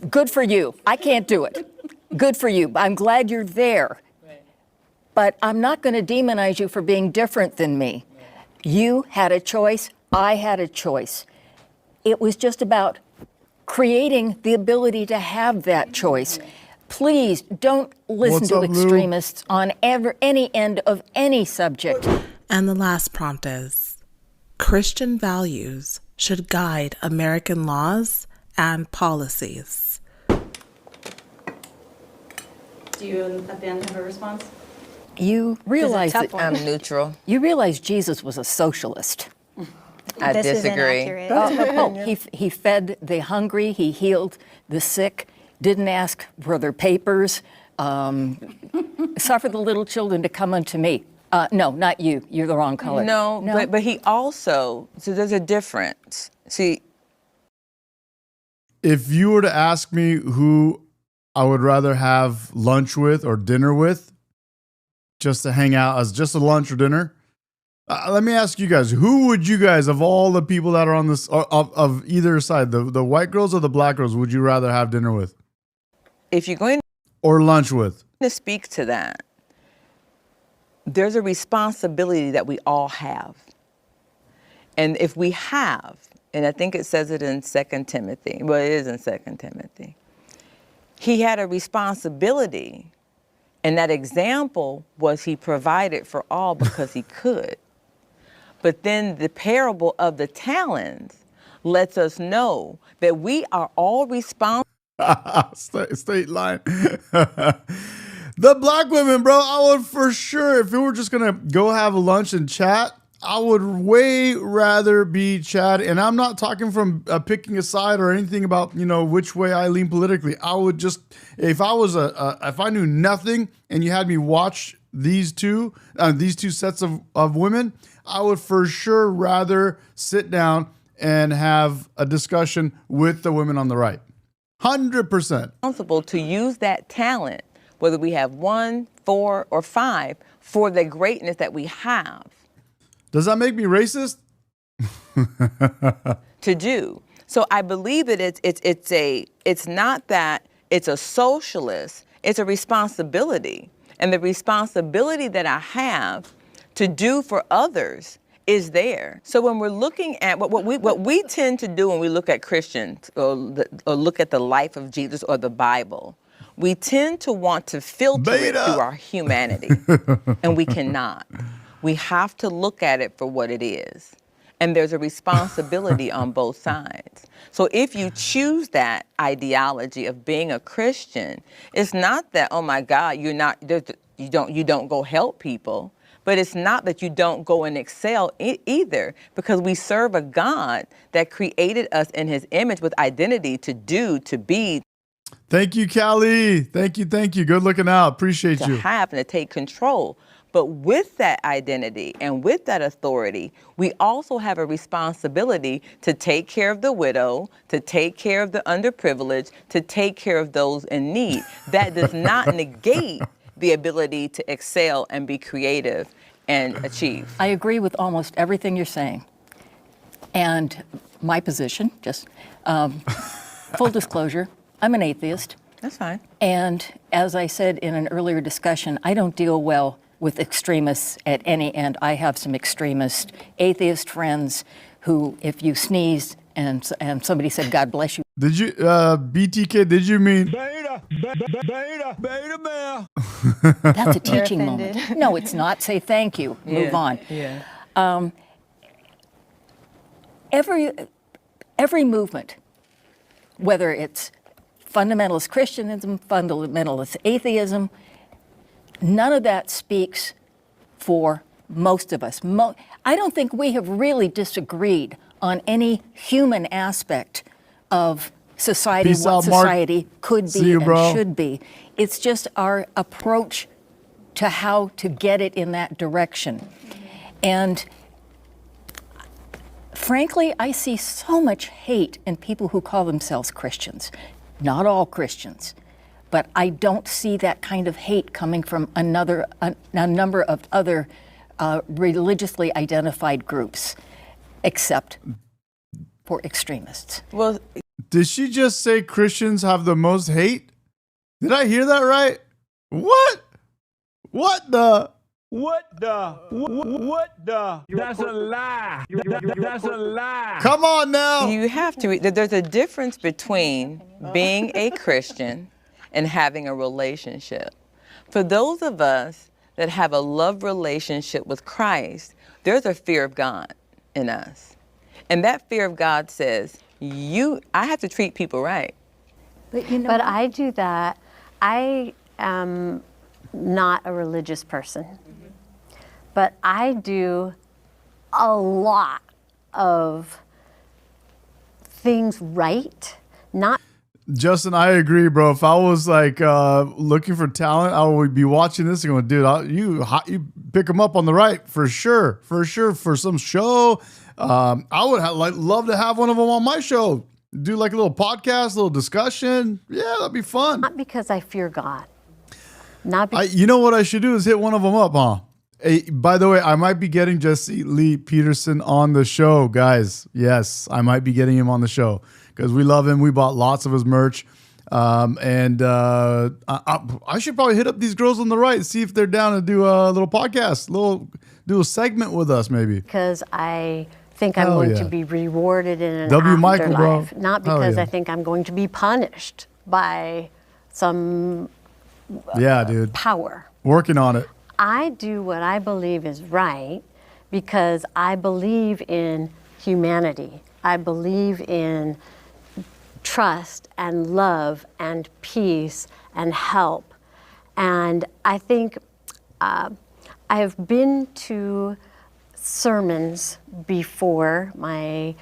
good for you. I can't do it. Good for you. I'm glad you're there. But I'm not going to demonize you for being different than me. You had a choice. I had a choice. It was just about creating the ability to have that choice. Please don't listen to extremists on any end of any subject. And the last prompt is, Christian values should guide American laws and policies. Do you at the end have a response? You realize tough that one. I'm neutral. You realize Jesus was a socialist. I This is disagree. inaccurate. He fed the hungry, he healed the sick, didn't ask for their papers, Suffer the little children to come unto me. No, not you. You're the wrong color. No, but he also, so there's a difference. See, If you were to ask me who I would rather have lunch with or dinner with, just to hang out as just a lunch or dinner, let me ask you guys, who would you guys, of all the people that are on this, of either side, the white girls or the black girls, would you rather have dinner with? if you're going Or lunch with? to speak to that, there's a responsibility that we all have. And if we have, and I think it says it in 2 Timothy, well, it is in 2 Timothy, he had a responsibility, and that example was he provided for all because he could. But then the parable of the talents lets us know that we are all responsible. State line. The black women, bro, I would for sure, if we were just gonna go have lunch and chat, I would way rather be chatting. And I'm not talking from picking a side or anything about, you know, which way I lean politically. I would just, if I was if I knew nothing and you had me watch these two sets of women, I would for sure rather sit down and have a discussion with the women on the right. 100%. Responsible to use that talent, whether we have 1, 4, or 5, for the greatness that we have. Does that make me racist? To do. So I believe that it's not that it's a socialist, it's a responsibility. And the responsibility that I have to do for others is there. So when we're looking at what we tend to do when we look at Christians or look at the life of Jesus or the Bible, we tend to want to filter it through our humanity, and we cannot. We have to look at it for what it is. And there's a responsibility on both sides. So if you choose that ideology of being a Christian, it's not that, oh my God, you don't go help people, but it's not that you don't go and excel either, because we serve a God that created us in his image with identity to do, to be. Thank you, Callie. Thank you. Good looking out. Appreciate you. To have and to take control. But with that identity and with that authority, we also have a responsibility to take care of the widow, to take care of the underprivileged, to take care of those in need. That does not negate the ability to excel and be creative and achieve. I agree with almost everything you're saying. And my position, just full disclosure, I'm an atheist. That's fine. And as I said in an earlier discussion, I don't deal well with extremists at any end. I have some extremist atheist friends who, if you sneeze and somebody said, God bless you. Did you, BTK, did you mean? Beta male. That's a teaching moment. No, it's not. Say thank you. Move on. Yeah. Every movement, whether it's fundamentalist Christianism, fundamentalist atheism, none of that speaks for most of us. I don't think we have really disagreed on any human aspect of society, Peace what out, Mark. society could See be you, and bro. should be. It's just our approach to how to get it in that direction. And frankly, I see so much hate in people who call themselves Christians. Not all Christians. But I don't see that kind of hate coming from a number of other religiously identified groups, except for extremists. Well, did she just say Christians have the most hate? Did I hear that right? What? What the? That's a lie. That's a lie. Come on now. You have to, there's a difference between being a Christian and having a relationship. For those of us that have a love relationship with Christ, there's a fear of God in us. And that fear of God says, I have to treat people right. But I do that. I am not a religious person, but I do a lot of things right, not. Justin, I agree, bro. If I was like looking for talent, I would be watching this and going, dude, you pick them up on the right for sure, for some show. I would love to have one of them on my show. Do like a little podcast, a little discussion. Yeah, that'd be fun. Not because I fear God. Not because You know what I should do is hit one of them up, huh? Hey, by the way, I might be getting Jesse Lee Peterson on the show, guys. Yes, I might be getting him on the show because we love him. We bought lots of his merch. I should probably hit up these girls on the right, see if they're down to do a little podcast, do a segment with us maybe. because I think I'm going to be rewarded in an W. afterlife. Michael, bro. Not Hell because yeah. I think I'm going to be punished by some Yeah, dude. power. Working on it. I do what I believe is right because I believe in humanity. I believe in trust and love and peace and help. And I think I have been to sermons before. I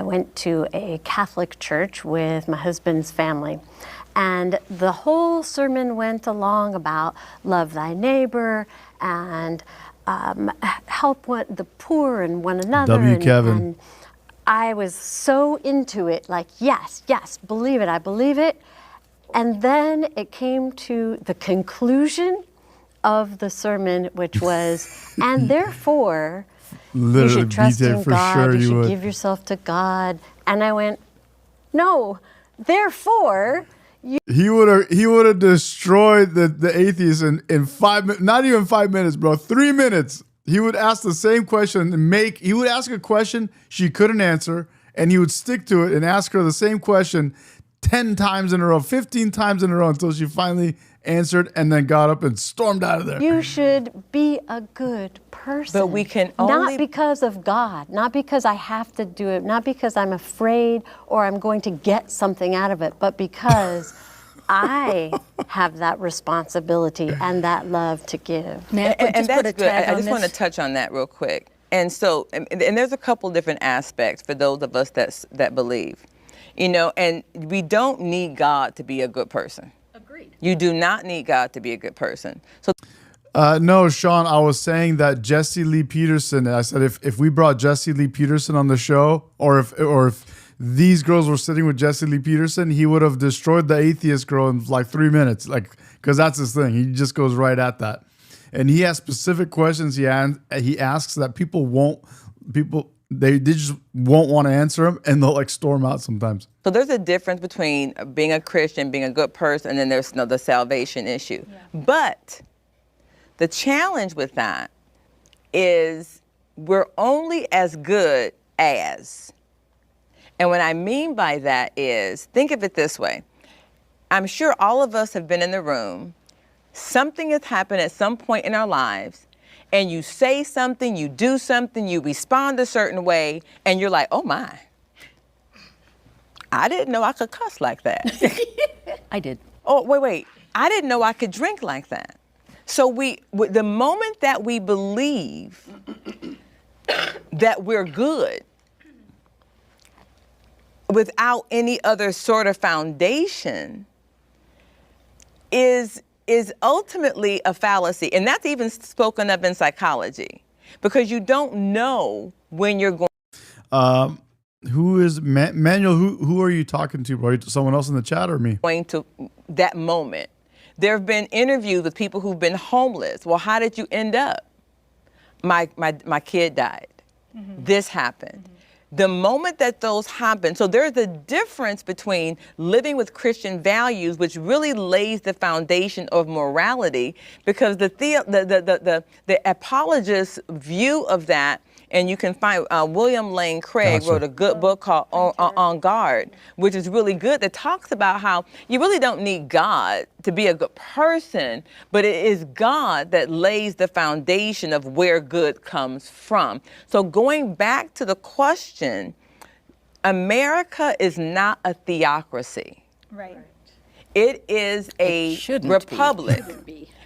went to a Catholic church with my husband's family. And the whole sermon went along about love thy neighbor and help the poor and one another. Kevin. And I was so into it, like, yes, believe it, I believe it. And then it came to the conclusion of the sermon, which was, and therefore, you should trust in God, you should give yourself to God. And I went, no, therefore, He would have destroyed the atheists in 5 minutes, not even 5 minutes, bro. 3 minutes. He would ask the same question and he would ask a question she couldn't answer, and he would stick to it and ask her the same question 10 times in a row, 15 times in a row until she finally answered and then got up and stormed out of there. you should be a good person. But we can only... Not because of God, not because I have to do it, not because I'm afraid or I'm going to get something out of it, but because I have that responsibility and that love to give. And that's good. I just want to touch on that real quick. And so, and there's a couple different aspects for those of us that believe, and we don't need God to be a good person. Agreed. You do not need God to be a good person. So. No, Sean, I was saying that Jesse Lee Peterson, I said if we brought Jesse Lee Peterson on the show, or if these girls were sitting with Jesse Lee Peterson, he would have destroyed the atheist girl in like 3 minutes, because that's his thing. He just goes right at that. And he has specific questions he asks that they just won't want to answer him, and they'll storm out sometimes. So there's a difference between being a Christian, being a good person, and then there's the salvation issue. Yeah. But the challenge with that is we're only as good as. And what I mean by that is, think of it this way. I'm sure all of us have been in the room. Something has happened at some point in our lives, and you say something, you do something, you respond a certain way, and you're like, oh my, I didn't know I could cuss like that. I did. Oh, wait, I didn't know I could drink like that. So the moment that we believe that we're good, without any other sort of foundation, is ultimately a fallacy. And that's even spoken of in psychology, because you don't know when you're going. Who is Manuel? Who are you talking to, bro? Someone else in the chat or me? Going to that moment. There have been interviews with people who've been homeless. Well, how did you end up? My kid died. Mm-hmm. This happened. Mm-hmm. The moment that those happen, so there's a difference between living with Christian values, which really lays the foundation of morality, because the apologist's view of that, and you can find William Lane Craig wrote a good book called On Guard, which is really good, that talks about how you really don't need God to be a good person, but it is God that lays the foundation of where good comes from. So going back to the question, America is not a theocracy. Right. It is a republic.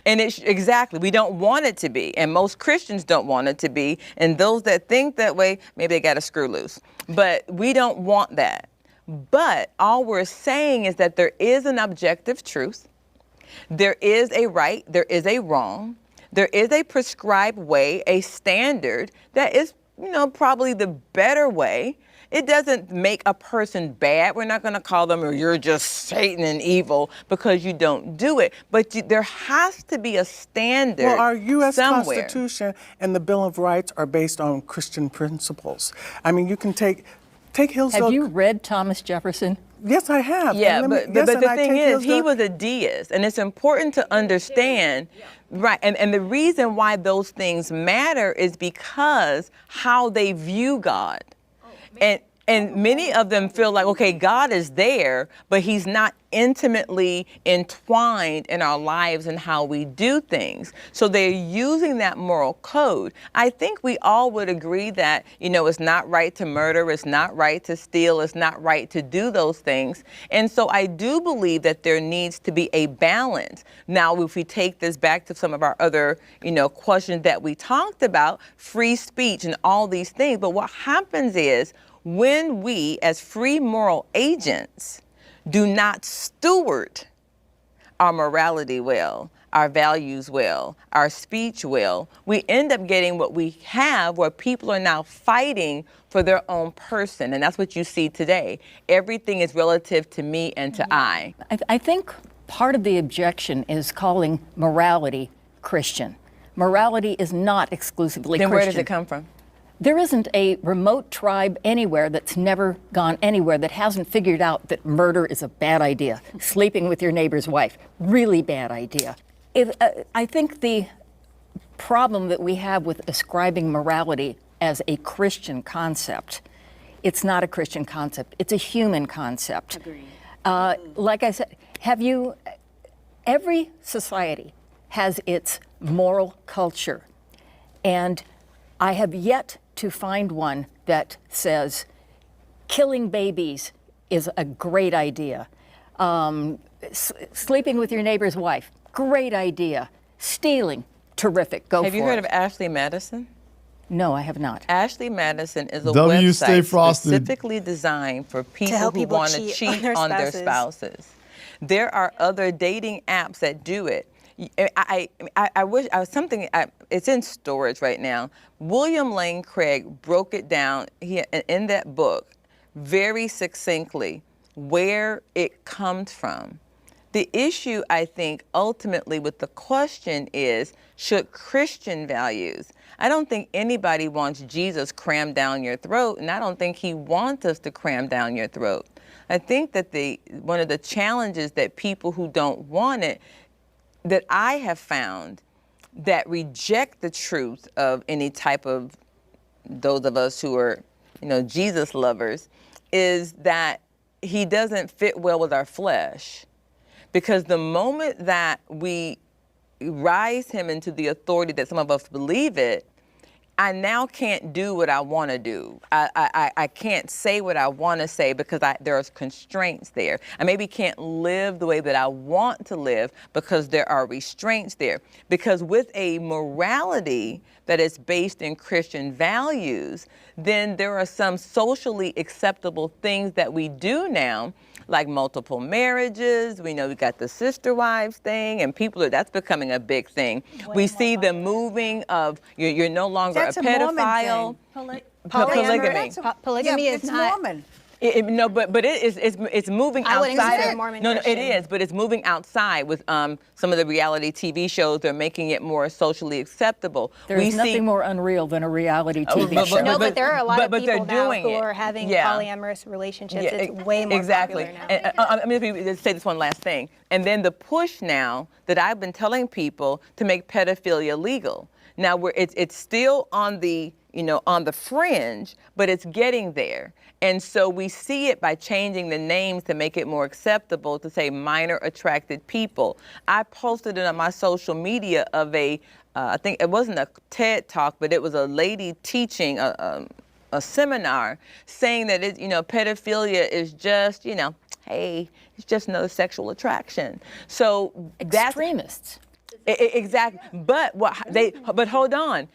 And exactly, we don't want it to be, and most Christians don't want it to be, and those that think that way, maybe they got to screw loose. But we don't want that. But all we're saying is that there is an objective truth. There is a right, there is a wrong. There is a prescribed way, a standard that is, probably the better way. It doesn't make a person bad. We're not going to call them, or you're just Satan and evil because you don't do it. But there has to be a standard. Well, our U.S. somewhere. Constitution and the Bill of Rights are based on Christian principles. I mean, you can take Hillsdale. Have you read Thomas Jefferson? Yes, I have. Yeah, but the thing is, he was a deist, and it's important to understand, right? And the reason why those things matter is because how they view God. And many of them feel like, okay, God is there, but he's not intimately entwined in our lives and how we do things. So they're using that moral code. I think we all would agree that, it's not right to murder, it's not right to steal, it's not right to do those things. And so I do believe that there needs to be a balance. Now, if we take this back to some of our other, questions that we talked about, free speech and all these things, but what happens is, when we, as free moral agents, do not steward our morality well, our values well, our speech well, we end up getting what we have, where people are now fighting for their own person. And that's what you see today. Everything is relative to me and to I. I think part of the objection is calling morality Christian. Morality is not exclusively Then Christian. where does it come from? There isn't a remote tribe anywhere that's never gone anywhere that hasn't figured out that murder is a bad idea. Sleeping with your neighbor's wife, really bad idea. I think the problem that we have with ascribing morality as a Christian concept, it's not a Christian concept, it's a human concept. Agreed. Like I said, every society has its moral culture, and I have yet to find one that says killing babies is a great idea. Sleeping with your neighbor's wife, great idea. Stealing, terrific, go for it. Have you heard of Ashley Madison? No, I have not. Ashley Madison is a W, stay website frosted. specifically designed for people who want to cheat on their spouses. There are other dating apps that do it. I wish I was something. It's in storage right now. William Lane Craig broke it down in that book very succinctly where it comes from. The issue, I think, ultimately with the question is, should Christian values? I don't think anybody wants Jesus crammed down your throat, and I don't think he wants us to cram down your throat. I think that one of the challenges that people who don't want it, that I have found, that reject the truth of any type of those of us who are, Jesus lovers, is that he doesn't fit well with our flesh. Because the moment that we rise him into the authority that some of us believe it, I now can't do what I want to do. I can't say what I want to say because there's constraints there. I maybe can't live the way that I want to live because there are restraints there. Because with a morality that is based in Christian values, then there are some socially acceptable things that we do now, like multiple marriages. We know we got the sister wives thing, and that's becoming a big thing. We see the moving of, you're no longer a pedophile. Polygamy. Polygamy is not Mormon. But it's moving I wouldn't outside. consider Mormon No, it Christian. is, but it's moving outside with some of the reality TV shows. They're making it more socially acceptable. There's nothing more unreal than a reality TV show. No, but there are a lot of but people they're now doing who it. are having Yeah. polyamorous relationships. Yeah, It's way more exactly. popular now. And, I'm going to say this one last thing. And then the push now that I've been telling people to make pedophilia legal. Now it's still on the fringe, but it's getting there. And so we see it by changing the names to make it more acceptable to say minor attracted people. I posted it on my social media of I think it wasn't a TED Talk, but it was a lady teaching a seminar saying that pedophilia is just, hey, it's just another sexual attraction. So that's extremists. Exactly. But hold on.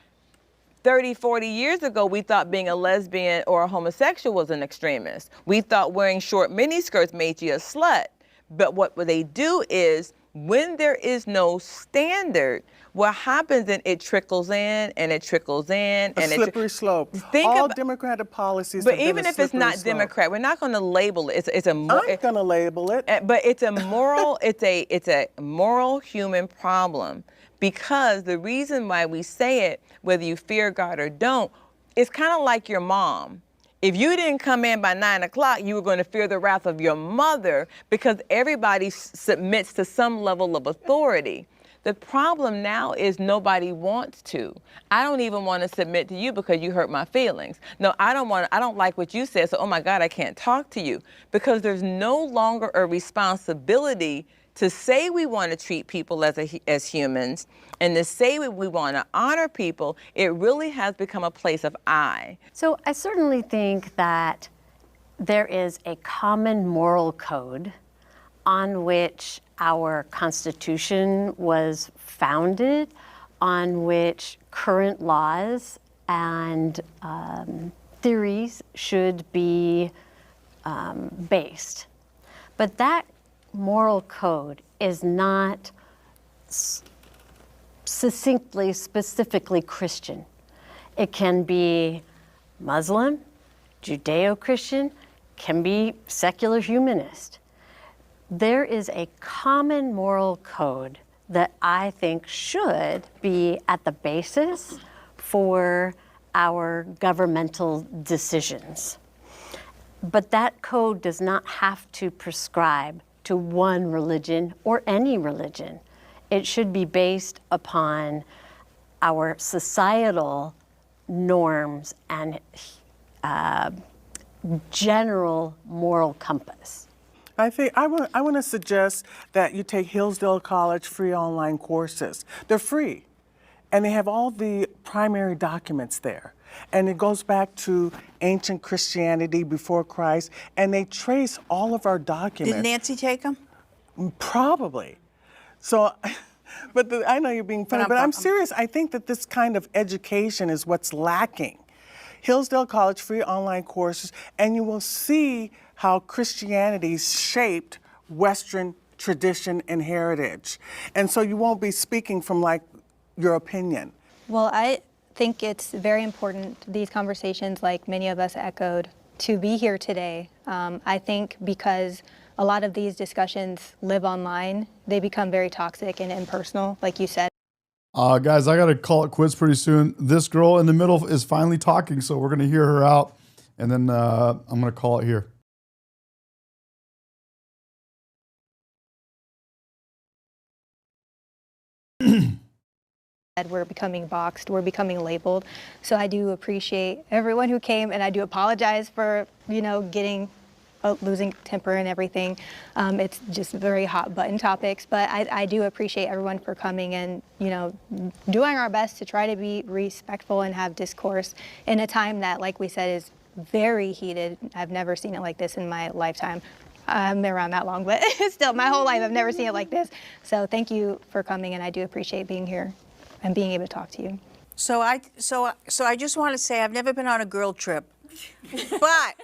30, 40 years ago, we thought being a lesbian or a homosexual was an extremist. We thought wearing short miniskirts made you a slut. But what they do is, when there is no standard, what happens is it trickles in and it trickles in. A and slippery slope. All Democratic policies But have been even a if it's slippery not slope. Democrat, we're not going to label it. It's a I'm going to label it. But it's a moral, it's a moral human problem, because the reason why we say it, whether you fear God or don't, it's kind of like your mom. If you didn't come in by 9 o'clock, you were going to fear the wrath of your mother, because everybody submits to some level of authority. The problem now is nobody wants to. I don't even want to submit to you because you hurt my feelings. No, I don't like what you said, so oh my God, I can't talk to you. Because there's no longer a responsibility to say we want to treat people as humans, and to say we want to honor people. It really has become a place of I. So I certainly think that there is a common moral code on which our Constitution was founded, on which current laws and theories should be based. But that moral code is not succinctly, specifically Christian. It can be Muslim, Judeo-Christian, can be secular humanist. There is a common moral code that I think should be at the basis for our governmental decisions. But that code does not have to prescribe to one religion or any religion. It should be based upon our societal norms and general moral compass. I think I want to suggest that you take Hillsdale College free online courses. They're free, and they have all the primary documents there. And it goes back to ancient Christianity before Christ, and they trace all of our documents. Did Nancy take them? Probably. So, I know you're being funny, but I'm serious. I think that this kind of education is what's lacking. Hillsdale College free online courses, and you will see how Christianity shaped Western tradition and heritage. And so you won't be speaking from like your opinion. Well, I think it's very important, these conversations, like many of us echoed, to be here today. I think because a lot of these discussions live online, they become very toxic and impersonal, like you said. Guys, I got to call it quits pretty soon. This girl in the middle is finally talking, so we're going to hear her out, and then I'm going to call it here. We're becoming boxed, we're becoming labeled. So I do appreciate everyone who came, and I do apologize for, getting losing temper and everything. It's just very hot button topics, but I do appreciate everyone for coming and, doing our best to try to be respectful and have discourse in a time that, like we said, is very heated. I've never seen it like this in my lifetime. I'm around that long, but still, my whole life, I've never seen it like this. So thank you for coming, and I do appreciate being here and being able to talk to you. So I just want to say I've never been on a girl trip, but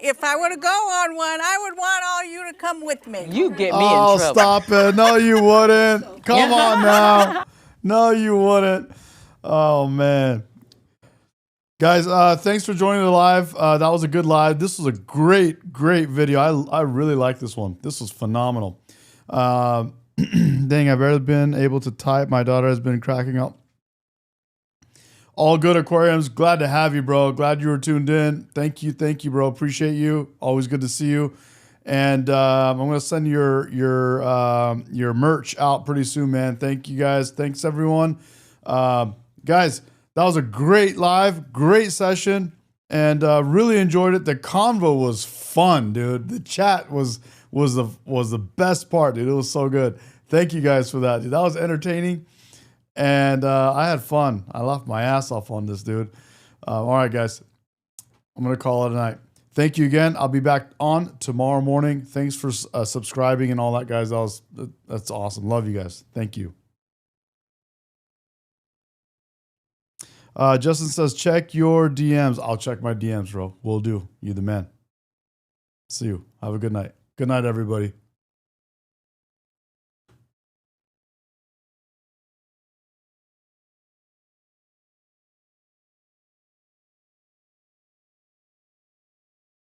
if I were to go on one, I would want all you to come with me. You get me in Oh, trouble. stop it. No, you wouldn't. Come on now. No, you wouldn't. Oh, man. Guys, thanks for joining the live. That was a good live. This was a great video. I really like this one. This was phenomenal. Dang, I've barely been able to type. My daughter has been cracking up. All good, Aquariums. Glad to have you, bro. Glad you were tuned in. Thank you, bro. Appreciate you. Always good to see you. And I'm gonna send your merch out pretty soon, man. Thank you, guys. Thanks, everyone. Guys, that was a great live, great session, and really enjoyed it. The convo was fun, dude. The chat was the best part, dude. It was so good. Thank you guys for that, dude. That was entertaining. And I had fun. I laughed my ass off on this, dude. All right, guys. I'm going to call it a night. Thank you again. I'll be back on tomorrow morning. Thanks for subscribing and all that, guys. That's awesome. Love you guys. Thank you. Justin says, check your DMs. I'll check my DMs, bro. Will do. You the man. See you. Have a good night. Good night, everybody.